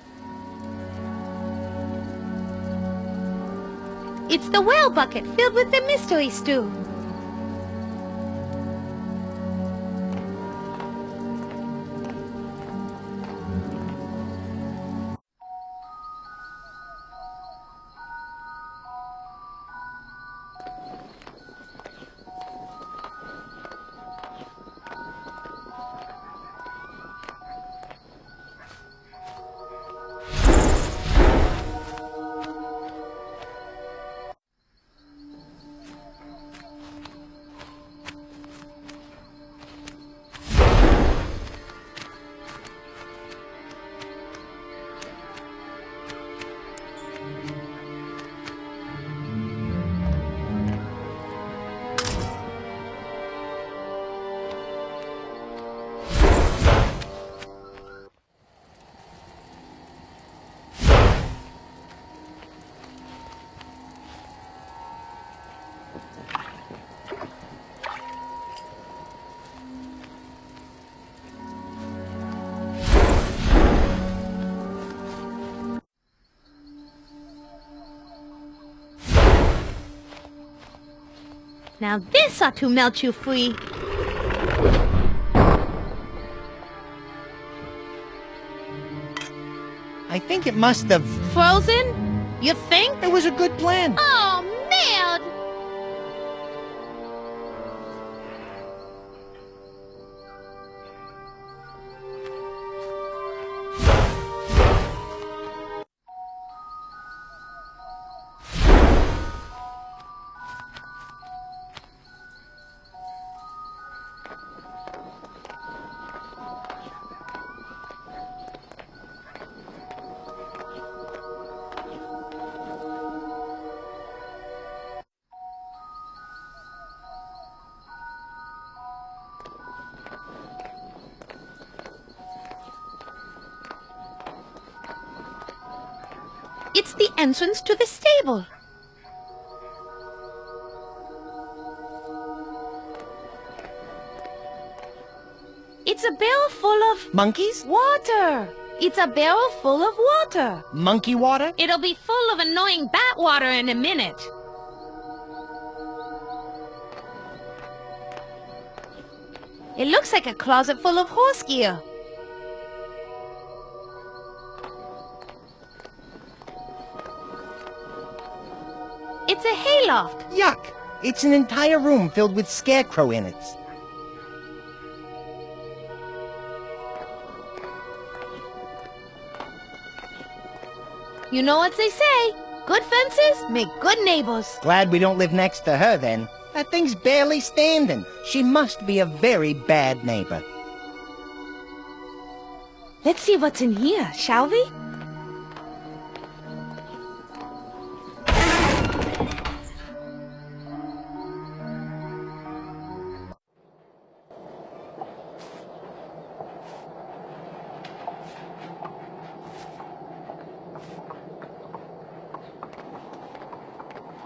It's the well bucket filled with the mystery stew. Now this ought to melt you free. I think it must have... Frozen? You think? It was a good plan. Oh, man! It's the entrance to the stable. It's a barrel full of... Monkeys? Water! It's a barrel full of water. Monkey water? It'll be full of annoying bat water in a minute. It looks like a closet full of horse gear. It's a hayloft. Yuck! It's an entire room filled with scarecrow innards. You know what they say, good fences make good neighbors. Glad we don't live next to her, then. That thing's barely standing. She must be a very bad neighbor. Let's see what's in here, shall we?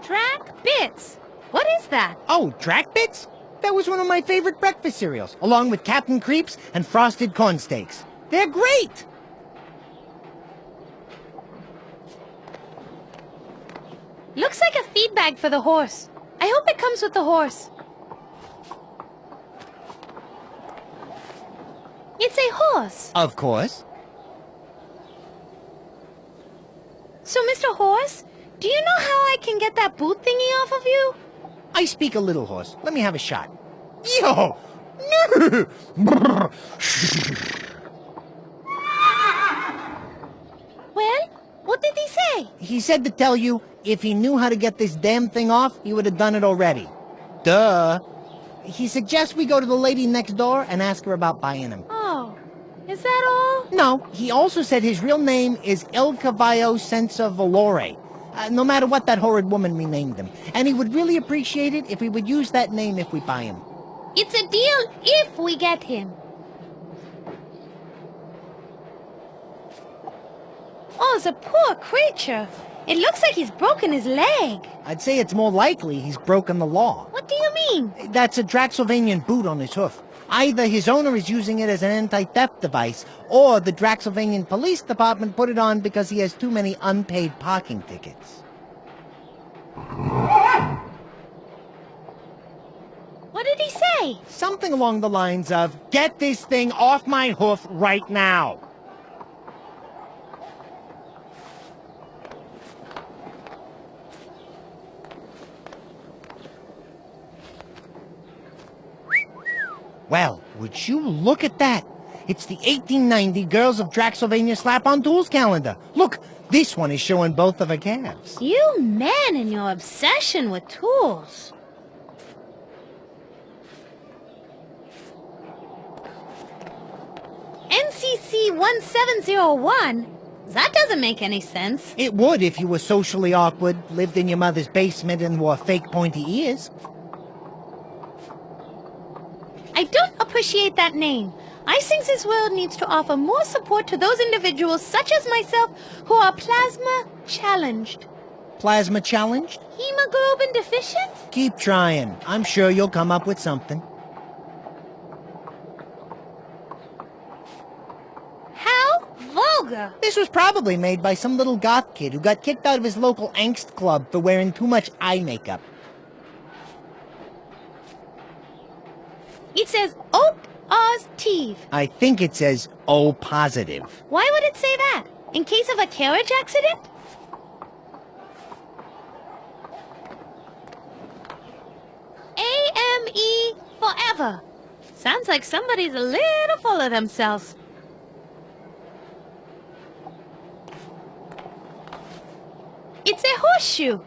Track bits. What is that? Oh, Drac Bits? That was one of my favorite breakfast cereals, along with Captain Creeps and Frosted Corn Steaks. They're great! Looks like a feed bag for the horse. I hope it comes with the horse. It's a horse. Of course. So, Mr. Horse, do you know how I can get that boot thingy off of you? I speak a little horse. Let me have a shot. Yo! Well, what did he say? He said to tell you, if he knew how to get this damn thing off, he would have done it already. Duh. He suggests we go to the lady next door and ask her about buying him. Oh, is that all? No, he also said his real name is El Caballo Senza Valore. No matter what that horrid woman renamed him. And he would really appreciate it if we would use that name if we buy him. It's a deal if we get him. Oh, the poor creature. It looks like he's broken his leg. I'd say it's more likely he's broken the law. What do you mean? That's a Draxylvanian boot on his hoof. Either his owner is using it as an anti-theft device, or the Draxylvanian Police Department put it on because he has too many unpaid parking tickets. What did he say? Something along the lines of, "Get this thing off my hoof right now." Well, would you look at that? It's the 1890 Girls of Draxylvania Slap-on Tools calendar. Look, this one is showing both of her calves. You man and your obsession with tools. NCC 1701? That doesn't make any sense. It would if you were socially awkward, lived in your mother's basement, and wore fake pointy ears. I don't appreciate that name. I think this world needs to offer more support to those individuals such as myself who are plasma challenged. Plasma challenged? Hemoglobin deficient? Keep trying. I'm sure you'll come up with something. How vulgar. This was probably made by some little goth kid who got kicked out of his local angst club for wearing too much eye makeup. says Ope Oz Teeve. I think it says O positive. Why would it say that? In case of a carriage accident? AME forever. Sounds like somebody's a little full of themselves. It's a horseshoe.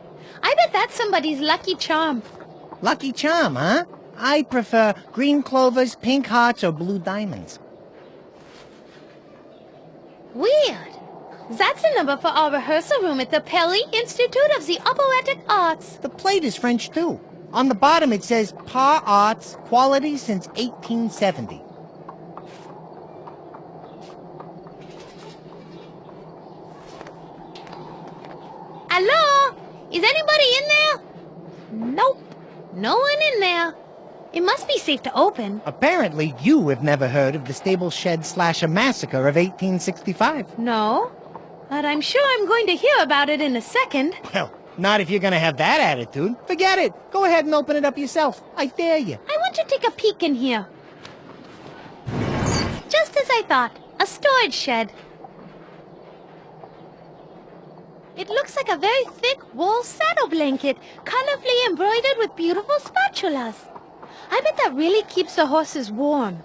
I bet that's somebody's lucky charm. Lucky charm, huh? I prefer green clovers, pink hearts, or blue diamonds. Weird. That's a number for our rehearsal room at the Pelly Institute of the Operatic Arts. The plate is French, too. On the bottom it says Par Arts, quality since 1870. Hello? Is anybody in there? Nope. No one in there. It must be safe to open. Apparently you have never heard of the Stable Shed Slasher Massacre of 1865. No. But I'm sure I'm going to hear about it in a second. Well, not if you're gonna have that attitude. Forget it. Go ahead and open it up yourself. I dare you. I want to take a peek in here. Just as I thought. A storage shed. It looks like a very thick wool saddle blanket, colorfully embroidered with beautiful spatulas. I bet that really keeps the horses warm.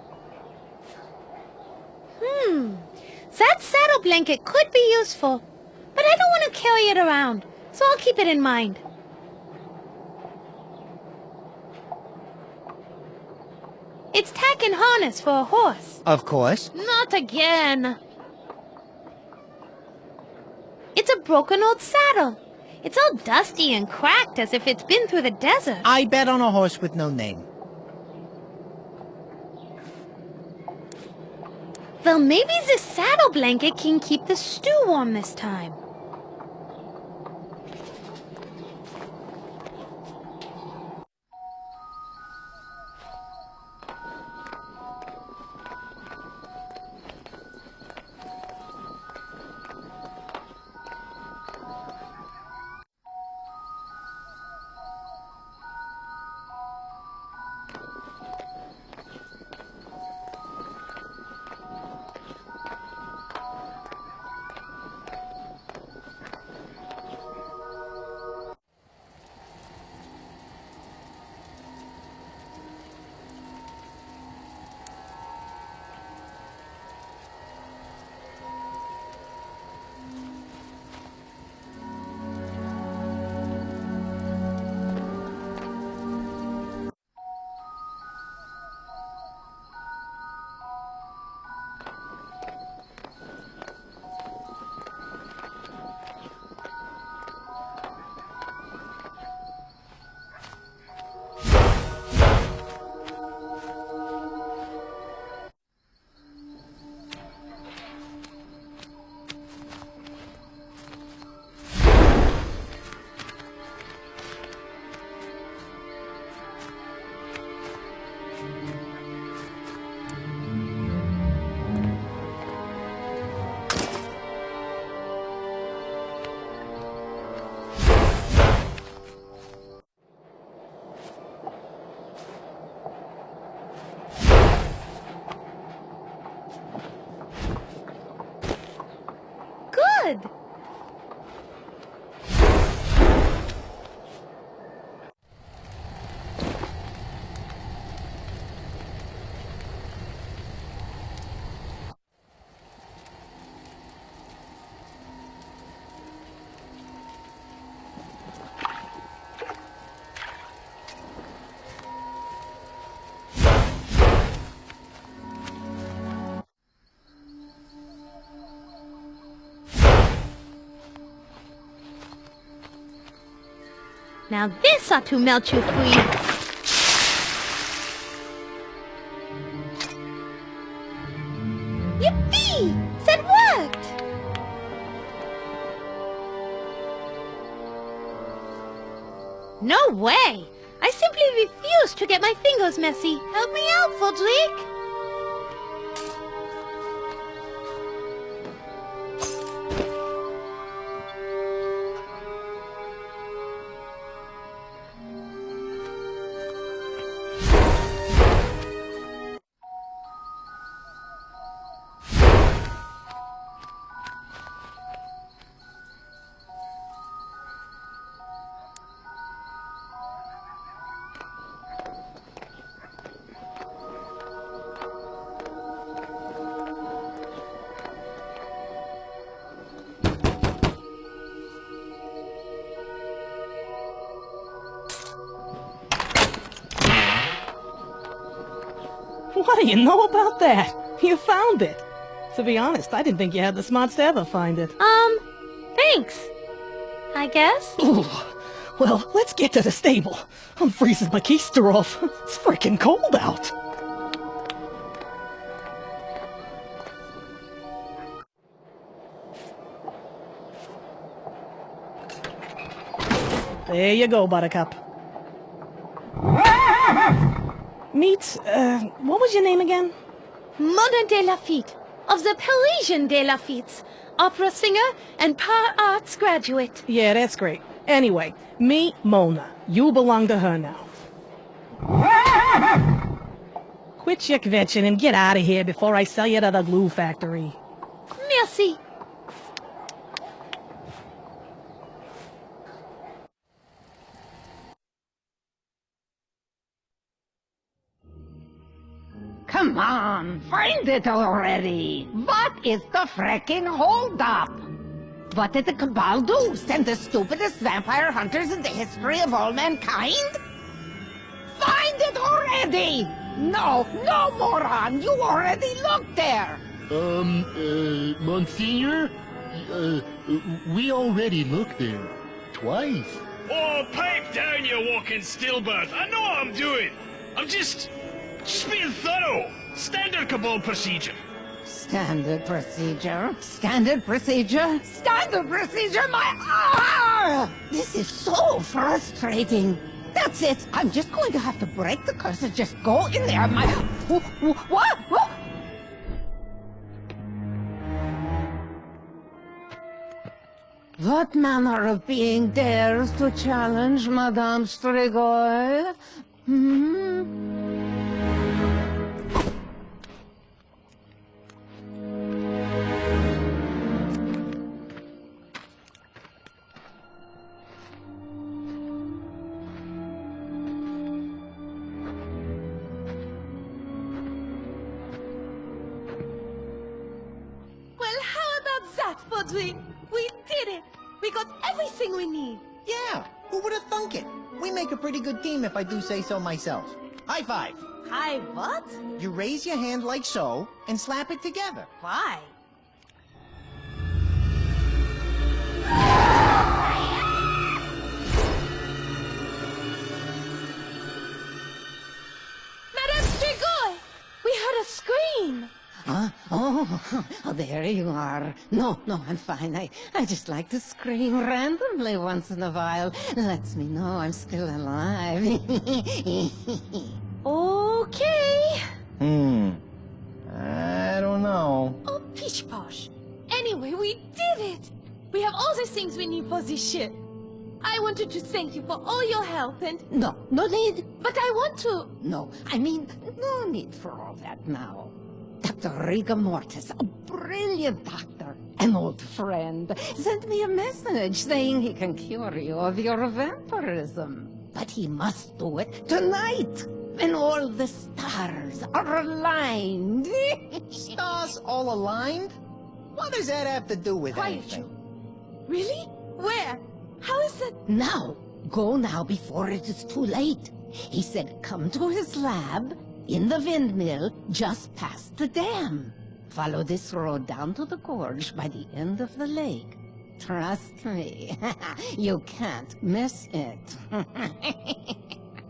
That saddle blanket could be useful, but I don't want to carry it around, so I'll keep it in mind. It's tack and harness for a horse. Of course. Not again. It's a broken old saddle. It's all dusty and cracked as if it's been through the desert. I bet on a horse with no name. Well, maybe this saddle blanket can keep the stew warm this time. Good. Now this ought to melt you free. Yippee! That worked! No way! I simply refuse to get my fingers messy. Help me out, Fodrick! What do you know about that? You found it. To be honest, I didn't think you had the smarts to ever find it. Thanks. I guess? Ooh. Well, let's get to the stable. I'm freezing my keister off. It's freaking cold out. There you go, Buttercup. Meet, what was your name again? Mona de Lafitte, of the Parisian de Lafitte's, opera singer and par arts graduate. Yeah, that's great. Anyway, meet Mona. You belong to her now. Quit chick-vetching and get out of here before I sell you to the glue factory. Merci. Come on, find it already. What is the frickin' holdup? What did the Cabal do? Send the stupidest vampire hunters in the history of all mankind? Find it already! No, moron! You already looked there! Monsignor? We already looked there. Twice. Oh, pipe down, you walking stillbirth. I know what I'm doing. I'm just being thorough. Standard Cabal procedure. Standard procedure? Standard procedure? Standard procedure? This is so frustrating. That's it. I'm just going to have to break the curse and just go in there. What? What manner of being dares to challenge Madame Strigoi? Podrick, we did it! We got everything we need! Yeah, who would have thunk it? We make a pretty good team if I do say so myself. High five! Hi, what? You raise your hand like so, and slap it together. Why? Madame Strigoi! We heard a scream! Huh? Oh, there you are. No, I'm fine. I just like to scream randomly once in a while. Lets me know I'm still alive. Okay. I don't know. Oh, pish posh. Anyway, we did it! We have all the things we need for this ship. I wanted to thank you for all your help and... No need. But I want to. No, I mean, no need for all that now. Dr. Rigor Mortis, a brilliant doctor, an old friend, sent me a message saying he can cure you of your vampirism. But he must do it tonight, when all the stars are aligned. Stars all aligned? What does that have to do with anything? Really? Where? How is it? Now. Go now before it is too late. He said come to his lab in the windmill just past the dam. Follow this road down to the gorge by the end of the lake. Trust me, you can't miss it.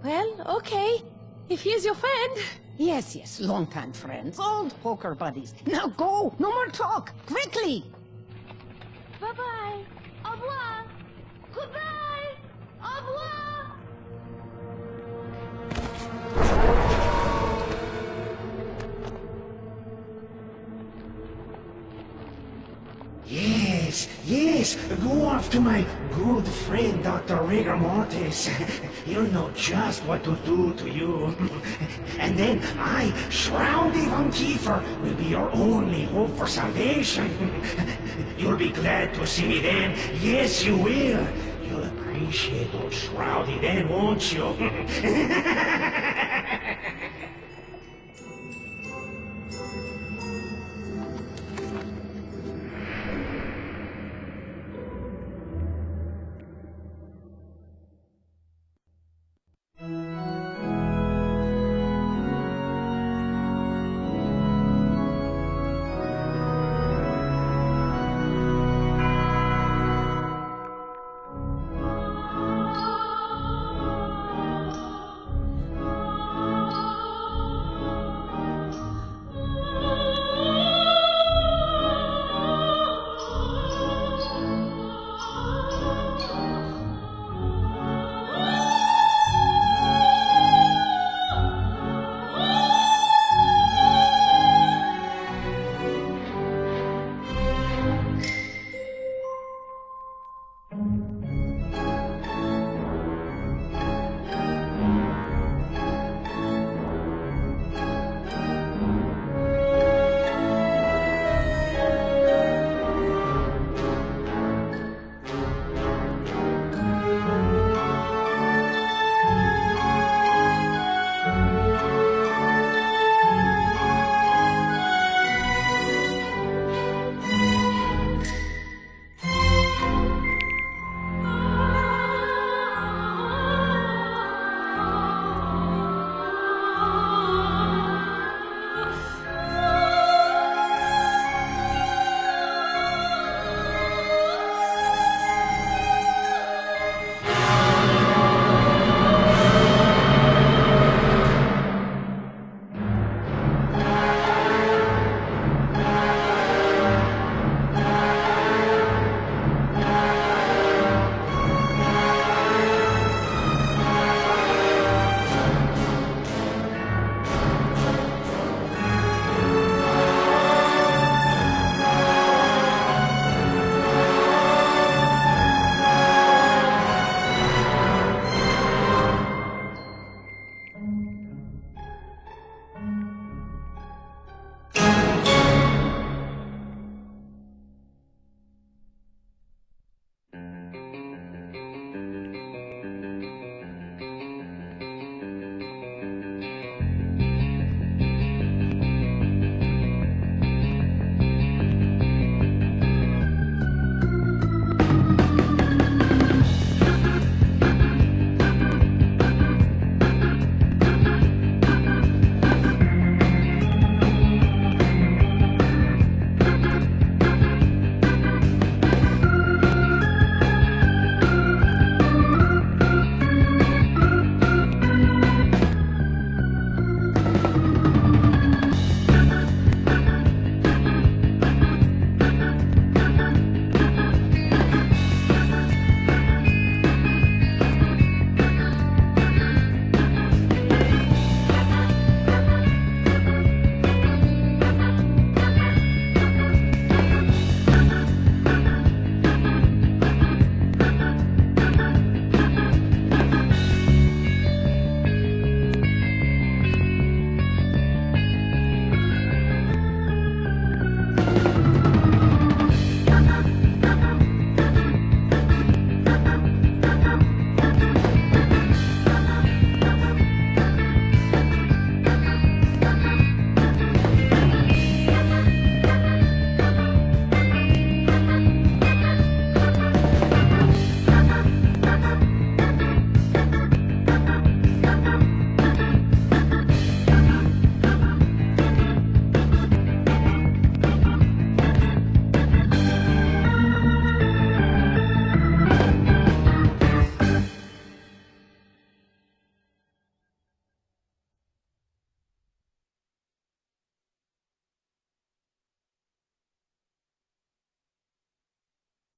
Well, okay. If he's your friend. Yes, longtime friends, old poker buddies. Now go! No more talk! Quickly! Bye-bye. Au revoir. Goodbye. Au revoir. Yes, go off to my good friend, Dr. Rigor Mortis. He'll know just what to do to you. And then I, Shroudy Von Kiefer, will be your only hope for salvation. You'll be glad to see me then. Yes, you will. You'll appreciate old Shroudy then, won't you?